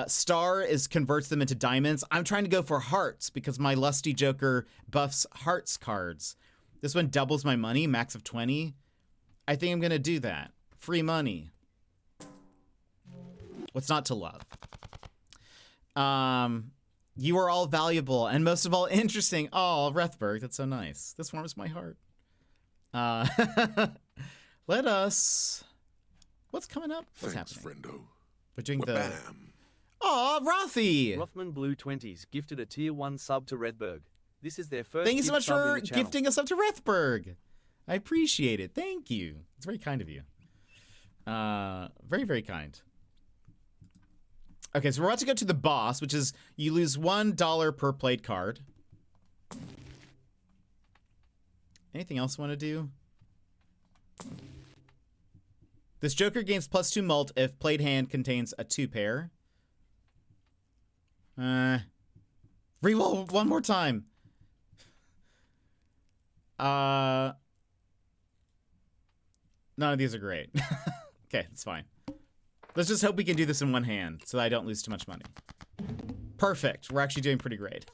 Star converts them into diamonds. I'm trying to go for hearts because my lusty joker buffs hearts cards. This one doubles my money, max of 20. I think I'm going to do that. Free money. What's not to love? You are all valuable and most of all interesting. Oh, Rethberg, that's so nice. This warms my heart. Let us... What's coming up? What's Thanks, happening? friendo. We're doing the... Bam. Oh, Rothy! Rothman Blue 20s gifted a tier 1 sub to Redberg. This is their first Thank you so much gift sub in for the channel. gifting us up to Rethberg. I appreciate it. Thank you. It's very kind of you. Very, very kind. Okay, so we're about to go to the boss, which is you lose $1 per played card. Anything else I want to do? This joker gains +2 mult if played hand contains a 2 pair. Reroll one more time. None of these are great. Okay, it's fine. Let's just hope we can do this in one hand so that I don't lose too much money. Perfect. We're actually doing pretty great.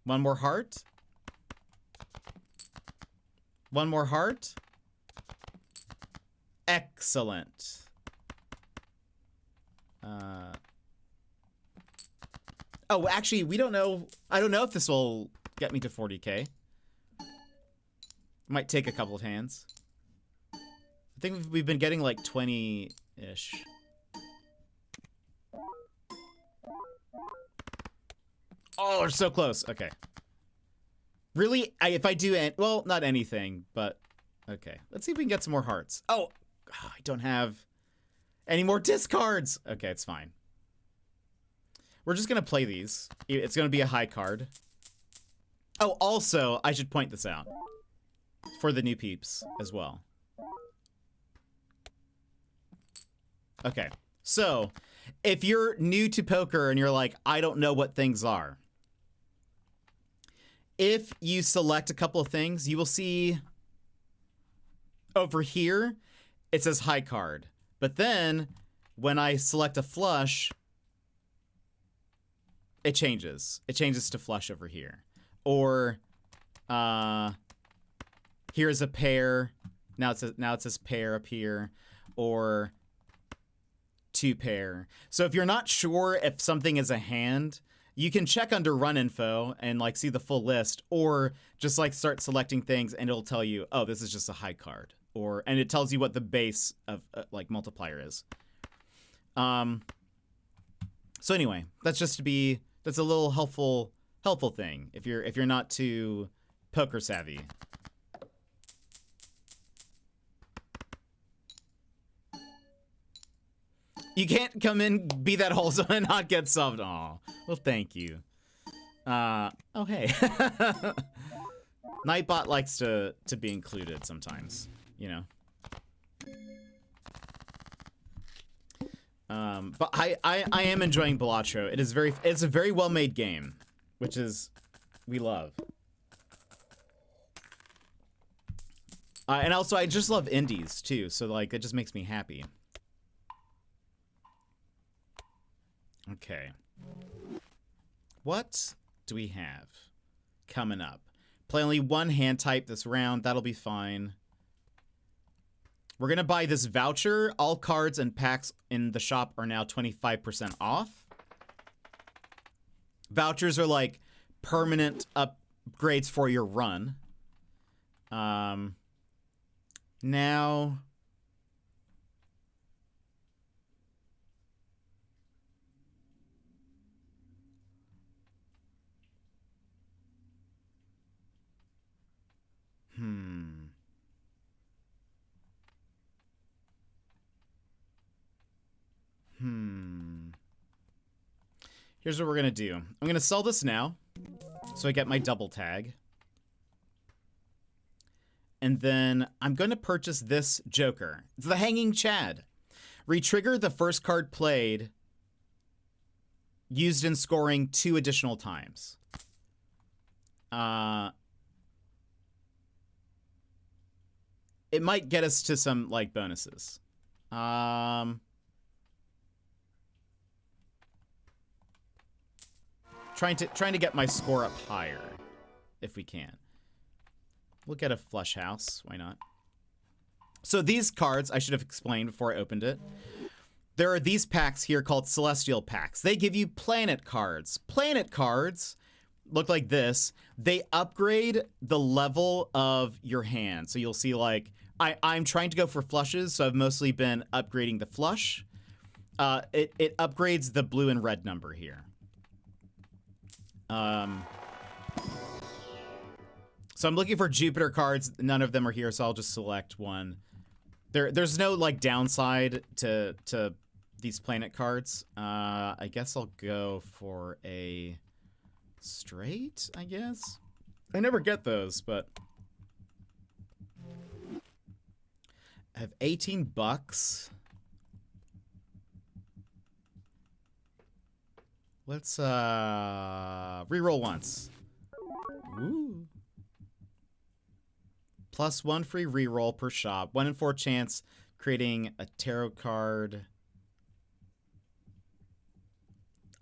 One more heart. One more heart. Excellent. Oh, actually, we don't know. I don't know if this will get me to 40k. Might take a couple of hands. I think we've been getting like 20-ish. Oh, we're so close. Okay. Really? If I do, well, not anything, but okay. Let's see if we can get some more hearts. Oh, I don't have any more discards. Okay, it's fine. We're just going to play these. It's going to be a high card. Oh, also, I should point this out for the new peeps as well. Okay, so if you're new to poker and you're like, I don't know what things are, if you select a couple of things, you will see over here, it says high card. But then when I select a flush, it changes. It changes to flush over here. Or here's a pair. Now it says pair up here. Or two pair. So if you're not sure if something is a hand, you can check under run info and like see the full list, or just like start selecting things and it'll tell you, oh, this is just a high card, and it tells you what the base of like multiplier is. So anyway, that's a little helpful thing if you're not too poker savvy. You can't come in, be that wholesome, and not get subbed. Aw. Well, thank you. Oh, hey. Nightbot likes to be included sometimes, you know. But I am enjoying Balatro. It's a very well-made game, which is we love. And also, I just love indies, too, so, like, it just makes me happy. Okay. What do we have coming up? Play only one hand type this round. That'll be fine. We're going to buy this voucher. All cards and packs in the shop are now 25% off. Vouchers are like permanent upgrades for your run. Now... Here's what we're gonna do. I'm gonna sell this now, so I get my double tag. And then I'm gonna purchase this Joker. It's the Hanging Chad. Retrigger the first card played, used in scoring 2 additional times. It might get us to some, like, bonuses. Trying to get my score up higher, if we can. We'll get a flush house. Why not? So these cards, I should have explained before I opened it. There are these packs here called Celestial Packs. They give you planet cards. Planet cards look like this. They upgrade the level of your hand. So you'll see, like, I'm trying to go for flushes, so I've mostly been upgrading the flush. It upgrades the blue and red number here. So I'm looking for Jupiter cards. None of them are here, so I'll just select one. There's no, like, downside to these planet cards. I guess I'll go for a straight, I guess. I never get those, but I have 18 bucks. Let's reroll once. Ooh. +1 free reroll per shop. 1 in 4 chance creating a tarot card.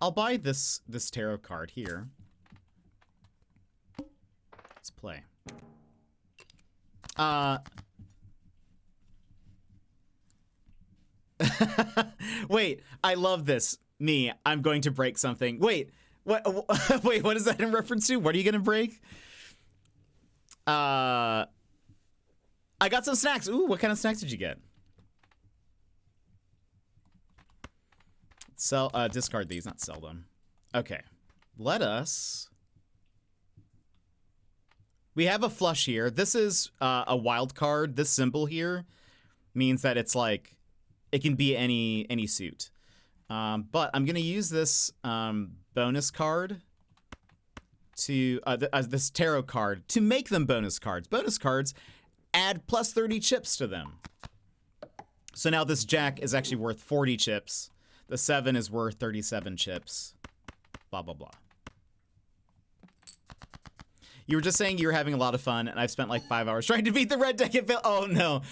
I'll buy this tarot card here. Let's play. Wait, I love this. I'm going to break something. Wait, What? Wait, what is that in reference to? What are you gonna break? I got some snacks. Ooh, what kind of snacks did you get? Discard these, not sell them. Okay, let us. We have a flush here. This is a wild card. This symbol here means that it's like it can be any suit. But I'm gonna use this bonus card to this tarot card to make them bonus cards. Bonus cards add plus 30 chips to them. So now this jack is actually worth 40 chips. The 7 is worth 37 chips. Blah, blah, blah. You were just saying you were having a lot of fun, and I've spent like 5 hours trying to beat the red deck. Oh no.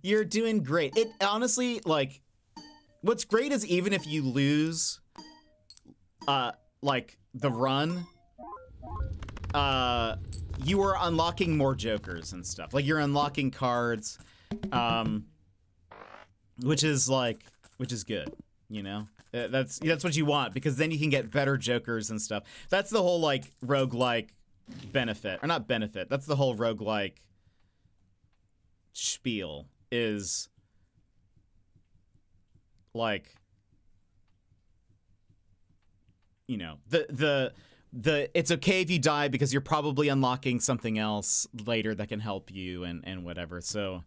You're doing great. It honestly, like, what's great is even if you lose, like, the run, you are unlocking more jokers and stuff. Like, you're unlocking cards, which is good, you know? That's what you want, because then you can get better jokers and stuff. That's the whole, like, roguelike benefit. Or not benefit. That's the whole roguelike spiel is, like, you know, the it's okay if you die because you're probably unlocking something else later that can help you and whatever. So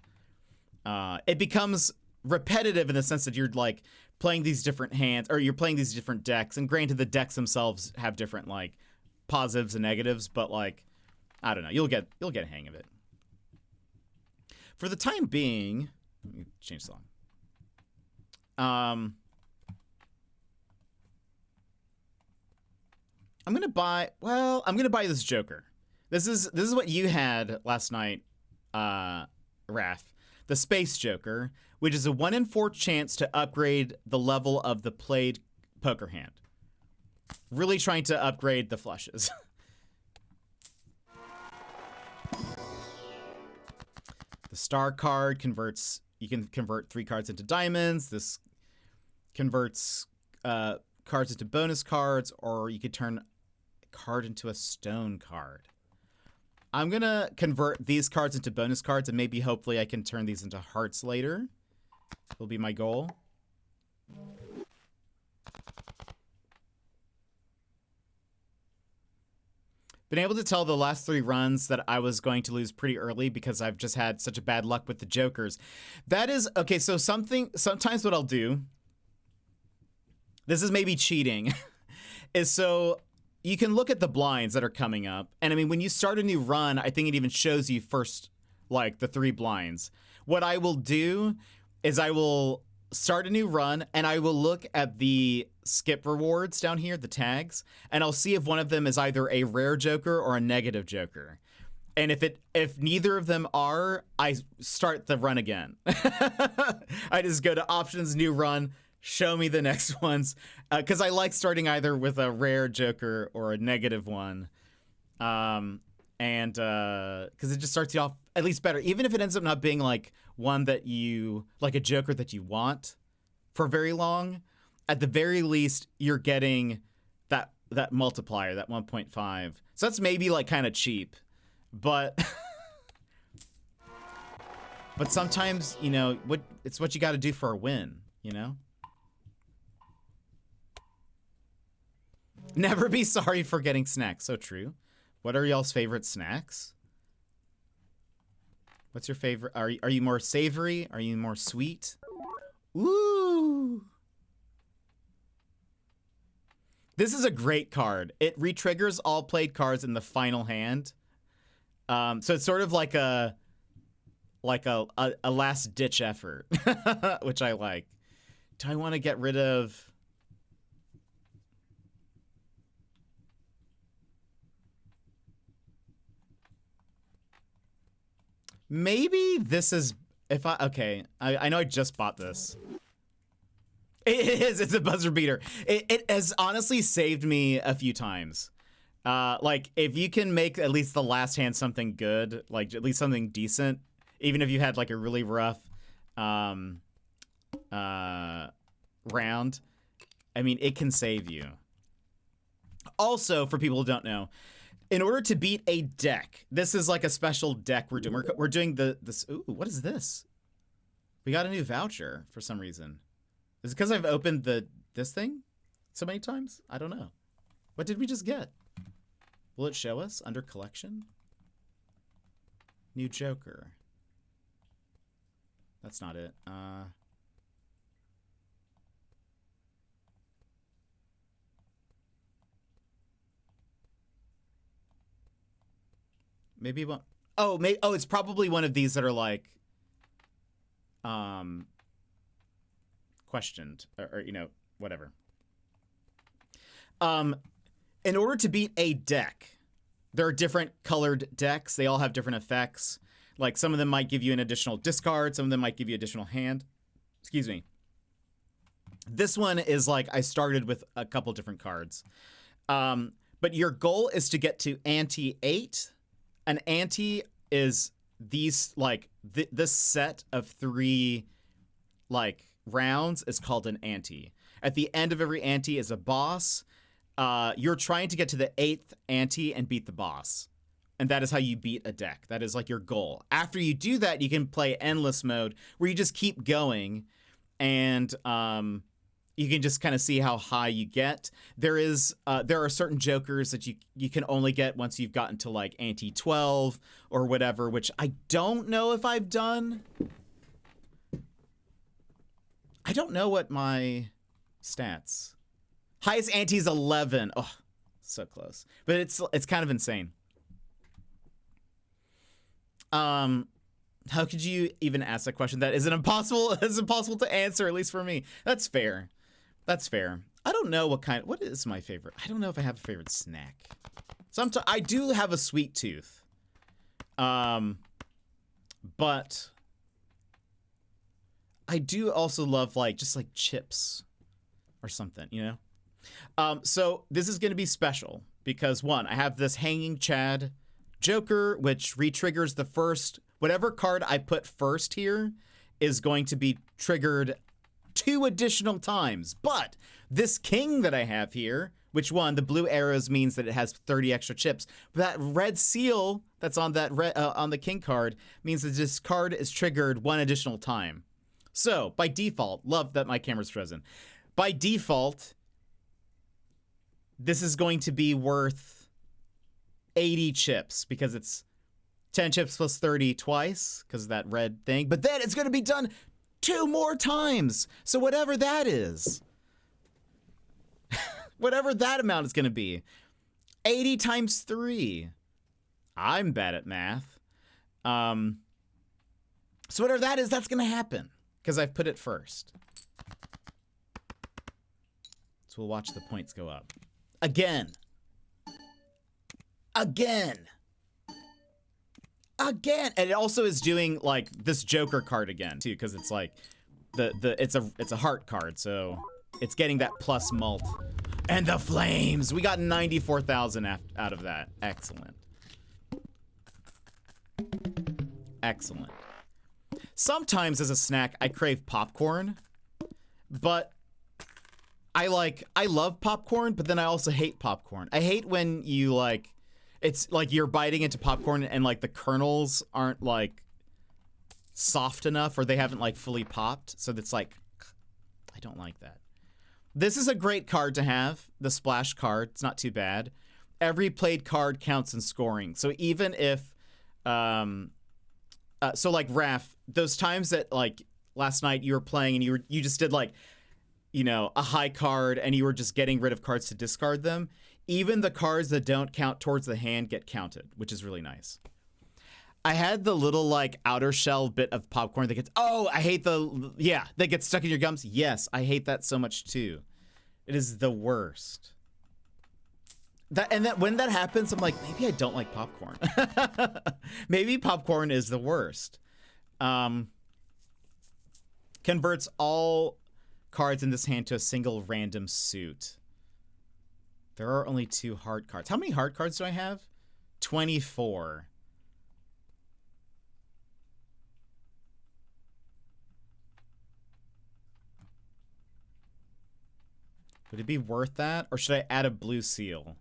it becomes repetitive in the sense that you're like playing these different hands, or you're playing these different decks, and granted the decks themselves have different like positives and negatives, but like I don't know, you'll get a hang of it. For the time being, let me change song. I'm gonna buy this Joker. This is what you had last night, Raph. The Space Joker, which is a 1 in 4 chance to upgrade the level of the played poker hand. Really trying to upgrade the flushes. The Star card converts, you can convert 3 cards into diamonds. This converts cards into bonus cards, or you could turn a card into a stone card. I'm going to convert these cards into bonus cards, and maybe hopefully I can turn these into hearts later. Will be my goal. Been able to tell the last 3 runs that I was going to lose pretty early because I've just had such a bad luck with the jokers. That is, okay, so sometimes what I'll do, this is maybe cheating, is so you can look at the blinds that are coming up. And I mean, when you start a new run, I think it even shows you first, like, the 3 blinds. What I will do is I will start a new run, and I will look at the skip rewards down here, the tags, and I'll see if one of them is either a rare joker or a negative joker. And if neither of them are, I start the run again. I just go to options, new run, show me the next ones, because I like starting either with a rare joker or a negative one, and because it just starts you off at least better, even if it ends up not being like one that you like, a joker that you want for very long. At the very least, you're getting that multiplier, that 1.5. So that's maybe like kind of cheap, but but sometimes, you know, it's what you got to do for a win, you know. Never be sorry for getting snacks. So true. What are y'all's favorite snacks? What's your favorite? Are you more savory? Are you more sweet? Ooh. This is a great card. It re-triggers all played cards in the final hand. So it's sort of like a last ditch effort, which I like. Do I want to get rid of? Maybe this is, okay, I know I just bought this. It is, it's a buzzer beater. It has honestly saved me a few times. Like, if you can make at least the last hand something good, like at least something decent, even if you had like a really rough round, I mean, it can save you. Also, for people who don't know, in order to beat a deck, this is like a special deck we're doing. We're doing this. Ooh, what is this? We got a new voucher for some reason. Is it because I've opened this thing so many times? I don't know. What did we just get? Will it show us under collection? New Joker. That's not it. Maybe one. Oh, it's probably one of these that are like, questioned or whatever. In order to beat a deck, there are different colored decks. They all have different effects. Like some of them might give you an additional discard. Some of them might give you additional hand. Excuse me. This one is like I started with a couple different cards. But your goal is to get to ante 8. An ante is these like this set of 3 like rounds is called an ante. At the end of every ante is a boss. You're trying to get to the 8th ante and beat the boss. And that is how you beat a deck. That is like your goal. After you do that, you can play endless mode where you just keep going and you can just kind of see how high you get. There are certain jokers that you can only get once you've gotten to like ante 12 or whatever, which I don't know if I've done. I don't know what my stats. Highest ante is 11. Oh, so close. But it's kind of insane. How could you even ask that question? That is impossible. It's impossible to answer, at least for me. That's fair. That's fair. I don't know what is my favorite. I don't know if I have a favorite snack. Sometimes I do have a sweet tooth. But I do also love just like chips or something, So this is going to be special because one, I have this Hanging Chad Joker, which re-triggers the first, whatever card I put first here is going to be triggered 2 additional times. But this king that I have here, which one, the blue arrows means that it has 30 extra chips. But that red seal that's on that on the king card means that this card is triggered 1 additional time. So by default, love that my camera's frozen. By default, this is going to be worth 80 chips because it's 10 chips plus 30 twice because of that red thing. But then it's going to be done 2 more times. So whatever that is, whatever that amount is going to be, 80 times 3. I'm bad at math. So whatever that is, that's going to happen because I've put it first. So we'll watch the points go up. Again. And it also is doing like this Joker card again too, because it's like it's a heart card, so it's getting that plus mult. And the flames! We got 94,000 out of that. Excellent. Excellent. Sometimes as a snack, I crave popcorn, but I love popcorn, but then I also hate popcorn. I hate when you it's like you're biting into popcorn and like the kernels aren't like soft enough or they haven't like fully popped. So that's like, I don't like that. This is a great card to have. The splash card, it's not too bad. Every played card counts in scoring. So even if, so like Raph, those times that like last night you were playing and you just did like, a high card and you were just getting rid of cards to discard them. Even the cards that don't count towards the hand get counted, which is really nice. I had the little like outer shell bit of popcorn that gets, I hate that gets stuck in your gums. Yes, I hate that so much too. It is the worst. When that happens, I'm like, maybe I don't like popcorn. Maybe popcorn is the worst. Converts all cards in this hand to a single random suit. There are only 2 hard cards. How many hard cards do I have? 24. Would it be worth that? Or should I add a blue seal?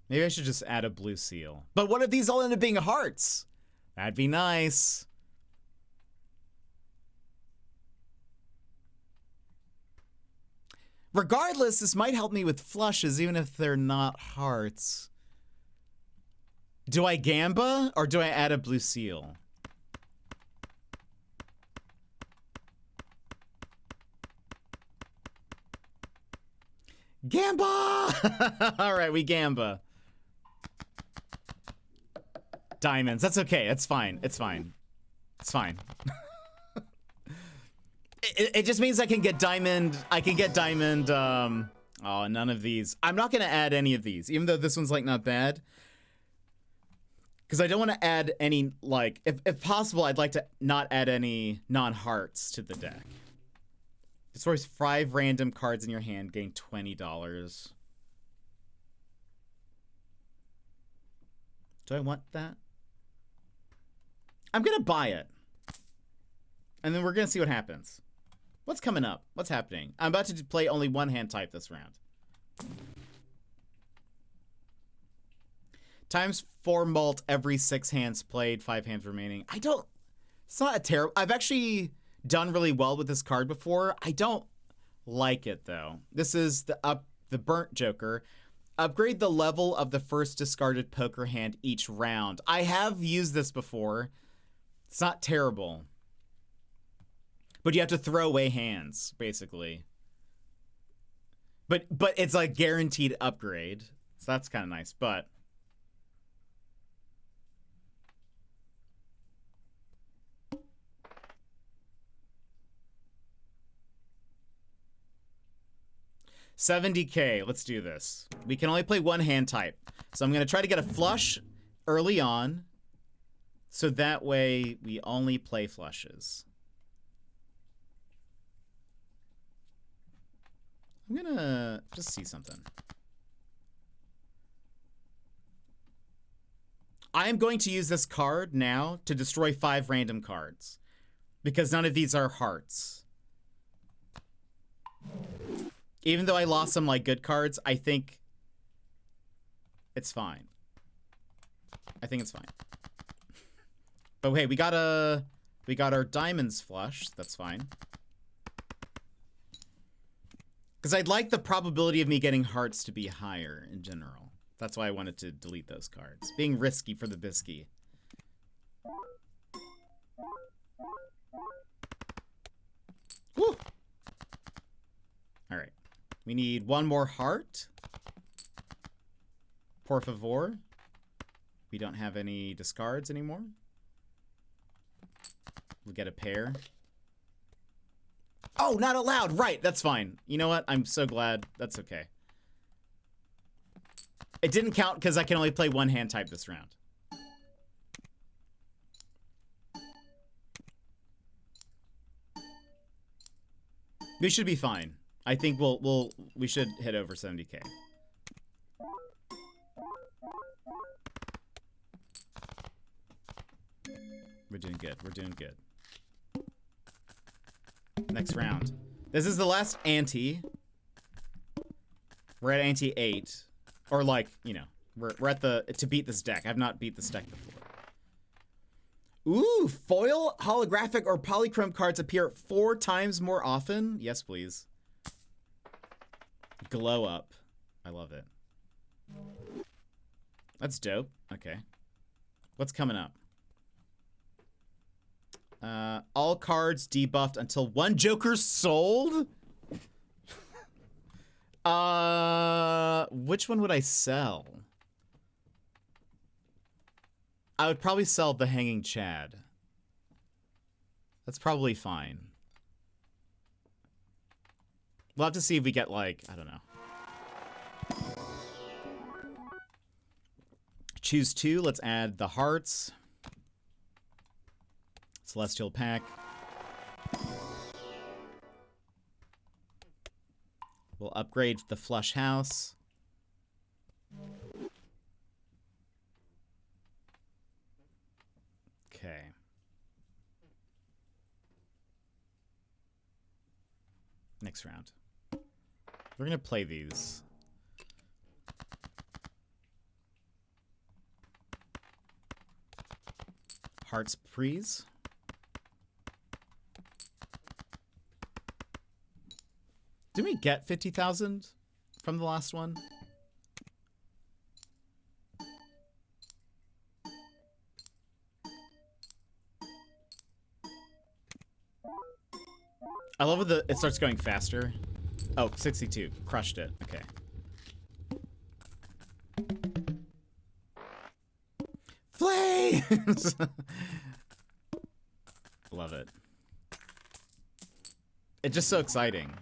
Maybe I should just add a blue seal. But what if these all end up being hearts? That'd be nice. Regardless, this might help me with flushes, even if they're not hearts. Do I gamba or do I add a blue seal? Gamba! All right, we gamba. Diamonds. That's okay. It's fine. It's fine. It's fine. It just means I can get diamond. I can get diamond. Oh, none of these. I'm not going to add any of these, even though this one's like not bad. Because I don't want to add any, like, if possible, I'd like to not add any non-hearts to the deck. Destroys 5 random cards in your hand, gain $20. Do I want that? I'm going to buy it. And then we're going to see what happens. What's coming up? What's happening? I'm about to play only one hand type this round. Times 4 mult every 6 hands played, 5 hands remaining. It's not a terrible. I've actually done really well with this card before. I don't like it though. This is the burnt joker. Upgrade the level of the first discarded poker hand each round. I have used this before. It's not terrible. But you have to throw away hands, basically. But it's like guaranteed upgrade. So that's kind of nice, but $70K. Let's do this. We can only play one hand type. So I'm going to try to get a flush early on. So that way we only play flushes. I'm going to just see something. I am going to use this card now to destroy 5 random cards. Because none of these are hearts. Even though I lost some like good cards, I think it's fine. I think it's fine. But hey, we got our diamonds flush. That's fine. Because I'd like the probability of me getting hearts to be higher in general. That's why I wanted to delete those cards. Being risky for the bisky. Woo! All right. We need one more heart. Por favor. We don't have any discards anymore. We'll get a pair. Oh, not allowed. Right, that's fine. You know what? I'm so glad. That's okay. It didn't count because I can only play one hand type this round. We should be fine. I think we should hit over 70K. We're doing good. We're doing good. Next round. This is the last ante. We're at ante 8. Or like, you know, we're at the, to beat this deck. I've not beat this deck before. Ooh, foil, holographic, or polychrome cards appear 4 times more often. Yes, please. Glow up. I love it. That's dope. Okay. What's coming up? All cards debuffed until 1 Joker's sold? Which one would I sell? I would probably sell the Hanging Chad. That's probably fine. We'll have to see if we get, like, I don't know. Choose 2. Let's add the hearts. Celestial Pack. We'll upgrade the Flush House. Okay. Next round. We're going to play these. Hearts, please. Did we get 50,000 from the last one? I love when it starts going faster. Oh, 62. Crushed it. Okay. Flames! Love it. It's just so exciting.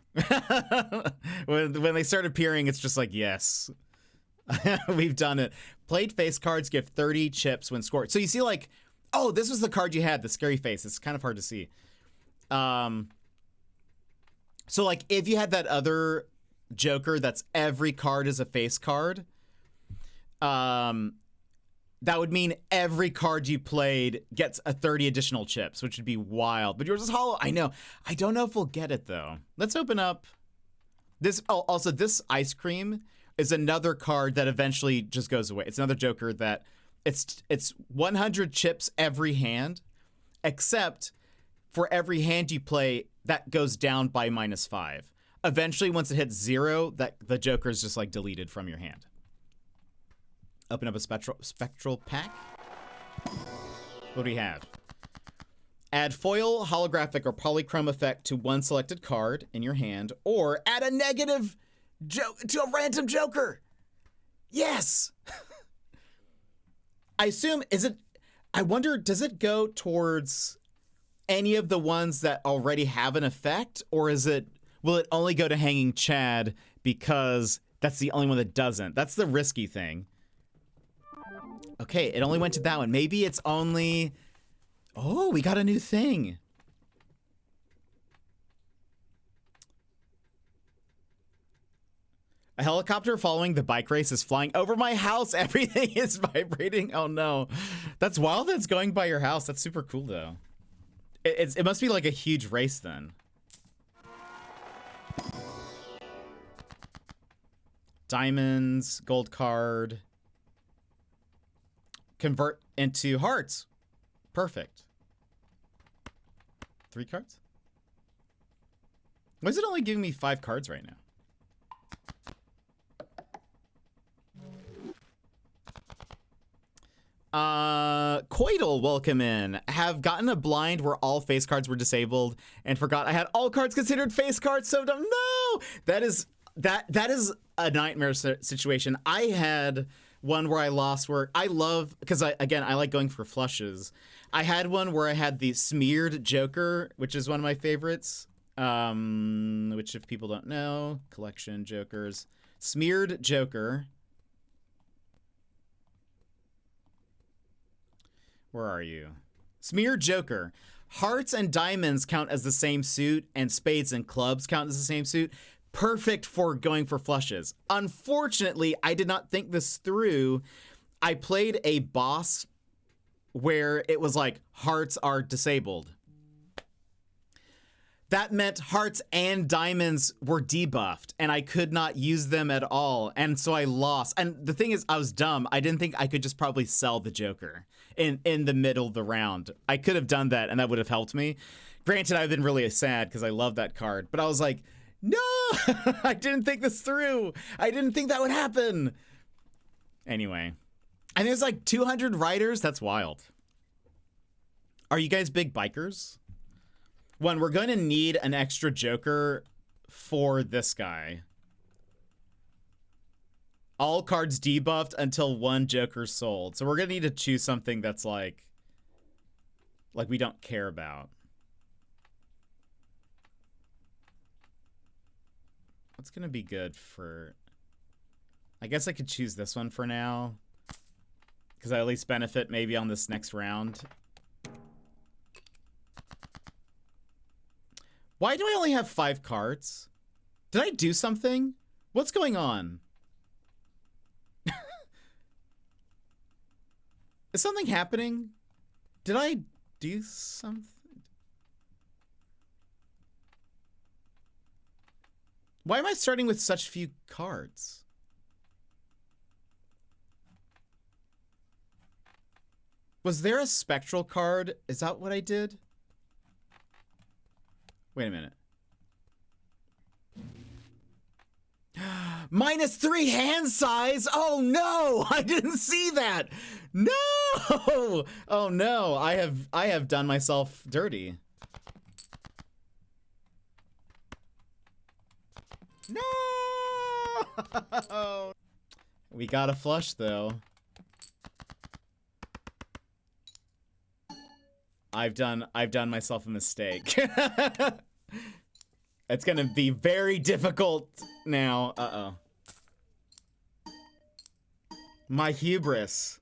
when they start appearing, it's just like, yes. We've done it. Played face cards give 30 chips when scored. So you see like, oh, this was the card you had, the scary face. It's kind of hard to see. So like if you had that other Joker that's every card is a face card, that would mean every card you played gets a 30 additional chips, which would be wild. But yours is hollow. I know. I don't know if we'll get it though. Let's open up this. Oh, also this ice cream is another card that eventually just goes away. It's another Joker that it's 100 chips every hand, except for every hand you play, that goes down by -5. Eventually, once it hits 0, that the Joker is just like deleted from your hand. Open up a spectral pack. What do we have? Add foil, holographic, or polychrome effect to one selected card in your hand, or add a negative to a random Joker. Yes. I assume, I wonder, does it go towards any of the ones that already have an effect, or will it only go to Hanging Chad because that's the only one that doesn't? That's the risky thing. Okay, it only went to that one. Maybe it's only... Oh, we got a new thing. A helicopter following the bike race is flying over my house. Everything is vibrating. Oh no. That's wild that it's going by your house. That's super cool though. It must be like a huge race then. Diamonds, gold card. Convert into hearts. Perfect. 3 cards? Why is it only giving me 5 cards right now? Coidal, welcome in. Have gotten a blind where all face cards were disabled and forgot I had all cards considered face cards. So dumb. No, that is a nightmare situation. I had one where I lost where I love, because I like going for flushes. I had one where I had the smeared Joker, which is one of my favorites. Which if people don't know, collection Jokers. Smeared Joker. Where are you? Smeared Joker. Hearts and diamonds count as the same suit, and spades and clubs count as the same suit. Perfect for going for flushes. Unfortunately, I did not think this through. I played a boss where it was like hearts are disabled. That meant hearts and diamonds were debuffed, and I could not use them at all, and so I lost. And the thing is, I was dumb. I didn't think I could just probably sell the Joker in the middle of the round. I could have done that, and that would have helped me. Granted, I've been really sad because I love that card, but I was like, no, I didn't think this through. I didn't think that would happen. Anyway, and there's like 200 riders. That's wild. Are you guys big bikers? One, we're going to need an extra Joker for this guy. All cards debuffed until one Joker's sold. So we're going to need to choose something that's like we don't care about. What's going to be good for... I guess I could choose this one for now, because I at least benefit maybe on this next round. Why do I only have 5 cards? Did I do something? What's going on? Is something happening? Did I do something? Why am I starting with such few cards? Was there a spectral card? Is that what I did? Wait a minute. -3 hand size. Oh no, I didn't see that. No. Oh no, I have done myself dirty. No. We got a flush though. I've done myself a mistake. It's gonna be very difficult now. Uh-oh. My hubris.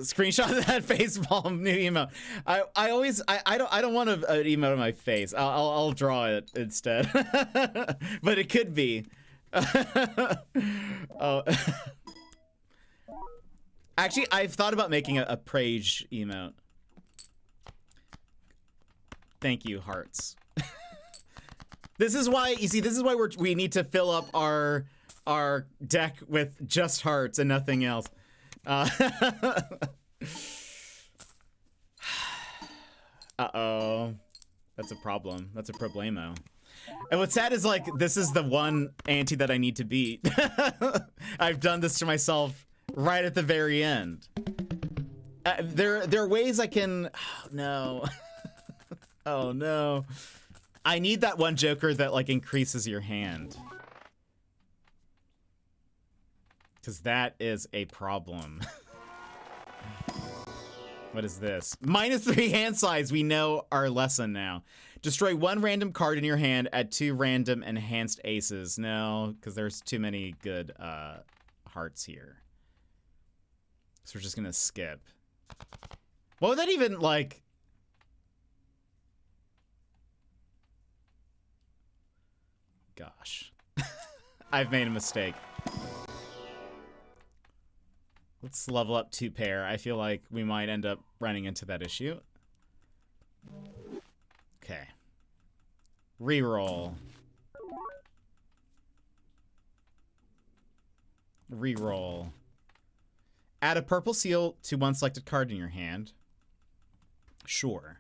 Screenshot of that face palm new emote. I don't want an emote on my face. I'll draw it instead. But it could be. Oh. Actually, I've thought about making a Prage emote. Thank you, hearts. This is why, you see, this is why we need to fill up our deck with just hearts and nothing else. Uh-oh. That's a problem. That's a problemo. And what's sad is, like, this is the one ante that I need to beat. I've done this to myself right at the very end. There are ways I can... Oh, no. Oh, no. I need that one joker that, like, increases your hand. Because that is a problem. What is this? -3 hand size. We know our lesson now. Destroy 1 random card in your hand, add 2 random enhanced aces. No, because there's too many good hearts here. So we're just gonna skip. What would that even, like... Gosh. I've made a mistake. Let's level up 2 pair. I feel like we might end up running into that issue. Okay. Reroll. Reroll. Add a purple seal to 1 selected card in your hand. Sure.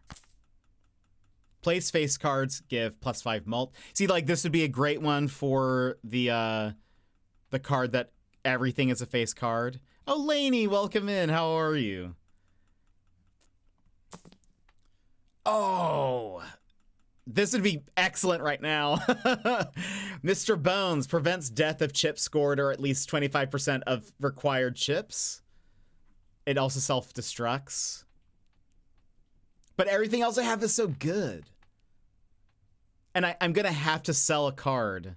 Place face cards, give +5 mult. See, like, this would be a great one for the card that everything is a face card. Oh, Lainey, welcome in. How are you? Oh, this would be excellent right now. Mr. Bones prevents death of chips scored or at least 25% of required chips. It also self-destructs. But everything else I have is so good. And I'm going to have to sell a card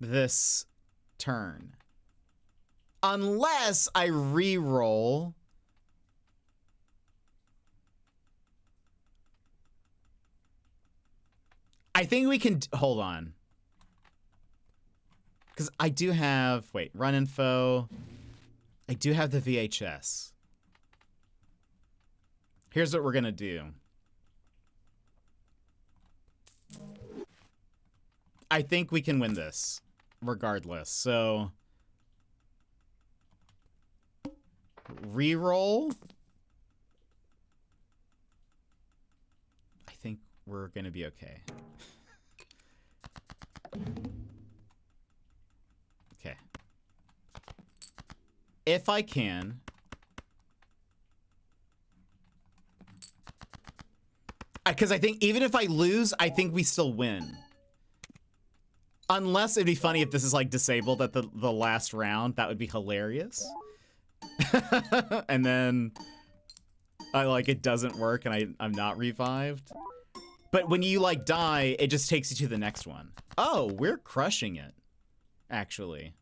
this turn. Unless I re-roll. I think we can... Hold on. Because I do have... Wait, run info. I do have the VHS. Here's what we're going to do. I think we can win this. Regardless. So... Reroll. I think we're going to be okay. Okay. If I can... Because I think even if I lose, I think we still win. Unless it'd be funny if this is like disabled at the last round. That would be hilarious. And then it doesn't work and I'm not revived. But when you like die, it just takes you to the next one. Oh, we're crushing it. Actually.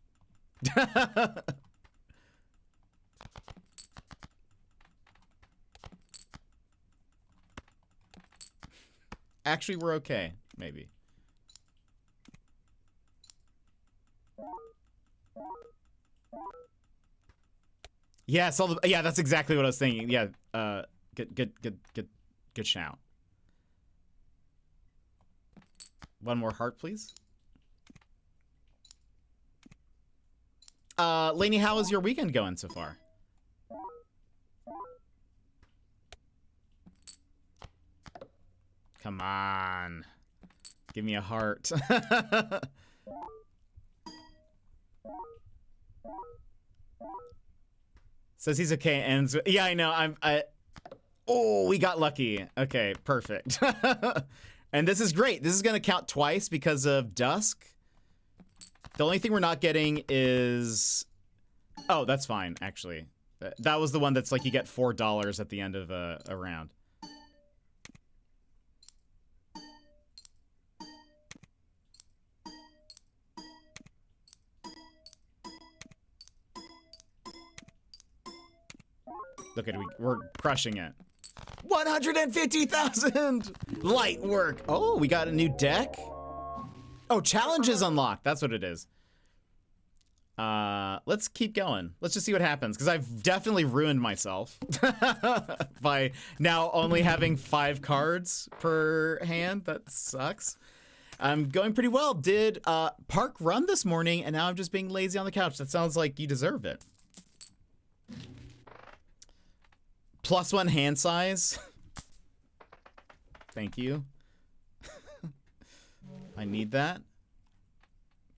Actually, we're okay, maybe. Yeah, yeah, that's exactly what I was thinking. Yeah, good shout. One more heart, please. Lainey, how is your weekend going so far? Come on. Give me a heart. Says he's okay. Ends. Yeah, I know. Oh, we got lucky. Okay, perfect. And this is great. This is going to count twice because of Dusk. The only thing we're not getting is... Oh, that's fine, actually. That was the one that's like you get $4 at the end of a round. Look at it, we're crushing it. 150,000! Light work. Oh, we got a new deck. Oh, challenges unlocked. That's what it is. Let's keep going. Let's just see what happens, because I've definitely ruined myself by now only having 5 cards per hand. That sucks. I'm going pretty well. Did Park run this morning, and now I'm just being lazy on the couch. That sounds like you deserve it. +1 hand size. Thank you. I need that.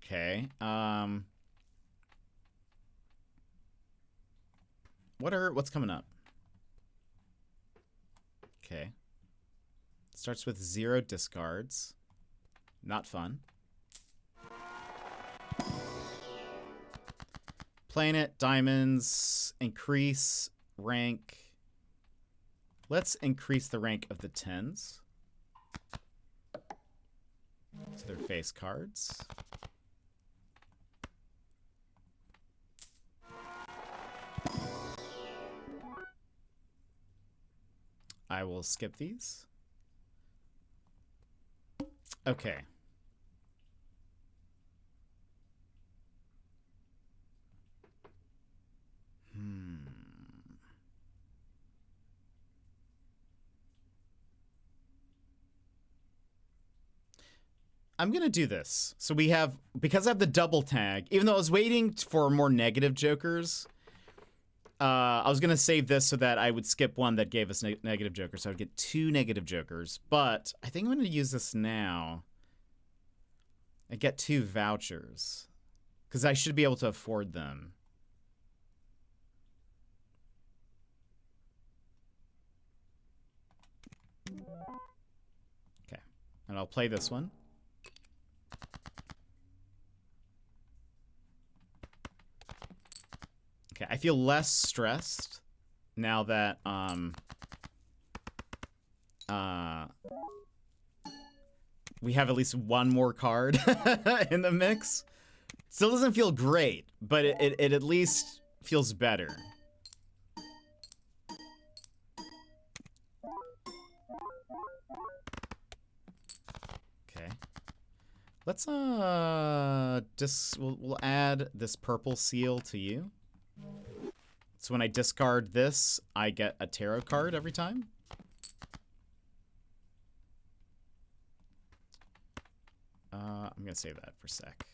Okay. What's coming up? Okay. Starts with 0 discards. Not fun. Planet, diamonds, increase rank. Let's increase the rank of the 10s. To their face cards. I will skip these. Okay. I'm gonna do this. So we have, because I have the double tag, even though I was waiting for more negative jokers, I was gonna save this so that I would skip one that gave us negative jokers, so I'd get 2 negative jokers. But I think I'm gonna use this now. I get 2 vouchers, because I should be able to afford them. Okay, and I'll play this one. Okay, I feel less stressed now that we have at least 1 more card in the mix. Still doesn't feel great, but it at least feels better. Okay. Let's we'll add this purple seal to you. So when I discard this, I get a tarot card every time. I'm gonna save that for a sec.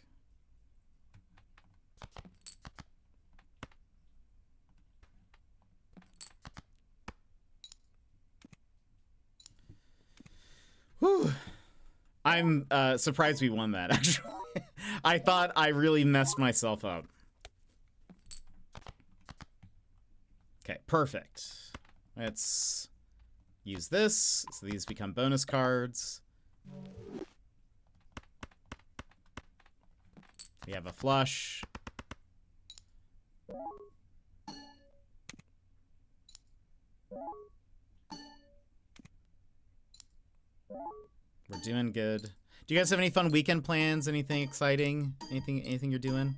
Whew. I'm surprised we won that, actually. I thought I really messed myself up. Okay, perfect. Let's use this, so these become bonus cards. We have a flush. We're doing good. Do you guys have any fun weekend plans? Anything exciting? Anything you're doing?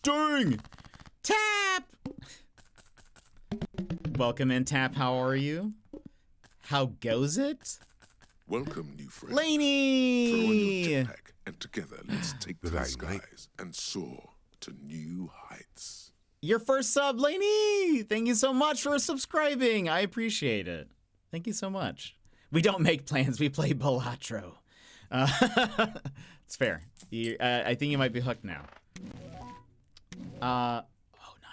Dang! Tap! Welcome in, Tap. How are you? How goes it? Welcome, new friend. Lainey! Throw on your jetpack, and together let's take to the Right, mate. skies and soar to new heights. Your first sub, Lainey! Thank you so much for subscribing. I appreciate it. Thank you so much. We don't make plans. We play Balatro. It's fair. I think you might be hooked now. Oh,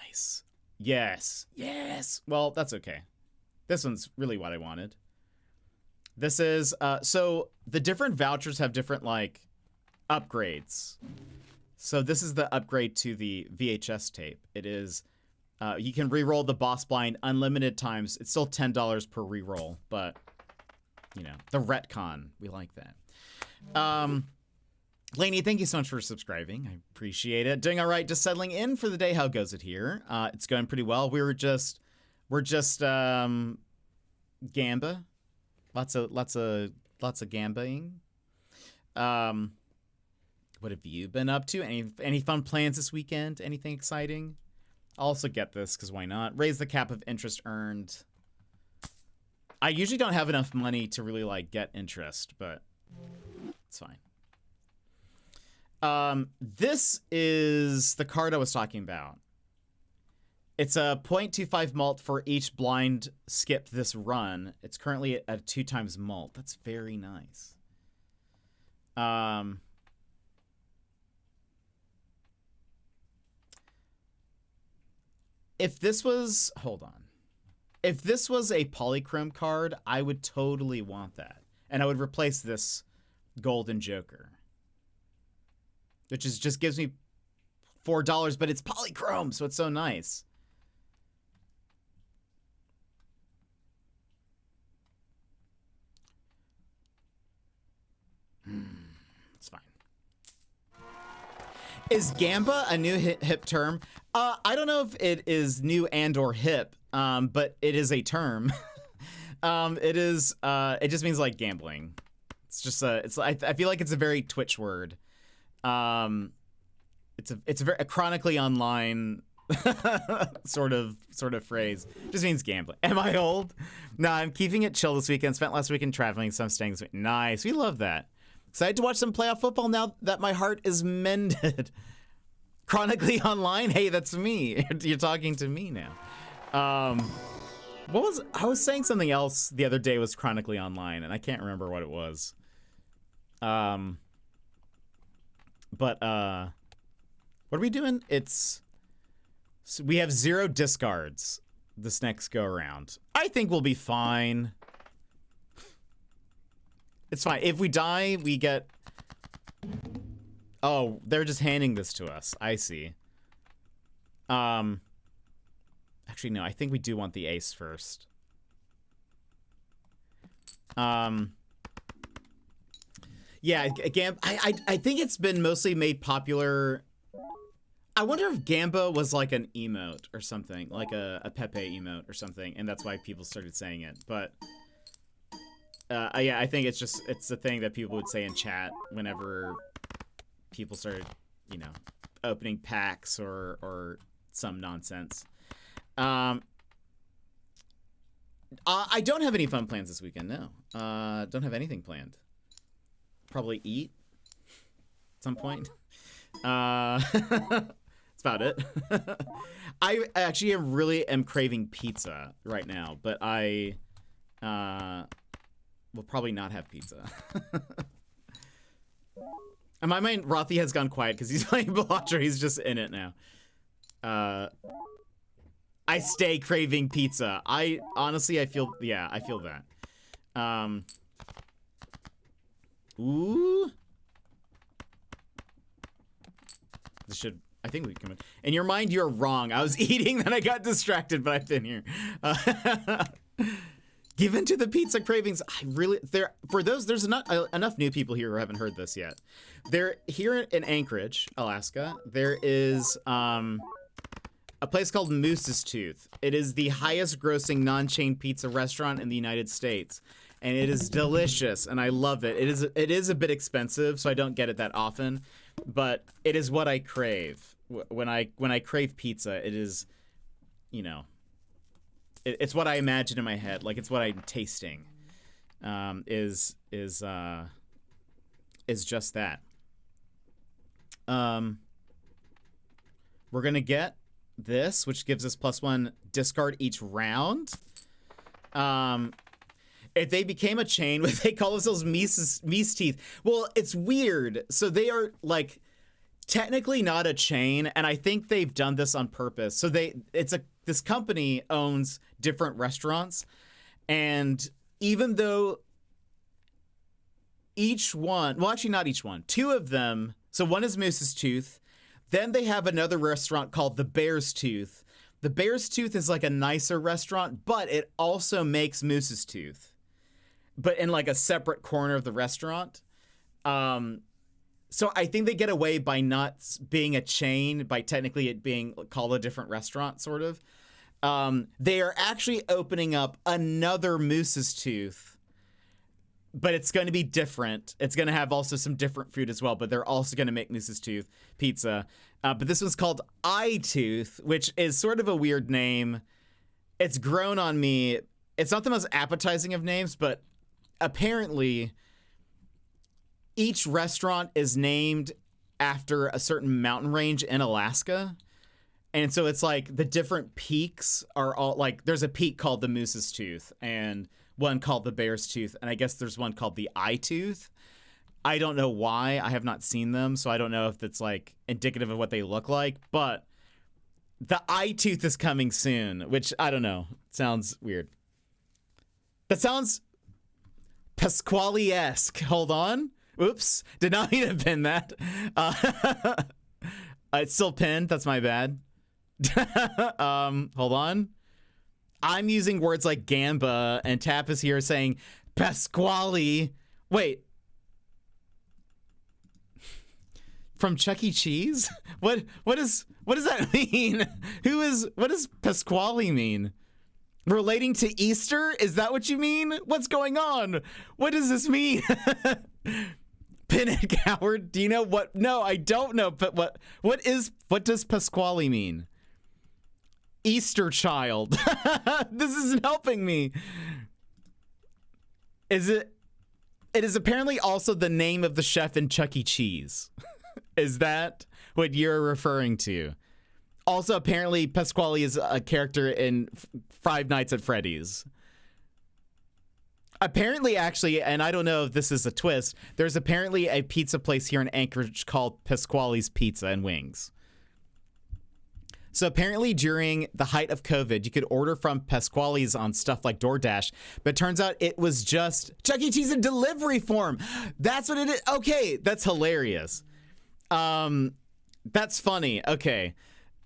nice. Yes. Yes. Well, that's okay. This one's really what I wanted. This is, so the different vouchers have different, like, upgrades. So this is the upgrade to the VHS tape. It is, you can re-roll the boss blind unlimited times. It's still $10 per re-roll, but, you know, the retcon. We like that. Lainey, thank you so much for subscribing. I appreciate it. Doing all right, just settling in for the day. How goes it here? It's going pretty well. We're just gamba. Lots of gambaing. What have you been up to? Any fun plans this weekend? Anything exciting? I'll also get this because why not? Raise the cap of interest earned. I usually don't have enough money to really like get interest, but it's fine. This is the card I was talking about. It's a 0.25 mult for each blind skipped this run. It's currently at 2 times mult. That's very nice. If this was, hold on. If this was a polychrome card, I would totally want that. And I would replace this golden joker. Which is just gives me $4, but it's polychrome, so it's so nice. It's fine. Is Gamba a new hip term? I don't know if it is new and or hip, but it is a term. It is. It just means like gambling. It's just a. It's. I feel like it's a very Twitch word. It's a very chronically online sort of phrase. Just means gambling. Am I old? No, I'm keeping it chill this weekend. Spent last weekend traveling, so I'm staying this week. Nice. We love that. Excited to watch some playoff football now that my heart is mended. Chronically online? Hey, that's me. You're talking to me now. I was saying something else the other day was chronically online, and I can't remember what it was. But what are we doing? So we have 0 discards this next go around. I think we'll be fine. It's fine. If we die, we get... Oh, they're just handing this to us. I see. Actually, no. I think we do want the ace first. Yeah, I think it's been mostly made popular. I wonder if Gamba was like an emote or something, like a Pepe emote or something, and that's why people started saying it. But yeah, I think it's a thing that people would say in chat whenever people started, you know, opening packs or some nonsense. I don't have any fun plans this weekend. No, don't have anything planned. Probably eat at some point. That's about it. I actually really am craving pizza right now, but I will probably not have pizza. In my mind, Rothy has gone quiet because he's playing Balatro. He's just in it now. I stay craving pizza. I feel that. Ooh. I think we can. In your mind, you're wrong. I was eating, then I got distracted, but I've been here. Give in to the pizza cravings. There's not enough new people here who haven't heard this yet. There, here in Anchorage, Alaska, there is a place called Moose's Tooth. It is the highest grossing non-chain pizza restaurant in the United States. And it is delicious, and I love it. It is a bit expensive, so I don't get it that often, but it is what I crave. When I crave pizza, it is, you know, it's what I imagine in my head. Like, it's what I'm tasting. Is just that. We're gonna get this, which gives us +1 discard each round. if they became a chain, would they call themselves Mies Teeth? Well, it's weird. So they are like technically not a chain, and I think they've done this on purpose. So this company owns different restaurants, and even though each one, well, actually not each one, two of them, so one is Moose's Tooth, then they have another restaurant called the Bear's Tooth. The Bear's Tooth is like a nicer restaurant, but it also makes Moose's Tooth, but in like a separate corner of the restaurant. So I think they get away by not being a chain, by technically it being called a different restaurant, sort of. They are actually opening up another Moose's Tooth, but it's going to be different. It's going to have also some different food as well, but they're also going to make Moose's Tooth pizza. But this one's called Eye Tooth, which is sort of a weird name. It's grown on me. It's not the most appetizing of names, but apparently each restaurant is named after a certain mountain range in Alaska. And so it's like the different peaks are all like, there's a peak called the Moose's Tooth and one called the Bear's Tooth. And I guess there's one called the Eye Tooth. I don't know why. I have not seen them, so I don't know if it's like indicative of what they look like, but the Eye Tooth is coming soon, which I don't know. Sounds weird. That sounds Pasquale-esque. Hold on. Oops. Did not mean to pin that. It's still pinned. That's my bad. Hold on. I'm using words like gamba, and Tap is here saying Pasquale. Wait. From Chuck E. Cheese? What does that mean? What does Pasquale mean? Relating to Easter? Is that what you mean? What's going on? What does this mean? Pinhead Coward? Do you know what? No, I don't know. But what does Pasquale mean? Easter child. This isn't helping me. It is apparently also the name of the chef in Chuck E. Cheese. Is that what you're referring to? Also, apparently, Pasquale is a character in Five Nights at Freddy's. Apparently, actually, and I don't know if this is a twist, there's apparently a pizza place here in Anchorage called Pasquale's Pizza and Wings. So apparently during the height of COVID, you could order from Pasquale's on stuff like DoorDash, but it turns out it was just Chuck E. Cheese in delivery form. That's what it is. Okay, that's hilarious. That's funny. Okay.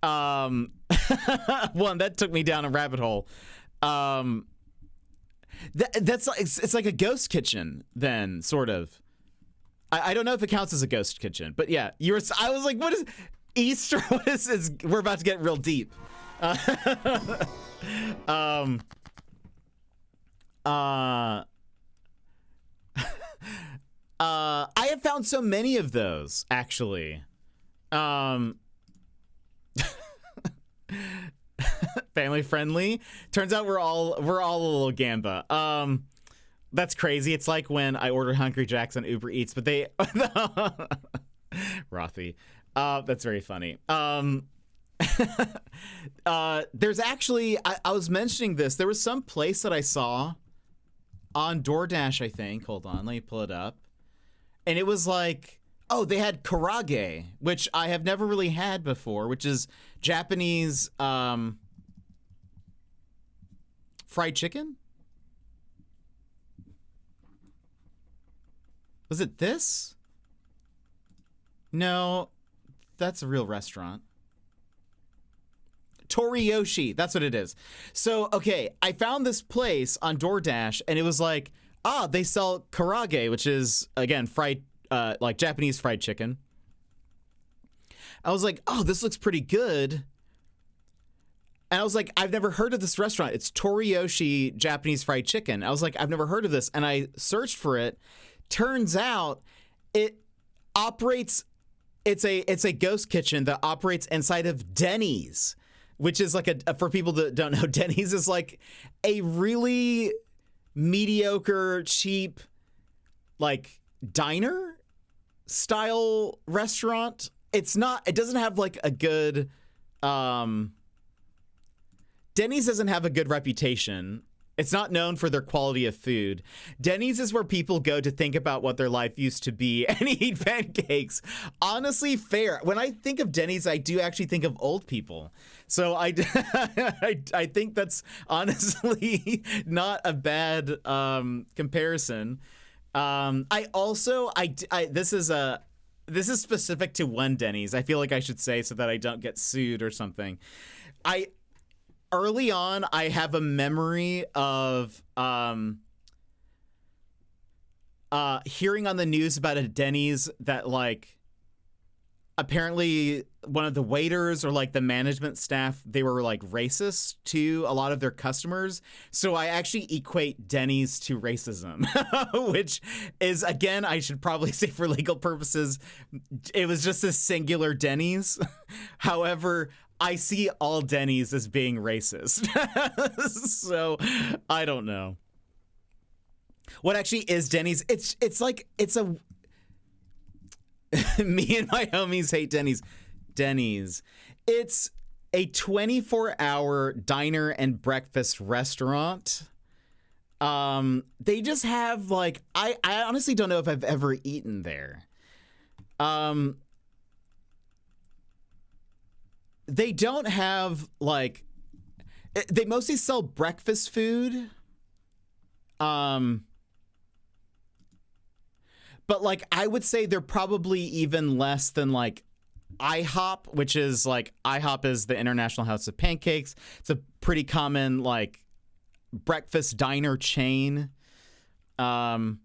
One, that took me down a rabbit hole. That's like, it's like a ghost kitchen then, sort of. I don't know if it counts as a ghost kitchen, but yeah, I was like, what is Easter? What is this? We're about to get real deep. I have found so many of those, actually. Family friendly. Turns out we're all a little gamba. That's crazy. It's like when I order Hungry Jacks on Uber Eats, but they Rothy. That's very funny. There's actually, I was mentioning this. There was some place that I saw on DoorDash, I think. Hold on, let me pull it up. And it was like, oh, they had karage, which I have never really had before, which is Japanese fried chicken. Was it this? No, that's a real restaurant. Toriyoshi, that's what it is. So, okay, I found this place on DoorDash, and it was like, they sell karage, which is, again, fried, like Japanese fried chicken. I was like, oh, this looks pretty good. And I was like, I've never heard of this restaurant. It's Toriyoshi Japanese fried chicken. I was like, I've never heard of this. And I searched for it. Turns out it operates, it's a ghost kitchen that operates inside of Denny's, which is like for people that don't know, Denny's is like a really mediocre, cheap, like diner style restaurant. It doesn't have like a good, Denny's doesn't have a good reputation It's not known for their quality of food. Denny's is where people go to think about what their life used to be and eat pancakes. Honestly, fair. When I think of Denny's, I do actually think of old people. So I think that's honestly not a bad comparison. This is specific to one Denny's. I feel like I should say so that I don't get sued or something. Early on, I have a memory of hearing on the news about a Denny's that, like, apparently one of the waiters or, like, the management staff, they were, like, racist to a lot of their customers. So I actually equate Denny's to racism, which is, again, I should probably say for legal purposes, it was just a singular Denny's. However, I see all Denny's as being racist. So I don't know. What actually is Denny's? It's a me and my homies hate Denny's. Denny's. It's a 24-hour diner and breakfast restaurant. They just have, like, I honestly don't know if I've ever eaten there. They don't have, like, they mostly sell breakfast food. But, like, I would say they're probably even less than, like, IHOP, which is, like, IHOP is the International House of Pancakes. It's a pretty common, like, breakfast diner chain. But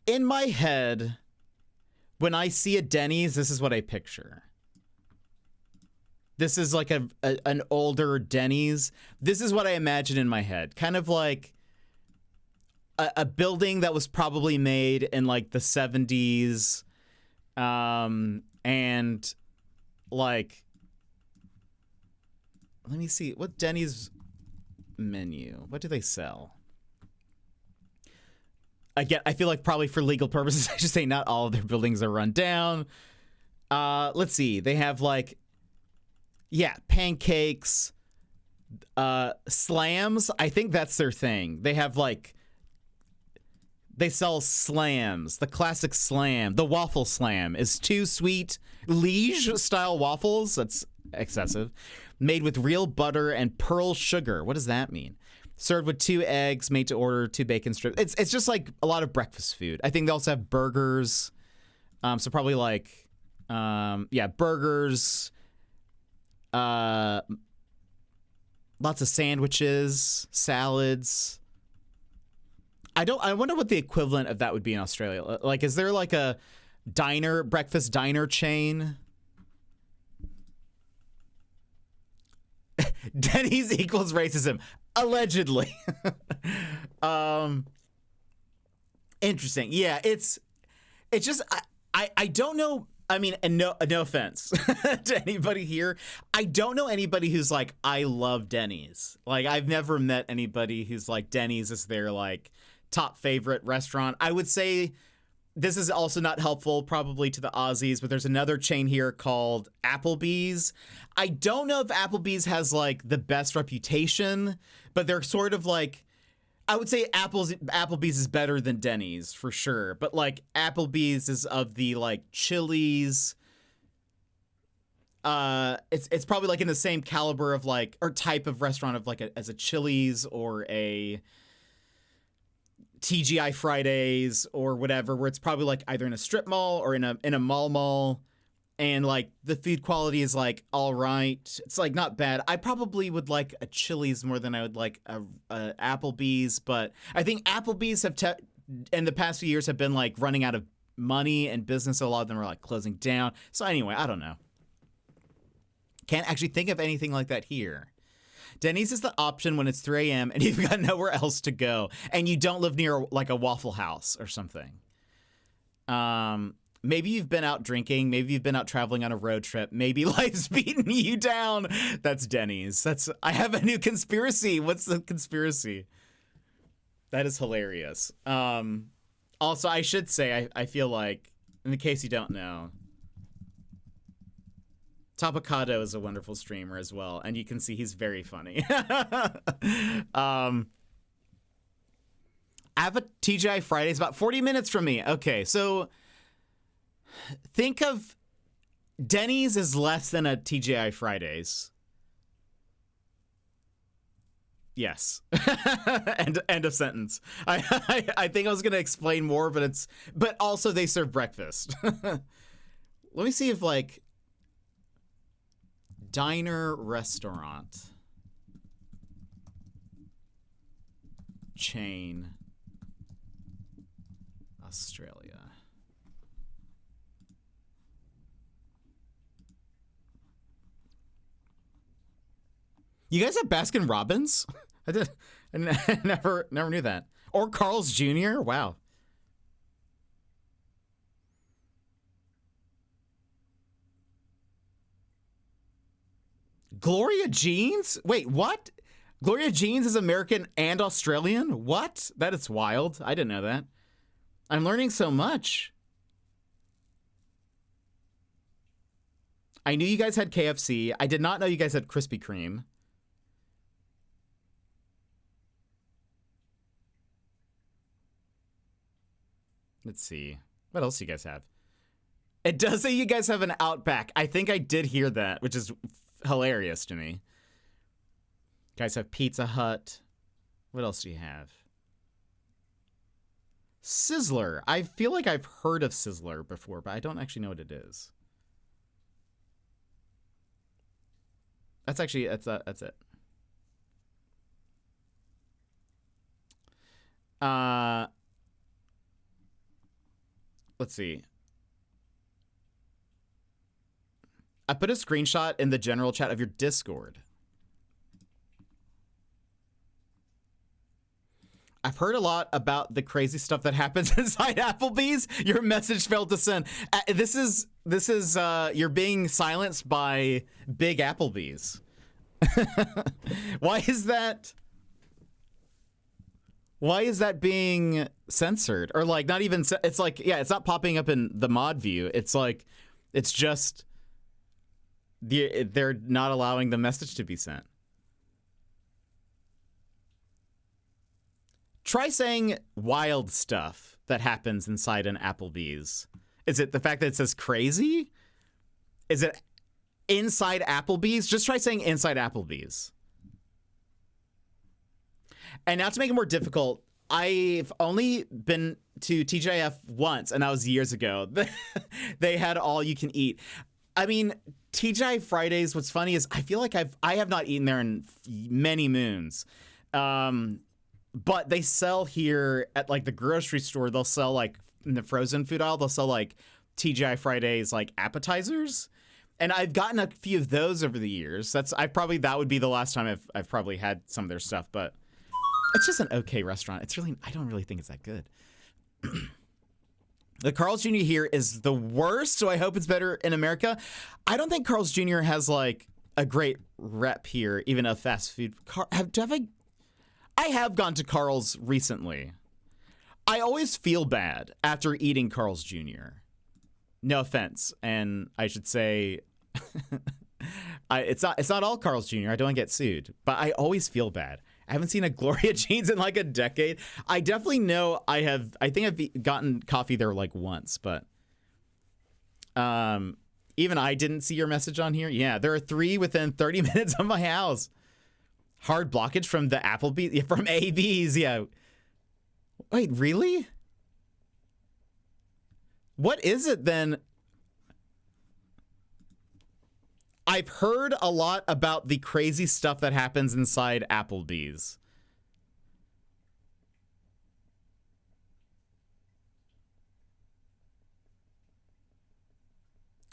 in my head, when I see a Denny's, this is what I picture. This is like an older Denny's. This is what I imagine in my head. Kind of like a building that was probably made in, like, the 70s. And, like, let me see. What Denny's menu? What do they sell? Again, I feel like probably for legal purposes, I should say not all of their buildings are run down. Let's see. They have, like, yeah, pancakes, slams. I think that's their thing. They have, like, they sell slams. The classic slam, the waffle slam, is 2 sweet Liege-style waffles. That's excessive. Made with real butter and pearl sugar. What does that mean? Served with 2 eggs, made to order, 2 bacon strips. It's just like a lot of breakfast food. I think they also have burgers. So probably like, burgers. Lots of sandwiches, salads. I wonder what the equivalent of that would be in Australia. Like, is there like a breakfast diner chain? Denny's equals racism. Allegedly. Interesting. Yeah, it's just, I don't know. I mean, and no offense to anybody here. I don't know anybody who's like, I love Denny's. Like, I've never met anybody who's like, Denny's is their, like, top favorite restaurant. I would say this is also not helpful probably to the Aussies, but there's another chain here called Applebee's. I don't know if Applebee's has, like, the best reputation, but they're sort of like, I would say Applebee's is better than Denny's for sure, but, like, Applebee's is of the, like, Chili's. It's probably, like, in the same caliber of, like, or type of restaurant of, like, as a Chili's or a TGI Fridays or whatever, where it's probably, like, either in a strip mall or in a mall. And, like, the food quality is, like, all right. It's, like, not bad. I probably would like a Chili's more than I would like a Applebee's. But I think Applebee's have, in the past few years, have been, like, running out of money and business. So a lot of them are, like, closing down. So anyway, I don't know. Can't actually think of anything like that here. Denny's is the option when it's 3 a.m. and you've got nowhere else to go. And you don't live near, like, a Waffle House or something. Maybe you've been out drinking. Maybe you've been out traveling on a road trip. Maybe life's beating you down. That's Denny's. I have a new conspiracy. What's the conspiracy? That is hilarious. Also, I should say, I feel like, in the case you don't know, Topicado is a wonderful streamer as well, and you can see he's very funny. I have a TGI Fridays about 40 minutes from me. Okay, so think of Denny's is less than a TGI Fridays. Yes. End of sentence. I think I was gonna explain more, but also they serve breakfast. Let me see if like diner restaurant chain Australia. You guys have Baskin Robbins? I never knew that. Or Carl's Jr. Wow. Gloria Jeans? Wait, what? Gloria Jeans is American and Australian? What? That is wild. I didn't know that. I'm learning so much. I knew you guys had KFC. I did not know you guys had Krispy Kreme. Let's see. What else do you guys have? It does say you guys have an Outback. I think I did hear that, which is hilarious to me. You guys have Pizza Hut. What else do you have? Sizzler. I feel like I've heard of Sizzler before, but I don't actually know what it is. That's it. Let's see. I put a screenshot in the general chat of your Discord. I've heard a lot about the crazy stuff that happens inside Applebee's. Your message failed to send. This is you're being silenced by Big Applebee's. Why is that? Why is that being censored? Or like not even, it's like, yeah, it's not popping up in the mod view. It's like, it's just, they're not allowing the message to be sent. Try saying wild stuff that happens inside an Applebee's. Is it the fact that it says crazy? Is it inside Applebee's? Just try saying inside Applebee's. And now to make it more difficult, I've only been to TGIF once, and that was years ago. They had all you can eat. I mean, TGI Fridays, what's funny is I feel like I have not eaten there in many moons. But they sell here at like the grocery store, they'll sell like in the frozen food aisle, they'll sell like TGI Fridays like appetizers. And I've gotten a few of those over the years. That would be the last time I've probably had some of their stuff, but it's just an okay restaurant. I don't really think it's that good. The Carl's Jr. here is the worst, so I hope it's better in America. I don't think Carl's Jr. has like a great rep here, even a fast food. I have gone to Carl's recently. I always feel bad after eating Carl's Jr. No offense, and I should say, it's not all Carl's Jr. I don't want to get sued, but I always feel bad. I haven't seen a Gloria Jeans in like a decade. I definitely know I think I've gotten coffee there like once, but even I didn't see your message on here. Yeah, there are 3 within 30 minutes of my house. Hard blockage from the Applebee's, from AB's, yeah. Wait, really? What is it then? I've heard a lot about the crazy stuff that happens inside Applebee's.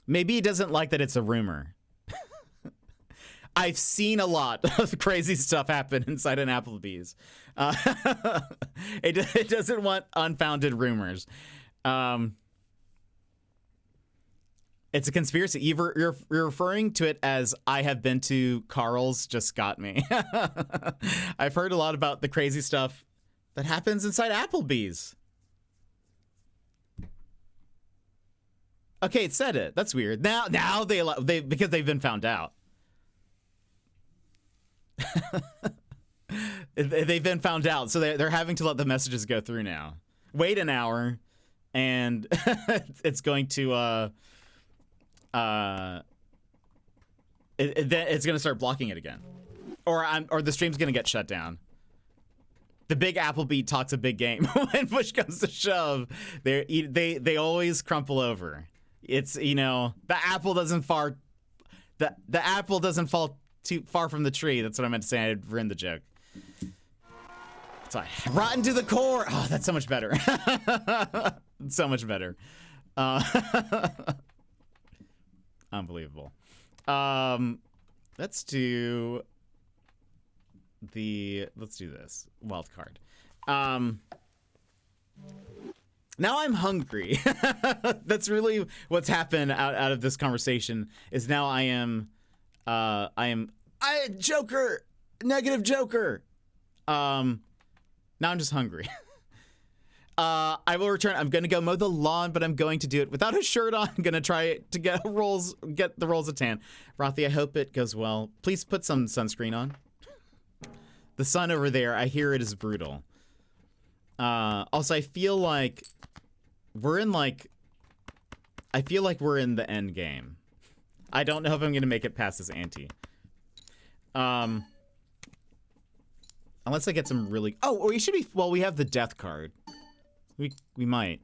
Maybe he doesn't like that it's a rumor. I've seen a lot of crazy stuff happen inside an Applebee's. It doesn't want unfounded rumors. It's a conspiracy. You're referring to it as I have been to Carl's, just got me. I've heard a lot about the crazy stuff that happens inside Applebee's. Okay, it said it. That's weird. Now they because they've been found out. They've been found out, so they're having to let the messages go through now. Wait an hour, and it's going to it's going to start blocking it again, or the stream's going to get shut down. The big Applebee talks a big game. When push comes to shove, they always crumple over. It's, you know, the apple doesn't fall too far from the tree. That's what I meant to say. I had ruined the joke. It's like rotten to the core. Oh, that's so much better. So much better. Unbelievable. Let's do this wild card. Now I'm hungry. That's really what's happened out of this conversation. Is now I am Joker, negative Joker. Now I'm just hungry. I will return. I'm gonna go mow the lawn, but I'm going to do it without a shirt on. I'm gonna try to get the rolls of tan. Rothy, I hope it goes well. Please put some sunscreen on. The sun over there, I hear it is brutal. Also, I feel like we're in the end game. I don't know if I'm gonna make it past this ante. Unless I get some really... Oh, we should be... Well, we have the death card. We might.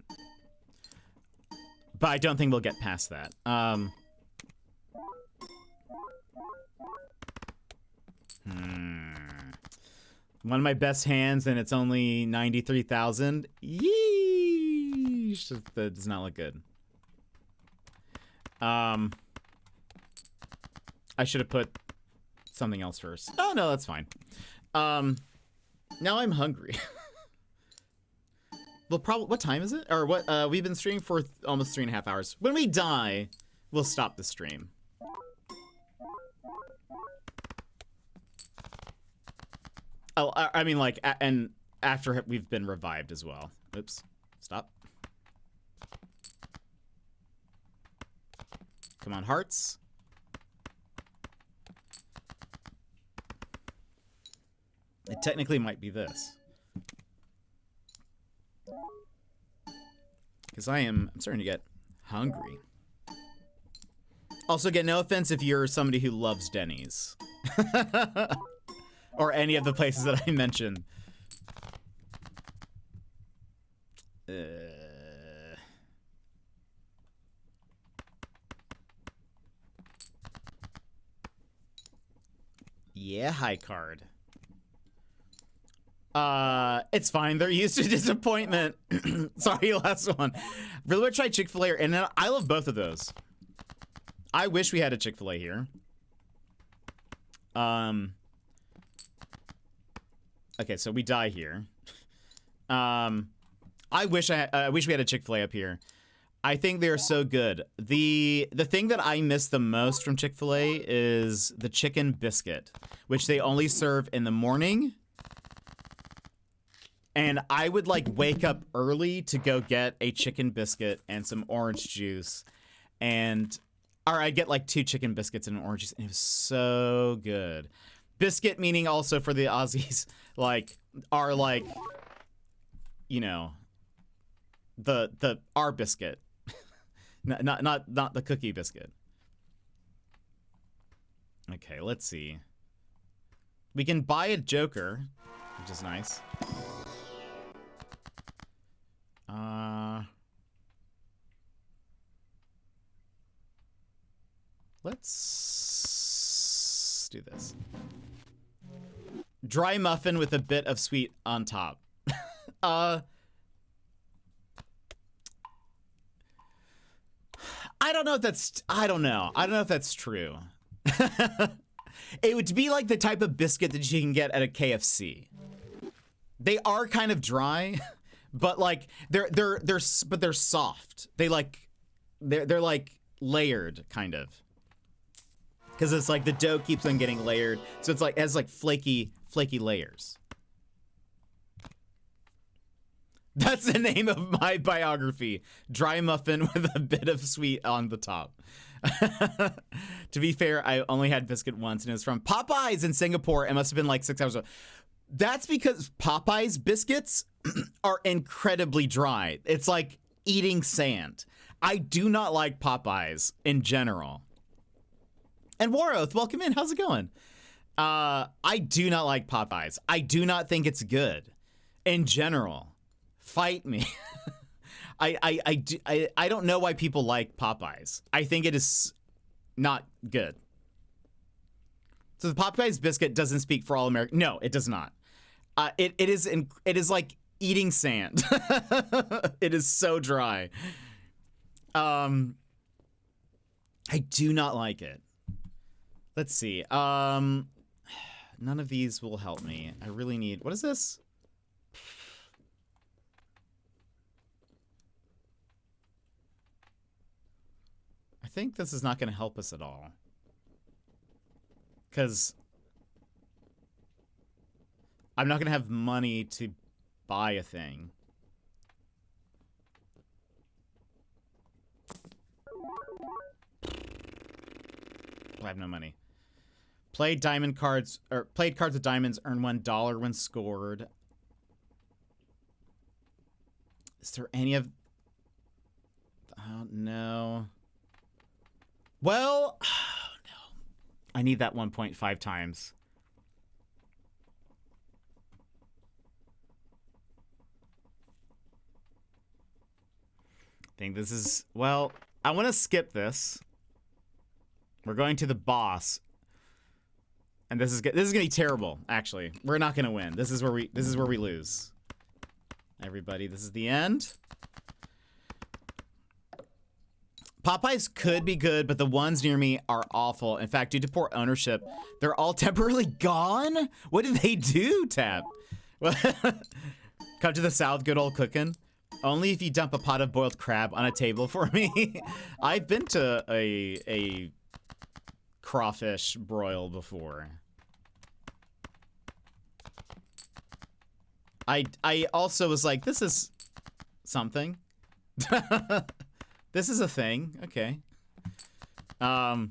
But I don't think we'll get past that. One of my best hands, and it's only 93,000. Yeesh. That does not look good. I should have put something else first. Oh, no, that's fine. Now I'm hungry. We'll probably... What time is it? Or what? We've been streaming for almost 3.5 hours. When we die, we'll stop the stream. Oh, I mean, like, and after we've been revived as well. Oops. Stop. Come on, hearts. It technically might be this. Because I'm starting to get hungry. Also, get no offense if you're somebody who loves Denny's. Or any of the places that I mentioned. Yeah, high card. It's fine. They're used to disappointment. Sorry, last one. Really want to try Chick-fil-A, and I love both of those. I wish we had a Chick-fil-A here. Okay, so we die here. I wish we had a Chick-fil-A up here. I think they're so good. The thing that I miss the most from Chick-fil-A is the chicken biscuit, which they only serve in the morning. And I would like wake up early to go get a chicken biscuit and some orange juice, or I'd get like 2 chicken biscuits and an orange juice, and it was so good. Biscuit meaning also for the Aussies, like, are like, you know, our biscuit, not the cookie biscuit. Okay, let's see. We can buy a Joker, which is nice. Let's do this. Dry muffin with a bit of sweet on top. I don't know if that's... I don't know if that's true. It would be like the type of biscuit that you can get at a KFC. They are kind of dry, but like they're soft. They're like layered kind of. Because it's like the dough keeps on getting layered, so it's like it has like flaky layers. That's the name of my biography. Dry muffin with a bit of sweet on the top. To be fair, I only had biscuit once, and it was from Popeyes in Singapore. It must have been like 6 hours ago. That's because Popeyes biscuits are incredibly dry. It's like eating sand. I do not like Popeyes in general. And Waroth, welcome in. How's it going? I do not like Popeyes. I do not think it's good in general. Fight me. I don't know why people like Popeyes. I think it is not good. So the Popeyes biscuit doesn't speak for all Americans. No, it does not. It is like eating sand. It is so dry. I do not like it. Let's see. None of these will help me. I really need. What is this? I think this is not going to help us at all. Because I'm not going to have money to buy a thing. I have no money. Played cards with diamonds, earn $1 when scored. Is there any of... Oh, no. Well, oh, no. I need that 1.5 times. I think this is... Well, I want to skip this. We're going to the boss. And this is gonna be terrible, actually. We're not gonna win. This is where we lose. Everybody, this is the end. Popeyes could be good, but the ones near me are awful. In fact, due to poor ownership, they're all temporarily gone. What did they do, Tap? Come to the South, good old cooking. Only if you dump a pot of boiled crab on a table for me. I've been to a crawfish broil before. I also was like, this is something. This is a thing. Okay. Yeah,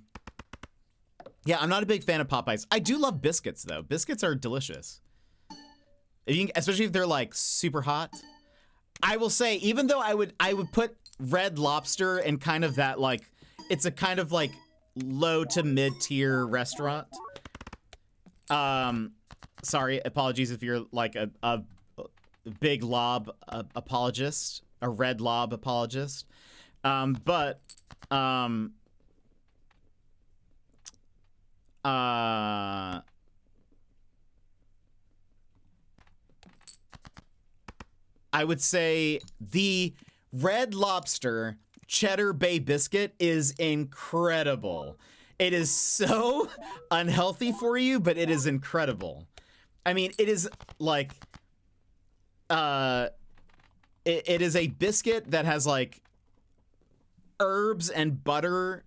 I'm not a big fan of Popeyes. I do love biscuits though. Biscuits are delicious. Especially if they're like super hot. I will say, even though I would put Red Lobster in kind of that like, it's a kind of like low to mid tier restaurant. Sorry, apologies if you're like a big lob apologist, a red lob apologist. But I would say the Red Lobster Cheddar Bay biscuit is incredible. It is so unhealthy for you, but it is incredible. I mean, it is like, it is a biscuit that has like herbs and butter,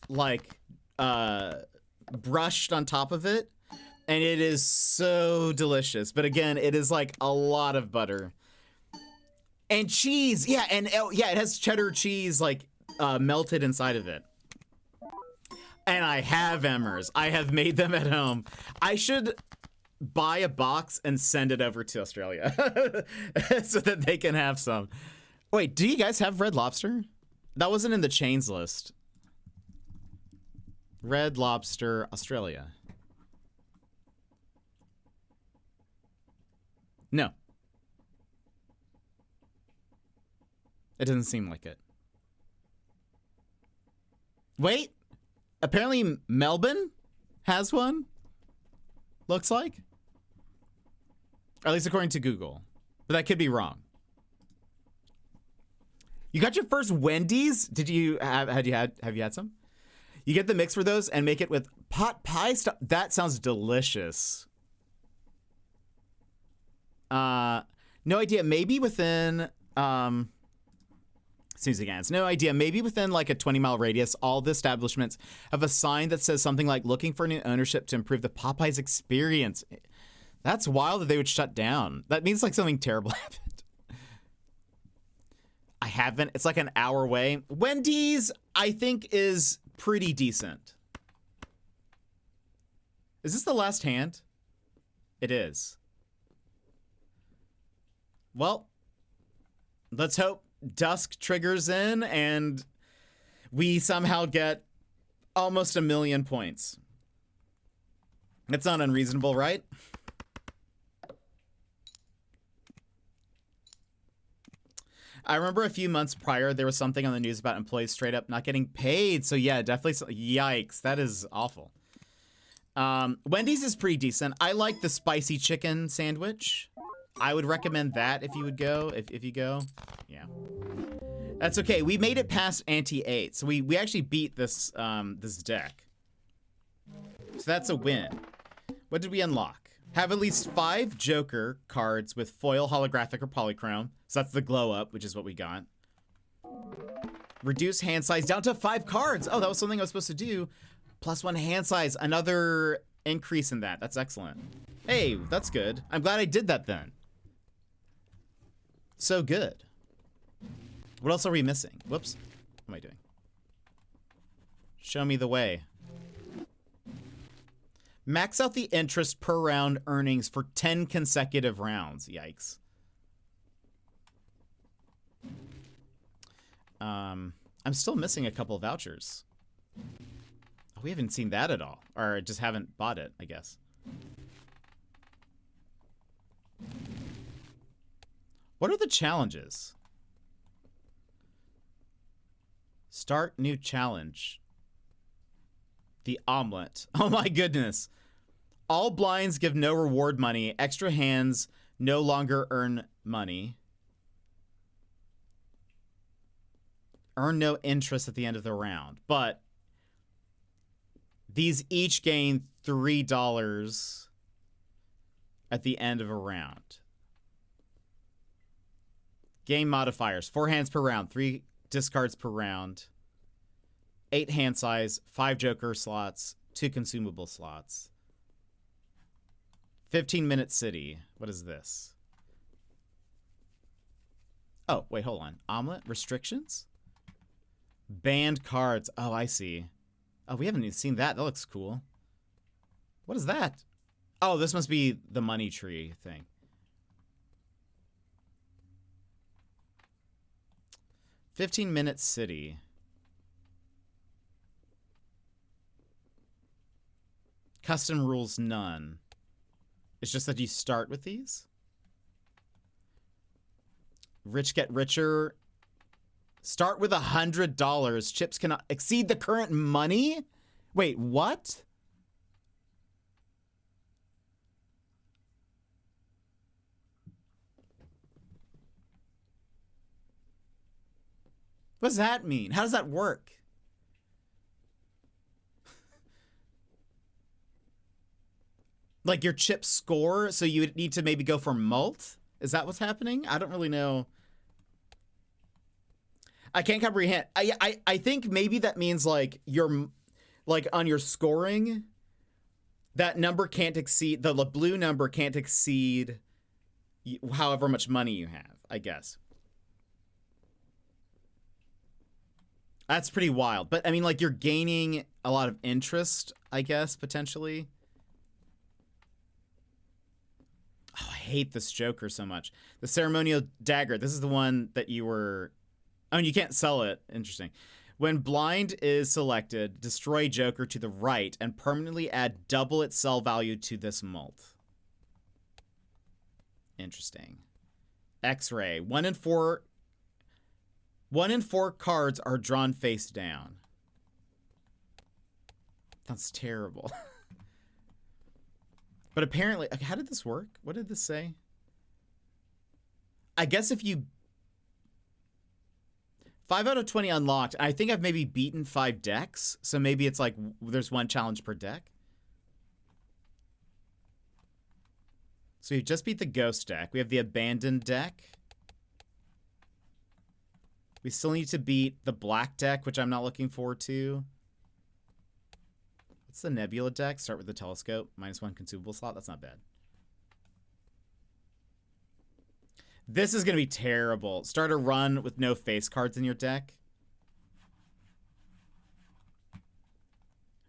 like, brushed on top of it. And it is so delicious. But again, it is like a lot of butter. And cheese, yeah, and yeah, it has cheddar cheese like melted inside of it. And I have Emmers. I have made them at home. I should buy a box and send it over to Australia so that they can have some. Wait, do you guys have Red Lobster? That wasn't in the chains list. Red Lobster, Australia. No. It doesn't seem like it. Wait. Apparently Melbourne has one. Looks like. Or at least according to Google. But that could be wrong. You got your first Wendy's? Have you had some? You get the mix for those and make it with pot pie stuff. That sounds delicious. No idea. Maybe within Snooze again. It's no idea. Maybe within like a 20-mile radius, all the establishments have a sign that says something like looking for new ownership to improve the Popeyes experience. That's wild that they would shut down. That means like something terrible happened. haven't. It's like an hour away. Wendy's, I think, is pretty decent. Is this the last hand? It is. Well, let's hope Dusk triggers in and we somehow get almost 1 million points. That's not unreasonable, right? I remember a few months prior, there was something on the news about employees straight up not getting paid. So yeah, definitely. Yikes. That is awful. Wendy's is pretty decent. I like the spicy chicken sandwich. I would recommend that if you would go, if you go. Yeah. That's okay. We made it past ante 8. So we actually beat this, this deck. So that's a win. What did we unlock? Have at least 5 Joker cards with foil, holographic, or polychrome. So that's the glow up, which is what we got. Reduce hand size down to 5 cards. Oh, that was something I was supposed to do. +1 hand size. Another increase in that. That's excellent. Hey, that's good. I'm glad I did that then. So good. What else are we missing? Whoops. What am I doing? Show me the way. Max out the interest per round earnings for 10 consecutive rounds. Yikes. I'm still missing a couple of vouchers. Oh, we haven't seen that at all. Or just haven't bought it, I guess. What are the challenges? Start new challenge. The omelet. Oh my goodness. All blinds give no reward money. Extra hands no longer earn money. Earn no interest at the end of the round. But these each gain $3 at the end of a round. Game modifiers. 4 hands per round. 3 discards per round. 8 hand size. 5 Joker slots. 2 consumable slots. 15-minute city. What is this? Oh, wait, hold on. Omelet? Restrictions? Banned cards. Oh, I see. Oh, we haven't even seen that. That looks cool. What is that? Oh, this must be the money tree thing. "15-minute city." Custom rules none. It's just that you start with these. Rich get richer. Start with $100. Chips cannot exceed the current money? Wait, what? What does that mean? How does that work? Like your chip score, so you would need to maybe go for mult? Is that what's happening? I don't really know. I can't comprehend. I think maybe that means like your, like on your scoring, that number can't exceed, the blue number can't exceed however much money you have, I guess. That's pretty wild. But I mean, like you're gaining a lot of interest, I guess, potentially. Oh, I hate this Joker so much. The ceremonial dagger. This is the one that you were... Oh, and you can't sell it. Interesting. When blind is selected, destroy Joker to the right and permanently add double its sell value to this mult. Interesting. X-ray. 1 in 4 cards are drawn face down. That's terrible. But apparently, how did this work? What did this say? I guess if you... 5 out of 20 unlocked. I think I've maybe beaten 5 decks. So maybe it's like there's 1 challenge per deck. So you just beat the ghost deck. We have the abandoned deck. We still need to beat the black deck, which I'm not looking forward to. What's the nebula deck? Start with the telescope. -1 consumable slot. That's not bad. This is going to be terrible. Start a run with no face cards in your deck.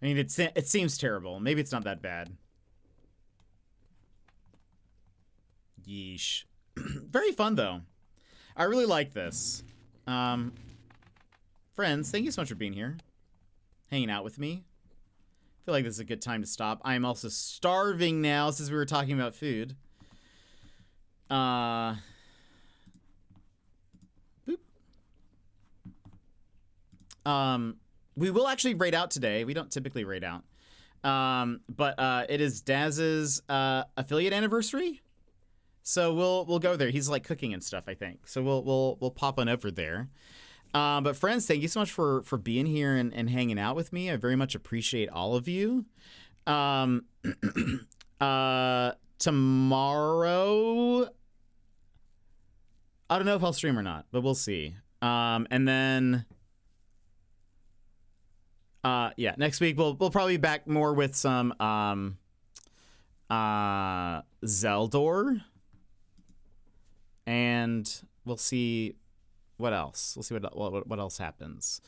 I mean, it seems terrible. Maybe it's not that bad. Yeesh. Very fun, though. I really like this. Friends, thank you so much for being here. Hanging out with me. I feel like this is a good time to stop. I am also starving now since we were talking about food. Boop. We will actually raid out today. We don't typically raid out. But it is Daz's affiliate anniversary. So we'll go there. He's like cooking and stuff, I think. So we'll pop on over there. But friends, thank you so much for being here and hanging out with me. I very much appreciate all of you. Tomorrow, I don't know if I'll stream or not, but we'll see. And then, yeah, next week we'll probably be back more with some Zeldor, and we'll see what else. We'll see what else happens.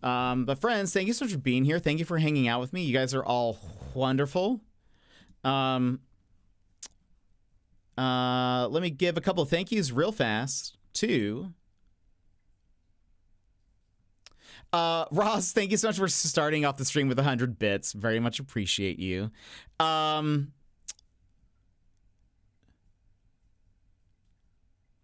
But friends, thank you so much for being here. Thank you for hanging out with me. You guys are all wonderful. Let me give a couple of thank yous real fast to Ross. Thank you so much for starting off the stream with 100 bits. Very much appreciate you.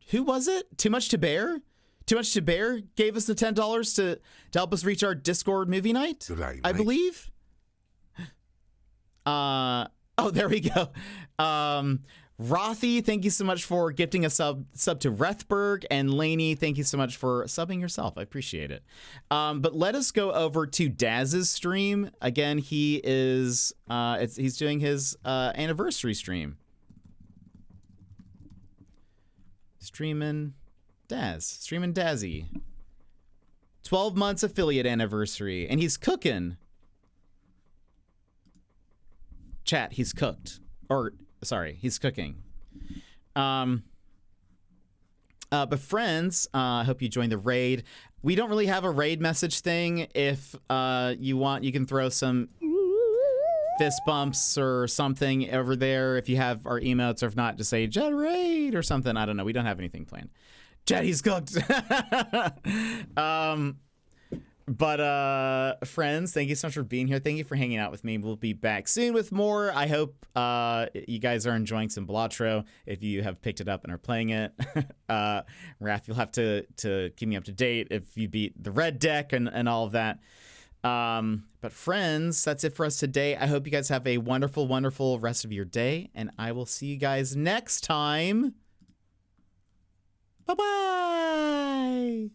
Who was it? Too Much to Bear? Too Much to Bear gave us the $10 to help us reach our Discord movie night, Good I believe. Oh, there we go. Rothy, thank you so much for gifting a sub to Rethberg, and Lainey, thank you so much for subbing yourself. I appreciate it. But let us go over to Daz's stream. Again, he is he's doing his anniversary stream. Streaming Dazzy. 12 months affiliate anniversary, and he's cooking. Chat, he's cooked. Or sorry, he's cooking. But friends, I hope you join the raid. We don't really have a raid message thing. If you want, you can throw some fist bumps or something over there if you have our emotes, or if not, just say Jet raid or something. I don't know. We don't have anything planned. Jet, he's cooked. But friends, thank you so much for being here. Thank you for hanging out with me. We'll be back soon with more. I hope you guys are enjoying some Balatro. If you have picked it up and are playing it, Raph, you'll have to keep me up to date if you beat the red deck and all of that. But friends, that's it for us today. I hope you guys have a wonderful, wonderful rest of your day, and I will see you guys next time. Bye-bye.